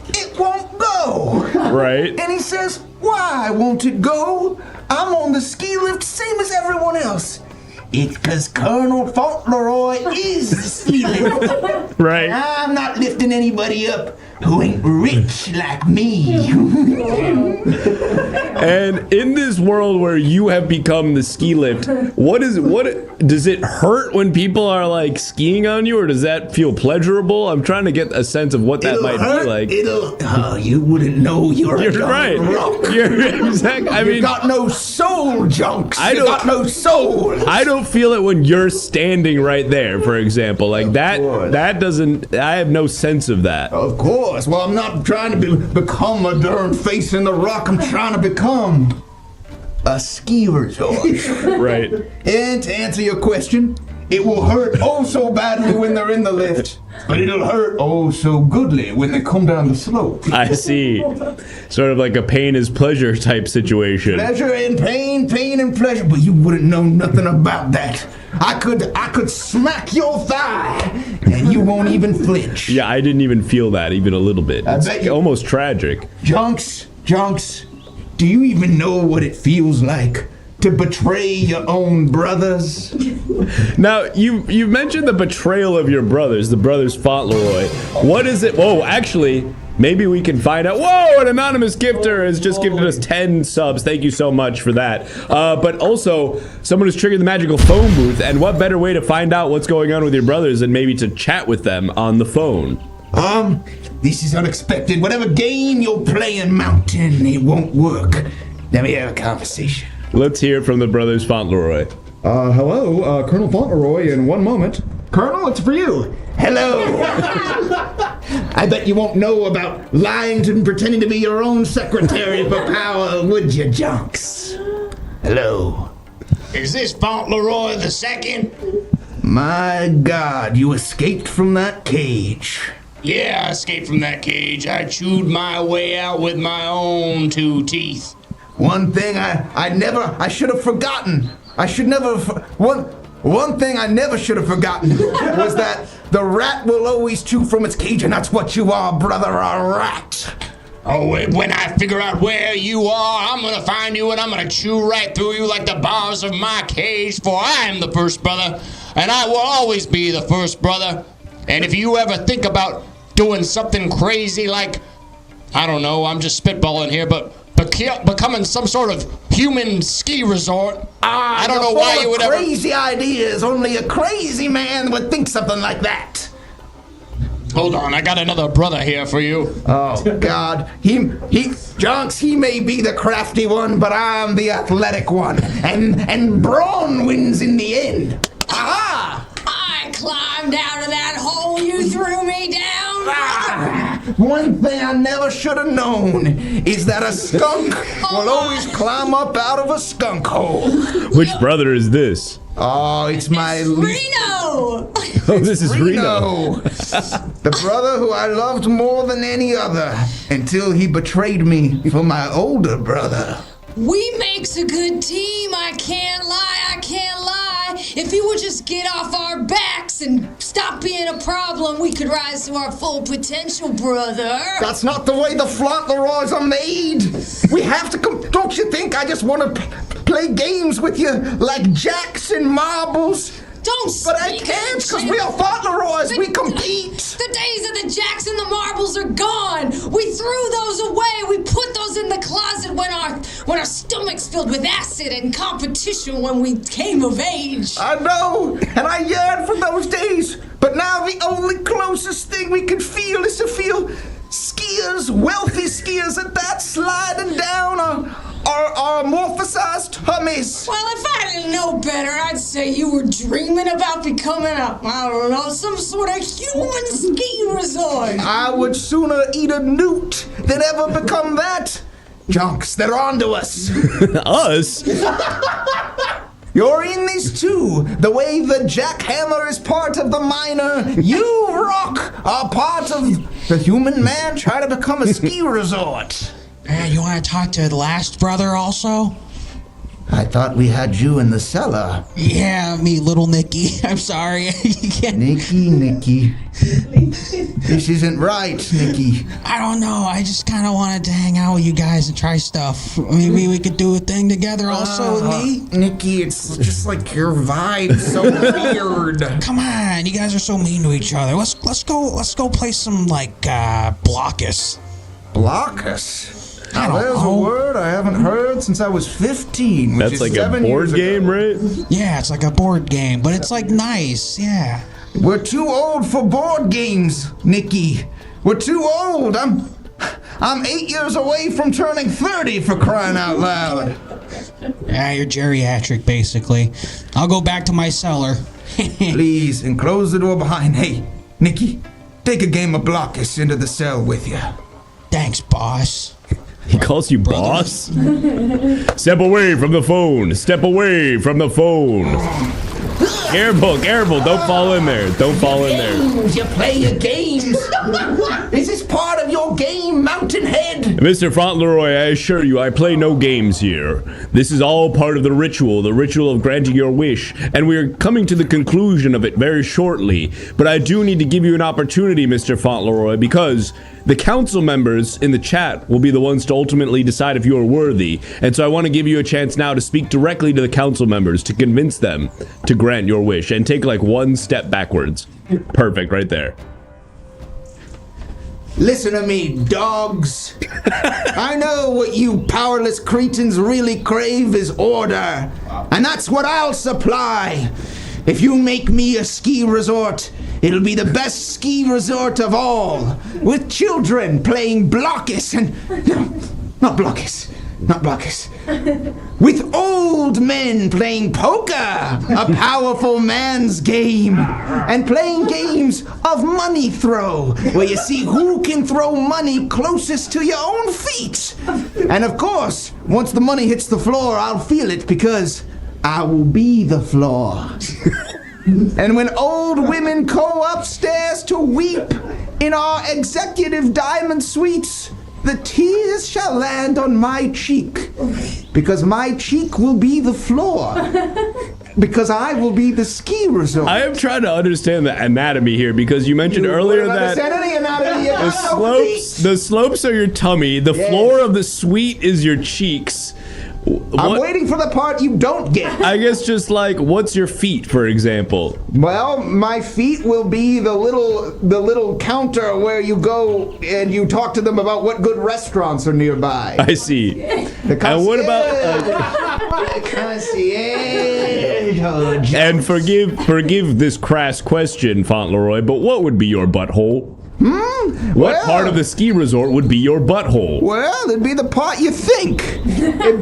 It won't go. Right. And he says, why won't it go? I'm on the ski lift same as everyone else. It's because Colonel Fauntleroy is the ski lift. Right. I'm not lifting anybody up who ain't rich like me. And in this world where you have become the ski lift, what does it hurt when people are like skiing on you, or does that feel pleasurable? I'm trying to get a sense of what that might be like. You wouldn't know. You're right. Rock. You're exactly. I mean, you got no soul, Jonks. You got no soul. I don't feel it when you're standing right there, for example. Like that doesn't. I have no sense of that. Of course. Well, I'm not trying to become a darn face in the rock. I'm trying to become a ski resort. Right. And to answer your question, it will hurt oh so badly when they're in the lift, but it'll hurt oh so goodly when they come down the slope. I see. Sort of like a pain is pleasure type situation. Pleasure and pain, pain and pleasure, but you wouldn't know nothing about that. I could smack your thigh and you won't even flinch. Yeah, I didn't even feel that even a little bit. It's almost tragic. Jonks, do you even know what it feels like to betray your own brothers? Now, you mentioned the betrayal of your brothers, the brothers Fauntleroy. What is it? Whoa, actually, maybe we can find out. Whoa, an anonymous gifter has just gifted us 10 subs. Thank you so much for that. But also, someone has triggered the magical phone booth, and what better way to find out what's going on with your brothers than maybe to chat with them on the phone? This is unexpected. Whatever game you're playing, Mountain, it won't work. Let me have a conversation. Let's hear from the brothers Fauntleroy. Hello, Colonel Fauntleroy, in one moment. Colonel, it's for you. Hello. I bet you won't know about lying and pretending to be your own secretary for power, would you, Jonks? Hello. Is this Fauntleroy the Second? My God, you escaped from that cage. Yeah, I escaped from that cage. I chewed my way out with my own 2 teeth. One thing I should have forgotten. I should never. one thing I never should have forgotten was that the rat will always chew from its cage, and that's what you are, brother, a rat. Oh, when I figure out where you are, I'm gonna find you and I'm gonna chew right through you like the bars of my cage, for I am the first brother, and I will always be the first brother. And if you ever think about doing something crazy like, I don't know, I'm just spitballing here, but becoming some sort of human ski resort, I don't know why you would ever... Crazy ideas, only a crazy man would think something like that. Hold on, I got another brother here for you. Oh, God. Jonks, he may be the crafty one, but I'm the athletic one. And brawn wins in the end. Aha! I climbed out of that hole you threw me down. One thing I never should have known is that a skunk will always climb up out of a skunk hole. Which brother is this? Oh, it's my Reno! Oh, this is Reno. The brother who I loved more than any other until he betrayed me for my older brother. We makes a good team, I can't lie. If you would just get off our backs and stop being a problem, we could rise to our full potential, brother. That's not the way the Fauntleroys are made. We have to don't you think I just want to play games with you like jacks and marbles? But I can't, because we are Fauntleroys. We compete. The days of the jacks and the marbles are gone. We threw those away. We put those in the closet when our stomachs filled with acid and competition when we came of age. I know, and I yearn for those days. But now the only closest thing we can feel is to feel skiers, wealthy skiers at that, sliding down our amorphosized tummies. Well, if I didn't know better, I'd say you were dreaming about becoming I don't know, some sort of human ski resort. I would sooner eat a newt than ever become that. Jonks, they're onto us. Us? You're in this too. The way the jackhammer is part of the miner, you, Rock, are part of the human man trying to become a ski resort. You want to talk to the last brother also? I thought we had you in the cellar. Yeah, me, little Nicky. I'm sorry. Nicky. This isn't right, Nicky. I don't know. I just kind of wanted to hang out with you guys and try stuff. Maybe we could do a thing together also with me. Nicky, it's just like your vibe's so weird. Come on, you guys are so mean to each other. Let's go play some like Blockus. Blockus? I don't There's know. a word I haven't heard since I was 15. That's like a board game, right? Yeah, it's like a board game, but it's like nice, yeah. We're too old for board games, Nicky. We're too old. I'm 8 years away from turning 30, for crying out loud. Yeah, you're geriatric, basically. I'll go back to my cellar. Please, and close the door behind. Hey, Nicky, take a game of Blockus into the cell with you. Thanks, boss. He calls you boss? Step away from the phone. Step away from the phone. Careful. Don't fall in there. Don't fall in there. You play your games. Is this part of your game, Mountain Head? Mr. Fauntleroy, I assure you, I play no games here. This is all part of the ritual of granting your wish, and we are coming to the conclusion of it very shortly. But I do need to give you an opportunity, Mr. Fauntleroy, because the council members in the chat will be the ones to ultimately decide if you are worthy. And so I want to give you a chance now to speak directly to the council members to convince them to grant your wish and take like one step backwards. Perfect, right there. Listen to me, dogs. I know what you powerless cretins really crave is order. And that's what I'll supply. If you make me a ski resort, it'll be the best ski resort of all. With children playing Blockus and... No, not Blockus. With old men playing poker, a powerful man's game, and playing games of money throw, where you see who can throw money closest to your own feet. And of course, once the money hits the floor, I'll feel it because I will be the floor. And when old women go upstairs to weep in our executive diamond suites, the tears shall land on my cheek, because my cheek will be the floor. Because I will be the ski resort. I am trying to understand the anatomy here because you mentioned earlier that Any anatomy yet? the slopes are your tummy, the floor of the suite is your cheeks. I'm waiting for the part you don't get. I guess just like, what's your feet, for example? Well, my feet will be the little counter where you go and you talk to them about what good restaurants are nearby. I see. And what about concierge? And forgive this crass question, Fauntleroy, but what would be your butthole? What part of the ski resort would be your butthole? Well, it'd be the part you think. It'd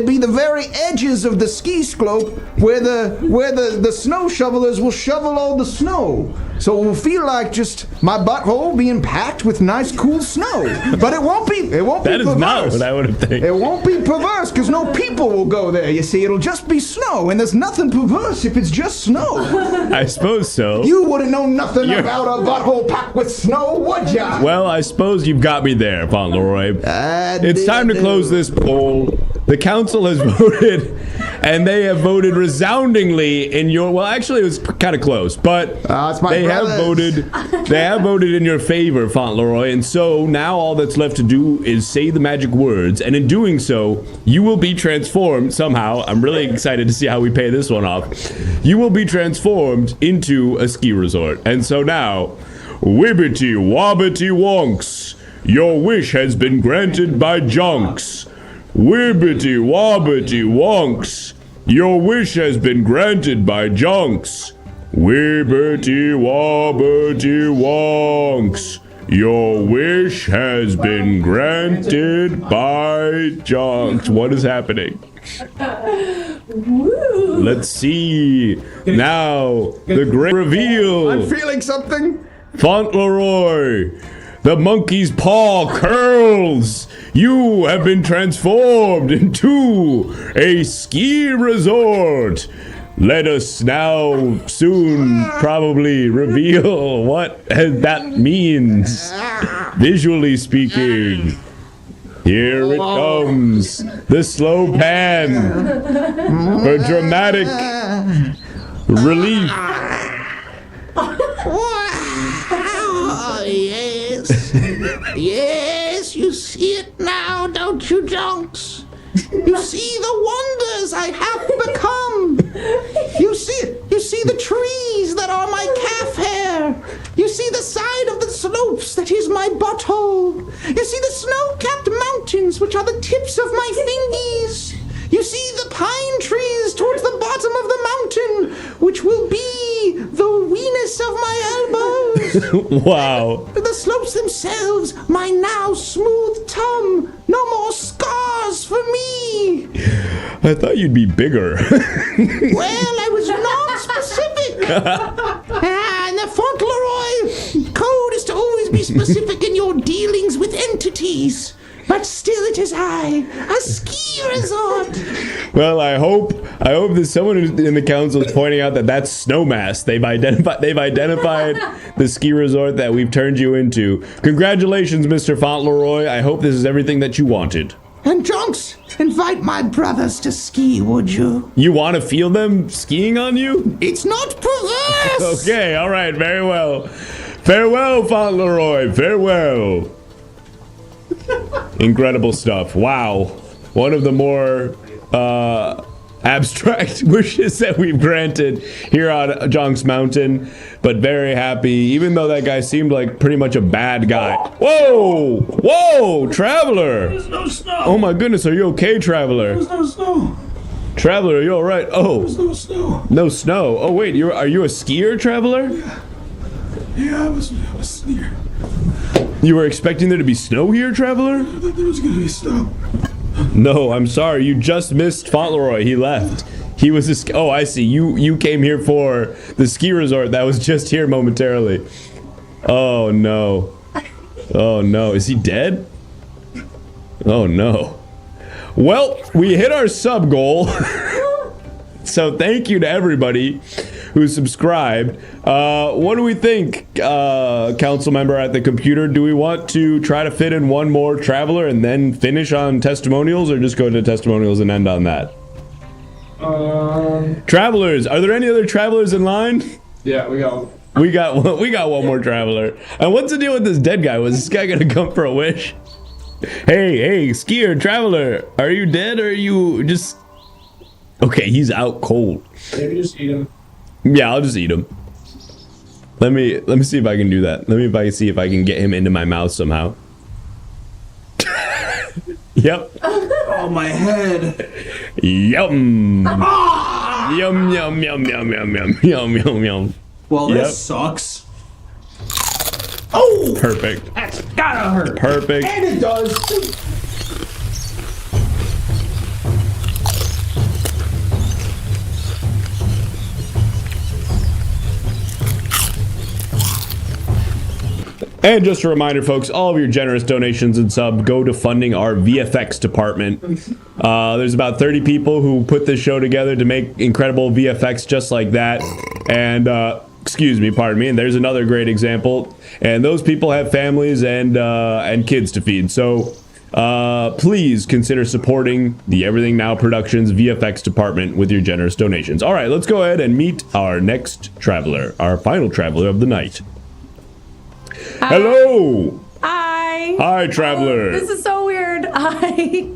be the very edges of the ski slope where the snow shovelers will shovel all the snow. So it will feel like just my butthole being packed with nice, cool snow. But it won't be perverse. That is not what I would have think. It won't be perverse because no people will go there. You see, it'll just be snow, and there's nothing perverse if it's just snow. I suppose so. You wouldn't know nothing about a butthole packed with snow, would ya? Well, I suppose you've got me there, Fauntleroy. It's time to close this poll. The council has voted, and they have voted resoundingly in your. Well, actually, it was kind of close, but they have voted. They have voted in your favor, Fauntleroy, and so now all that's left to do is say the magic words, and in doing so, you will be transformed somehow. I'm really excited to see how we pay this one off. You will be transformed into a ski resort, and so now, Wibbity Wobbity Wonks, your wish has been granted by Jonks. Wibbity Wobbity Wonks, your wish has been granted by Jonks. Wibbity Wobbity Wonks, your wish has been granted by Jonks. What is happening? Let's see. Now, the great reveal. I'm feeling something. Fauntleroy, the monkey's paw curls. You have been transformed into a ski resort. Let us now soon probably reveal what that means, visually speaking. Here it comes, the slow pan for dramatic relief. Oh, yes. Yes, you see it now, don't you, Jonks? You see the wonders I have become. You see the trees that are my calf hair. You see the side of the slopes that is my butthole. You see the snow-capped mountains which are the tips of my fingies. You see the pine trees towards the bottom of the mountain, which will be the weenus of my elbows. Wow. The slopes themselves, my now smooth tum. No more scars for me. I thought you'd be bigger. Well, I was non-specific. And the Fauntleroy code is to always be specific in your dealings with entities. But still it is I, a ski resort. Well, I hope that someone in the council is pointing out that that's Snowmass. They've identified the ski resort that we've turned you into. Congratulations, Mr. Fauntleroy. I hope this is everything that you wanted. And Jonks, invite my brothers to ski, would you? You want to feel them skiing on you? It's not perverse. Okay, all right, very well. Farewell, Fauntleroy, farewell. Incredible stuff. Wow. One of the more abstract wishes that we've granted here on Jonks Mountain, but very happy, even though that guy seemed like pretty much a bad guy. Whoa! Whoa, Traveler! There's no snow. Oh my goodness, are you okay, Traveler? There's no snow. Traveler, are you alright? Oh. There's no snow. No snow. Oh wait, are you a skier, Traveler? Yeah, I was a skier. You were expecting there to be snow here, Traveler? I thought there was gonna be snow. No, I'm sorry. You just missed Fauntleroy. He left. He was oh, I see. You came here for the ski resort that was just here momentarily. Oh no. Oh no. Is he dead? Oh no. Well, we hit our sub goal. So thank you to everybody who subscribed. What do we think, council member at the computer? Do we want to try to fit in one more Traveler and then finish on testimonials, or just go to testimonials and end on that? Travelers, are there any other travelers in line? Yeah, we got one more traveler. And what's the deal with this dead guy? Was this guy gonna come for a wish? Hey, skier, traveler, are you dead or are you just... Okay, he's out cold. Maybe just eat him. Yeah, I'll just eat him. Let me see if I can do that. Let me see if I can get him into my mouth somehow. Yep. Oh, my head. Yum. Yum, yum, yum, yum, yum, yum, yum, yum, yum. Well, this sucks. Oh! Perfect. That's gotta hurt. Perfect. And it does. And just a reminder, folks, all of your generous donations and sub go to funding our VFX department. There's about 30 people who put this show together to make incredible VFX just like that. And, pardon me, and there's another great example. And those people have families and kids to feed. So please consider supporting the Everything Now Productions VFX department with your generous donations. All right, let's go ahead and meet our next traveler, our final traveler of the night. Hello! Hi! Hi, traveler! This is so weird. Hi,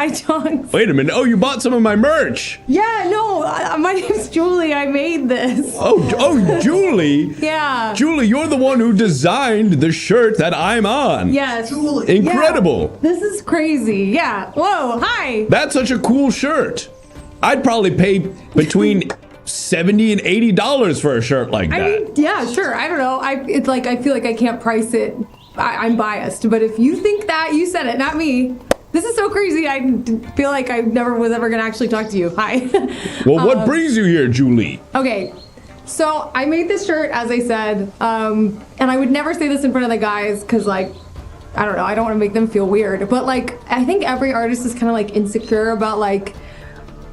Jonks. Wait a minute. Oh, you bought some of my merch! Yeah, no, my name's Julie. I made this. Oh, Julie? Yeah. Julie, you're the one who designed the shirt that I'm on. Yes. Julie. Incredible. Yeah. This is crazy. Yeah. Whoa, hi. That's such a cool shirt. I'd probably pay between $70 and $80 for a shirt like that. I mean, yeah, sure. I don't know. I feel like I can't price it. I'm biased, but if you think that, you said it, not me. This is so crazy. I feel like I never was ever gonna actually talk to you. Hi. Well, what brings you here, Julie? Okay, so I made this shirt, as I said, and I would never say this in front of the guys because, like, I don't know. I don't want to make them feel weird, but like, I think every artist is kind of like insecure about like.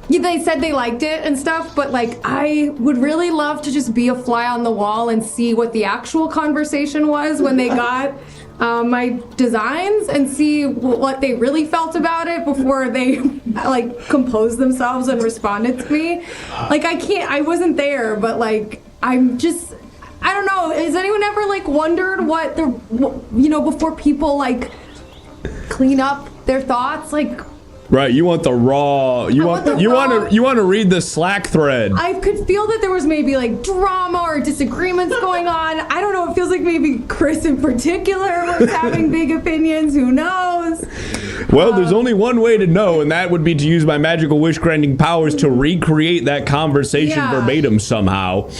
Yeah, they said they liked it and stuff, but like I would really love to just be a fly on the wall and see what the actual conversation was when they got my designs and see what they really felt about it before they like composed themselves and responded to me. Like I wasn't there, but like I don't know. Has anyone ever like wondered what before people like clean up their thoughts, like? Right, you want the raw. You want to read the Slack thread. I could feel that there was maybe like drama or disagreements going on. I don't know. It feels like maybe Chris in particular was having big opinions. Who knows? Well, there's only one way to know, and that would be to use my magical wish granting powers to recreate that conversation verbatim somehow.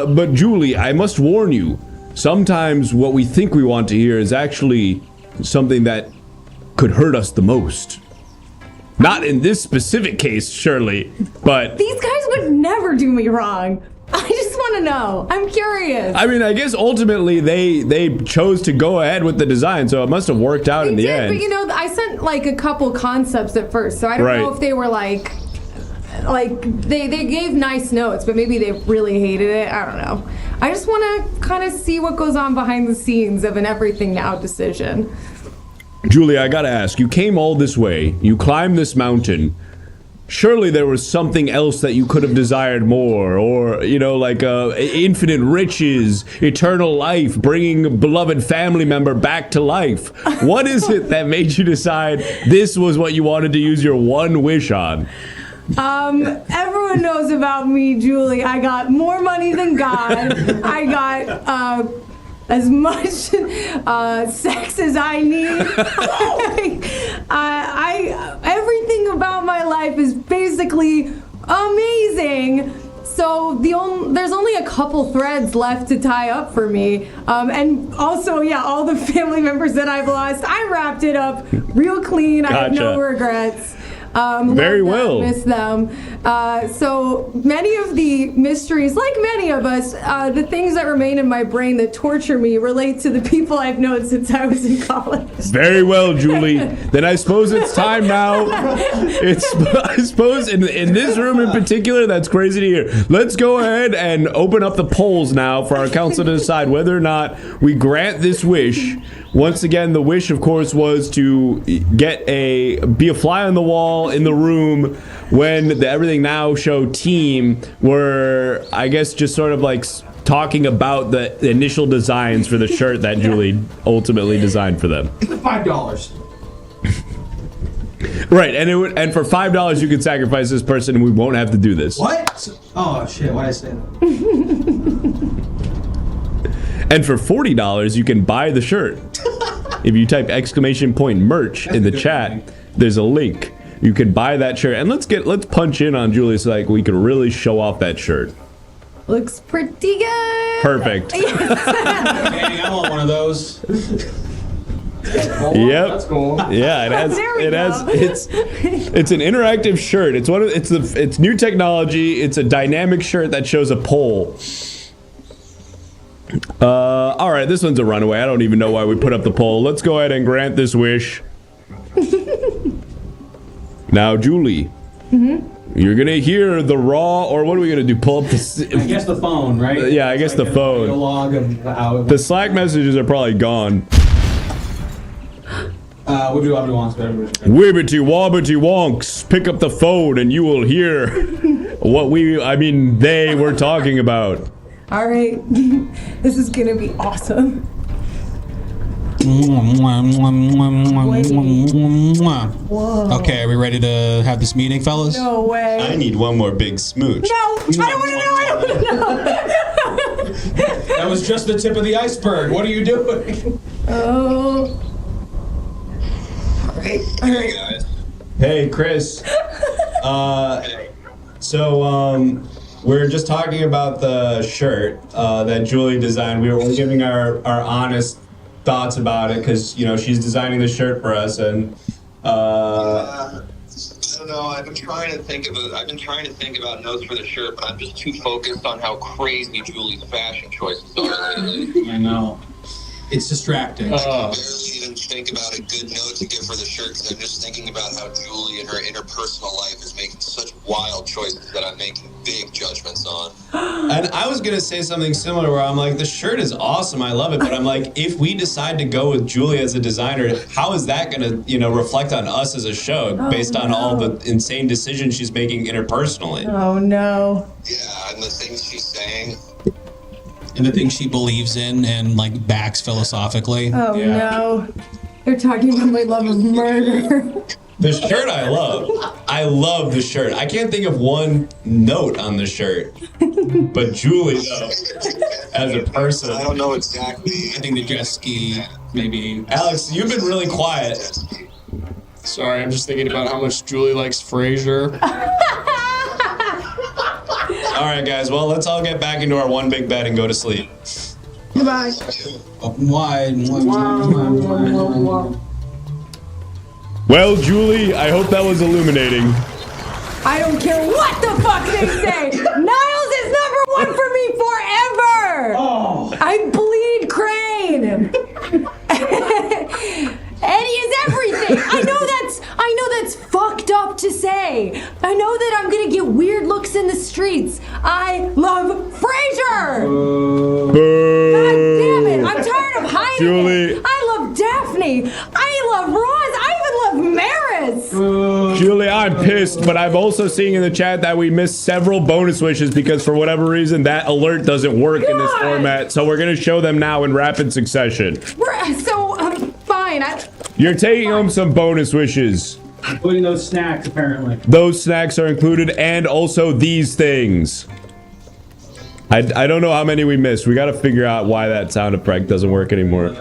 But Julie, I must warn you. Sometimes what we think we want to hear is actually something that could hurt us the most. Not in this specific case, surely, but... These guys would never do me wrong. I just want to know. I'm curious. I mean, I guess ultimately they chose to go ahead with the design, so it must have worked out in the end. But you know, I sent like a couple concepts at first, so I don't know if they were like they gave nice notes, but maybe they really hated it. I don't know. I just want to kind of see what goes on behind the scenes of an Everything Now decision. Julie, I gotta ask, you came all this way, you climbed this mountain, surely there was something else that you could have desired more, or, you know, like infinite riches, eternal life, bringing a beloved family member back to life. What is it that made you decide this was what you wanted to use your one wish on? Everyone knows about me, Julie. I got more money than God. I got, as much sex as I need. Everything about my life is basically amazing. So there's only a couple threads left to tie up for me. And also, yeah, all the family members that I've lost, I wrapped it up real clean. I have no regrets. Very well. Miss them. So many of the mysteries, like many of us, the things that remain in my brain that torture me relate to the people I've known since I was in college. Very well, Julie. Then I suppose it's time now. I suppose in this room in particular, that's crazy to hear. Let's go ahead and open up the polls now for our council to decide whether or not we grant this wish Once again, the wish, of course, was to be a fly on the wall in the room when the Everything Now show team were, I guess, just sort of like talking about the initial designs for the shirt that Julie ultimately designed for them. $5. Right, and for $5 you can sacrifice this person and we won't have to do this. What? Oh shit! Why'd I say that? And for $40 you can buy the shirt. If you type !merch in the chat, there's a link. You can buy that shirt, and let's punch in on Julie so like we can really show off that shirt. Looks pretty good. Perfect. Hey, I want one of those. Yep. That's cool. Yeah, it's an interactive shirt. It's new technology. It's a dynamic shirt that shows a poll. All right, this one's a runaway. I don't even know why we put up the poll. Let's go ahead and grant this wish. Now, Julie, you're gonna hear the raw, or what are we gonna do? Pull up the. I guess the phone, right? Yeah, I guess the phone. Log of how The Slack messages are probably gone. Wibbity wobbity wonks, Wibbity wobbity wonks. Pick up the phone and you will hear what they were talking about. All right, this is gonna be awesome. Whoa. Okay, are we ready to have this meeting, fellas? No way. I need one more big smooch. No, I don't want to know. That was just the tip of the iceberg. What are you doing? Oh. Hey guys. Hey, Chris. We're just talking about the shirt that Julie designed. We're giving our honest thoughts about it because she's designing the shirt for us, and I don't know. I've been trying to think about notes for the shirt, but I'm just too focused on how crazy Julie's fashion choices are lately. I know. It's distracting. I can barely even think about a good note to give for the shirt because I'm just thinking about how Julie in her interpersonal life is making such wild choices that I'm making big judgments on. And I was gonna say something similar where I'm like, the shirt is awesome, I love it, but I'm like, if we decide to go with Julie as a designer, how is that gonna, reflect on us as a show based on all the insane decisions she's making interpersonally? Oh no. Yeah, and the things she's saying. And the things she believes in and backs philosophically. Oh no. They're talking about my love of murder. The shirt I love. I love the shirt. I can't think of one note on the shirt. But Julie, though, as a person. I don't know exactly. I think the jet ski, maybe. Alex, you've been really quiet. Sorry, I'm just thinking about how much Julie likes Frasier. All right, guys. Well, let's all get back into our one big bed and go to sleep. Goodbye. Open wide. Well, Julie, I hope that was illuminating. I don't care what the fuck they say. Niles is #1 for me forever. Oh. I bleed Crane. Eddie is everything. I know that's fucked up to say. I know that I'm gonna get weird looks in the streets. I love Frasier. God damn it! I'm tired of hiding Julie. it. I love Daphne. I love Roz. I even love Maris. Julie, I'm pissed, but I'm also seeing in the chat that we missed several bonus wishes because for whatever reason that alert doesn't work in this format. So we're gonna show them now in rapid succession. Fine. You're taking home some bonus wishes. Including those snacks, apparently. Those snacks are included, and also these things. I don't know how many we missed. We got to figure out why that sound effect doesn't work anymore.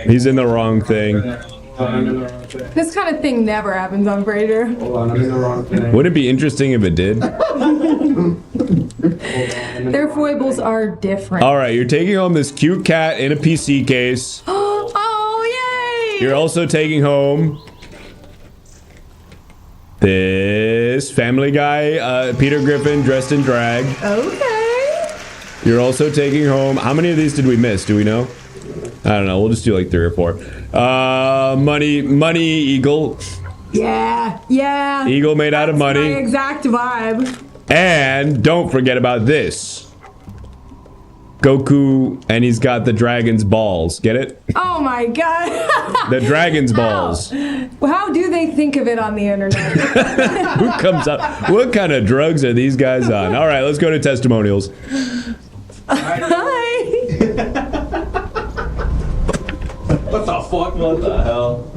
He's in the wrong thing. This kind of thing never happens on Frasier. Wouldn't it be interesting if it did? Their foibles are different. All right, you're taking home this cute cat in a PC case. Oh, yay! You're also taking home this Family Guy Peter Griffin dressed in drag. Okay. You're also taking home, how many of these did we miss? Do we know? I don't know. We'll just do like 3 or 4. Money eagle. Yeah. Eagle made out of money. My exact vibe. And don't forget about this. Goku, and he's got the dragon's balls. Get it? Oh my god. The dragon's balls. Well, how do they think of it on the internet? Who comes up? What kind of drugs are these guys on? All right, let's go to testimonials. Hi. What the fuck? What the hell?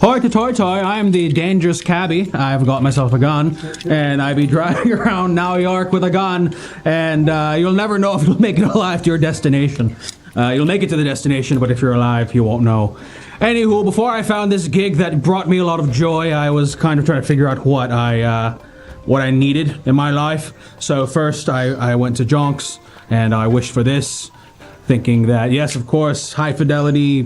Hoi to toi toi, I am the dangerous cabbie. I've got myself a gun, and I be driving around New York with a gun, and you'll never know if you'll make it alive to your destination. You'll make it to the destination, but if you're alive, you won't know. Anywho, before I found this gig that brought me a lot of joy, I was kind of trying to figure out what I needed in my life. So first, I went to Jonks, and I wished for this, thinking that, yes, of course, high-fidelity,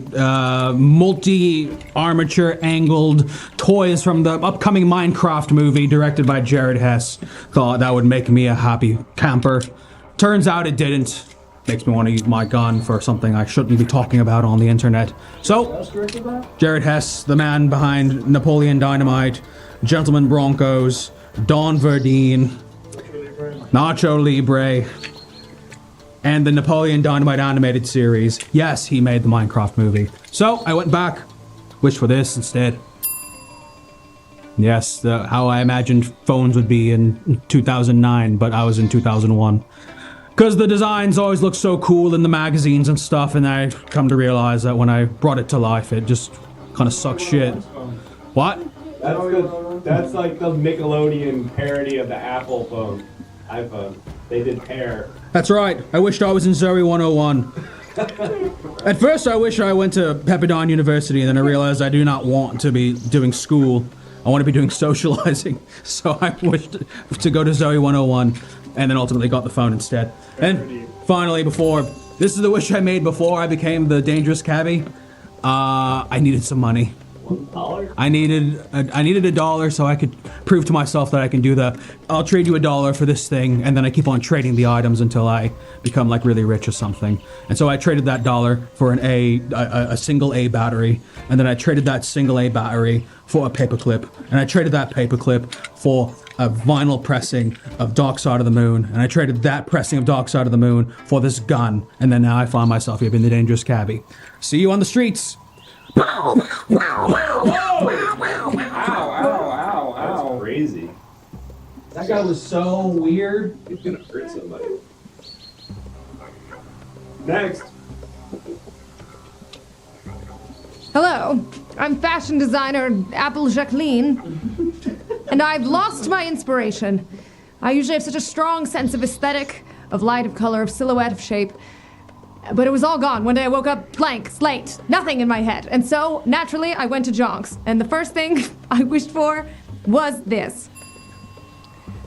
multi-armature angled toys from the upcoming Minecraft movie directed by Jared Hess. Thought that would make me a happy camper. Turns out it didn't. Makes me want to use my gun for something I shouldn't be talking about on the internet. So, Jared Hess, the man behind Napoleon Dynamite, Gentleman Broncos, Don Verdine, Nacho Libre, and the Napoleon Dynamite animated series. Yes, he made the Minecraft movie. So, I went back, wished for this instead. Yes, how I imagined phones would be in 2009, but I was in 2001. Because the designs always look so cool in the magazines and stuff, and I come to realize that when I brought it to life, it just kind of sucks shit. What? That's like the Nickelodeon parody of the Apple phone, iPhone. They did Pear. That's right. I wished I was in Zoe 101. At first, I wish I went to Pepperdine University, and then I realized I do not want to be doing school. I want to be doing socializing. So I wished to go to Zoe 101, and then ultimately got the phone instead. And finally, this is the wish I made before I became the dangerous cabbie. I needed some money. $1? I needed $1 so I could prove to myself that I can do I'll trade you $1 for this thing, and then I keep on trading the items until I become like really rich or something. And so I traded that $1 for a single A battery, and then I traded that single A battery for a paperclip, and I traded that paperclip for a vinyl pressing of Dark Side of the Moon, and I traded that pressing of Dark Side of the Moon for this gun, and then now I find myself here being the dangerous cabbie. See you on the streets. Ow, that's crazy. That guy was so weird. He's gonna hurt somebody. Next. Hello, I'm fashion designer Apple Jacqueline, and I've lost my inspiration. I usually have such a strong sense of aesthetic, of light, of color, of silhouette, of shape. But it was all gone. One day I woke up blank, slate, nothing in my head. And so, naturally, I went to Jonks. And the first thing I wished for was this.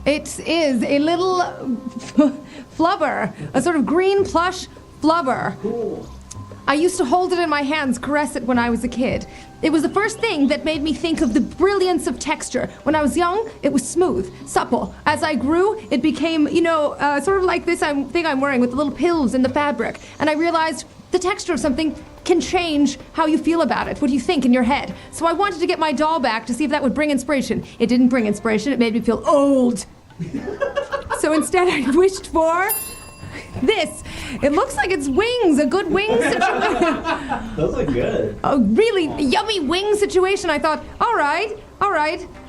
It is a little flubber, a sort of green plush flubber. Cool. I used to hold it in my hands, caress it when I was a kid. It was the first thing that made me think of the brilliance of texture. When I was young, it was smooth, supple. As I grew, it became, sort of like this thing I'm wearing with the little pills in the fabric. And I realized the texture of something can change how you feel about it, what you think in your head. So I wanted to get my doll back to see if that would bring inspiration. It didn't bring inspiration, it made me feel old. So instead I wished for this. It looks like it's wings, a good wing situation. Those look good. A really yummy wing situation. I thought, all right,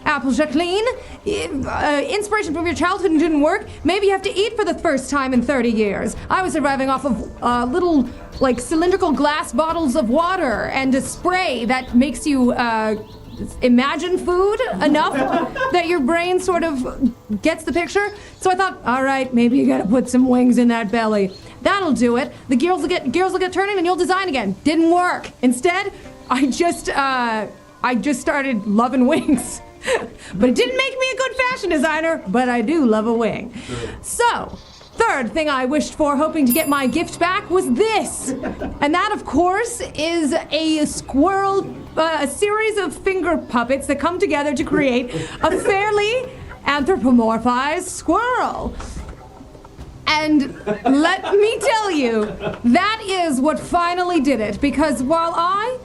Apple Jacqueline, inspiration from your childhood didn't work. Maybe you have to eat for the first time in 30 years. I was surviving off of little, cylindrical glass bottles of water and a spray that makes you imagine food enough that your brain sort of gets the picture. So I thought, all right, maybe you gotta put some wings in that belly. That'll do it. The gears will get turning and you'll design again. Didn't work. Instead, I just started loving wings. But it didn't make me a good fashion designer, but I do love a wing. So, third thing I wished for, hoping to get my gift back, was this. And that, of course, is a squirrel, a series of finger puppets that come together to create a fairly anthropomorphized squirrel. And let me tell you, that is what finally did it. Because while I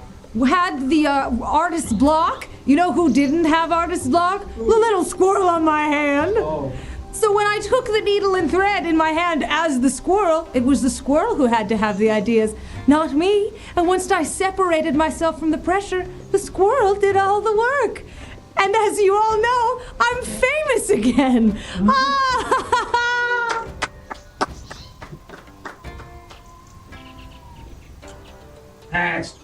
had the artist's block, you know who didn't have artist's block? The little squirrel on my hand. Oh. So when I took the needle and thread in my hand as the squirrel, it was the squirrel who had to have the ideas, not me. And once I separated myself from the pressure, the squirrel did all the work. And as you all know, I'm famous again. Next.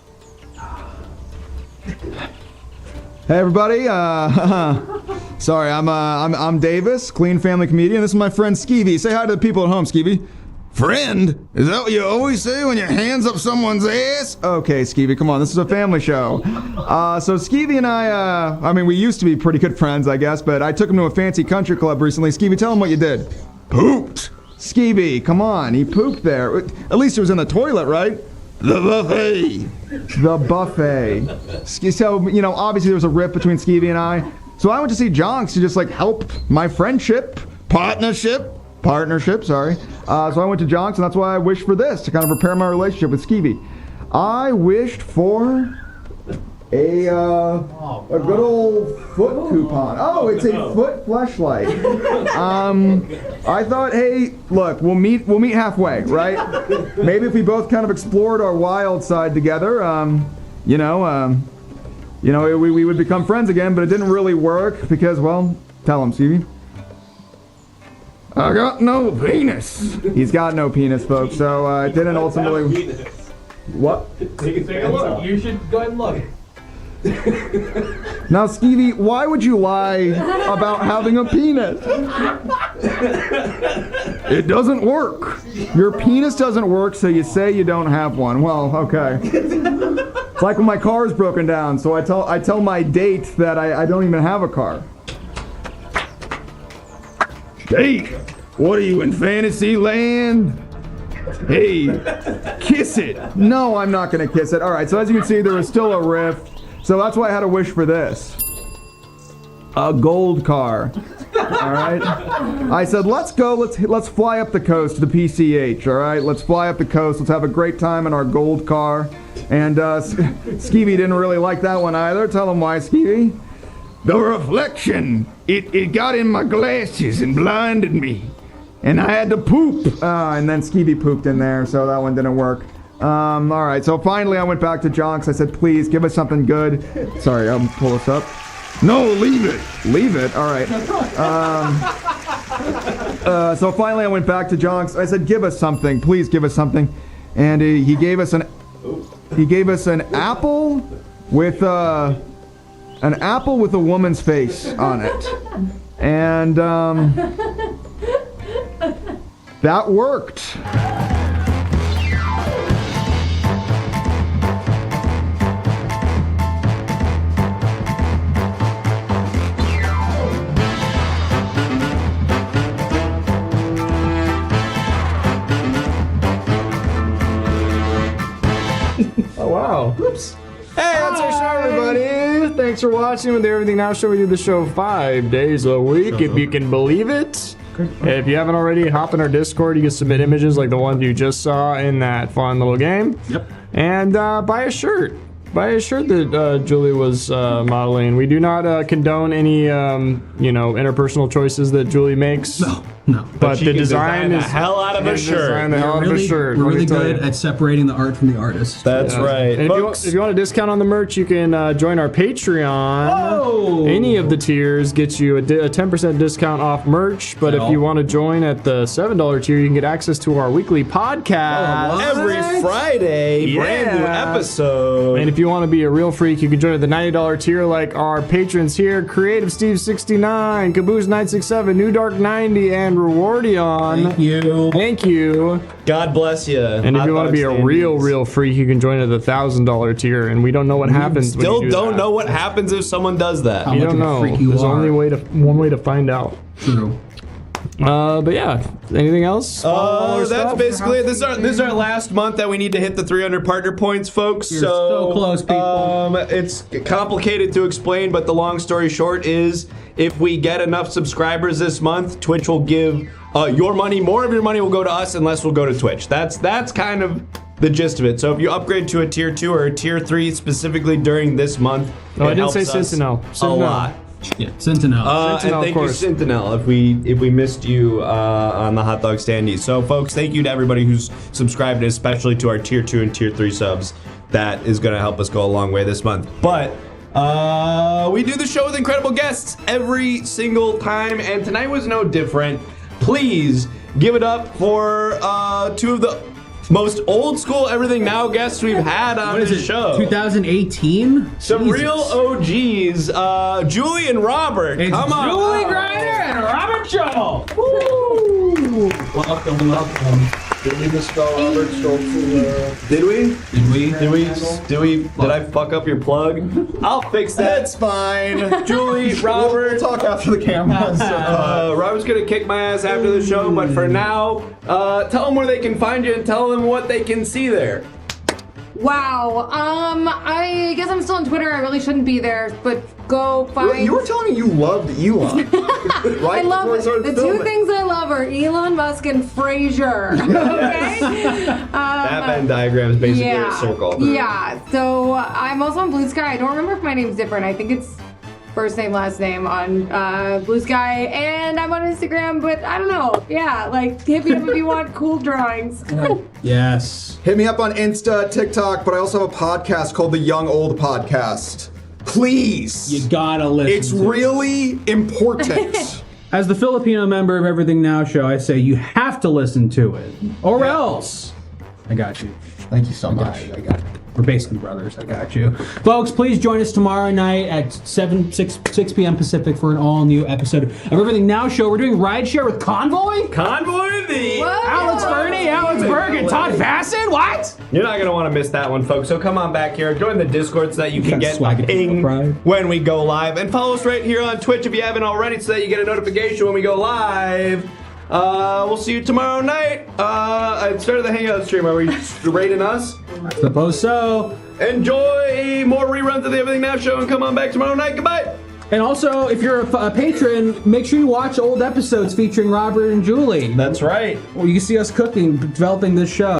Hey everybody, sorry, I'm Davis, clean family comedian. This is my friend Skeevy. Say hi to the people at home, Skeevy. Friend? Is that what you always say when your hand's up someone's ass? Okay, Skeevy, come on, this is a family show. So Skeevy and I we used to be pretty good friends, I guess, but I took him to a fancy country club recently. Skeevy, tell him what you did. Pooped. Skeevy, come on, he pooped there. At least it was in the toilet, right? The buffet. The buffet. So, obviously there was a rift between Skeevy and I. So I went to see Jonks to just, help my partnership, sorry. So I went to Jonks, and that's why I wished for this, to kind of repair my relationship with Skeevy. I wished for a good old foot coupon. Oh, it's a foot fleshlight. I thought, hey, look, we'll meet halfway, right? Maybe if we both kind of explored our wild side together, we would become friends again. But it didn't really work because, well, tell him, Stevie. I got no penis. He's got no penis, folks. So it didn't ultimately. What? Take a look. You should go ahead and look. Now, Skeevy, why would you lie about having a penis? It doesn't work. Your penis doesn't work, so you say you don't have one. Well, okay. It's like when my car is broken down, so I tell my date that I don't even have a car. Date? What are you, in fantasy land? Hey, kiss it. No, I'm not going to kiss it. All right, so as you can see, there was still a rift. So that's why I had a wish for this. A gold car. All right? I said, let's go, let's fly up the coast to the PCH, all right? Let's fly up the coast, let's have a great time in our gold car. And Skeevy didn't really like that one either. Tell him why, Skeevy. The reflection, it got in my glasses and blinded me. And I had to poop. And then Skeevy pooped in there, so that one didn't work. All right, so finally I went back to Jonks. I said, please, give us something good. Sorry, I'll pull this up. No, leave it. Leave it? All right. So finally I went back to Jonks. I said, give us something. Please give us something. And he gave us an apple with a woman's face on it. And that worked. Oh, wow. Oops. Hey, that's our show, everybody. Thanks for watching with the Everything Now Show. We do the show 5 days a week, if you can believe it. If you haven't already, hop in our Discord. You can submit images like the ones you just saw in that fun little game. Yep. And buy a shirt. Buy a shirt that Julie was modeling. We do not condone any, interpersonal choices that Julie makes. No. But she the can design design is the hell out of a shirt. Design the hell out of a shirt. We're let me really tell good you. at separating the art from the artist. That's right. And if you want a discount on the merch, you can join our Patreon. Oh! Any of the tiers gets you a 10% discount off merch. But if you want to join at the $7 tier, you can get access to our weekly podcast. Every Friday, brand new episode. And if you want to be a real freak, you can join at the $90 tier like our patrons here, Creative Steve 69, Caboose 967, New Dark 90, and Rewardion. Thank you. God bless you. And if you want to be a real freak, you can join at the $1,000 tier. And we don't know what happens. Still when you do don't that. know what happens if someone does that. You don't know. There's only one way to find out. True. But yeah, anything else? That's basically it. This is our last month that we need to hit the 300 partner points, folks. You're so close, people. It's complicated to explain, but the long story short is, if we get enough subscribers this month, Twitch will give your money. More of your money will go to us, and less will go to Twitch. That's kind of the gist of it. So if you upgrade to a tier 2 or a tier 3 specifically during this month, I didn't say Sentinel. A lot. Yeah, Sentinel. And thank you, Sentinel, if we missed you on the hot dog standees. So, folks, thank you to everybody who's subscribed, especially to our tier 2 and tier 3 subs. That is going to help us go a long way this month. But we do the show with incredible guests every single time, and tonight was no different. Please give it up for two of the most old school Everything Now guests we've had on this show. 2018? Some real OGs. Julie and Robert. Come on. Julie Greiner and Robert Schultz. Woo! Welcome. Did we misspell Robert Schultz? Did we? Did I fuck up your plug? I'll fix that. That's fine. Julie, Robert. We'll talk after the camera. Robert's gonna kick my ass after the show, but for now, tell them where they can find you and tell them what they can see there. Wow. I guess I'm still on Twitter. I really shouldn't be there, but go find. You were telling me you loved Elon. Right? I love Before we started the filming. two things I love are Elon Musk and Frasier. Okay. That Venn diagram is basically a circle. Yeah. So I'm also on Blue Sky. I don't remember if my name's different. I think it's first name, last name on Blue Sky, and I'm on Instagram, but I don't know. Yeah, like hit me up if you want cool drawings. Yes. Hit me up on Insta, TikTok, but I also have a podcast called The Young Old Podcast. Please. You gotta listen. It's really important. As the Filipino member of Everything Now Show, I say you have to listen to it, or else. I got you. Thank you so much. I got you. We're basically brothers. I got you. Folks, please join us tomorrow night at 6 p.m. Pacific for an all-new episode of Everything Now Show. We're doing Rideshare with Convoy. Convoy the Alex Fernie, Alex Berg, and Todd Fasson. What? You're not going to want to miss that one, folks. So come on back here. Join the Discord so that you can get swag a it ping pride. when we go live. And follow us right here on Twitch if you haven't already so that you get a notification when we go live. We'll see you tomorrow night. I started the Hangout stream. Are we rating us? I suppose so. Enjoy more reruns of the Everything Now Show and come on back tomorrow night. Goodbye. And also, if you're a patron, make sure you watch old episodes featuring Robert and Julie. That's right. Well, you can see us cooking, developing this show.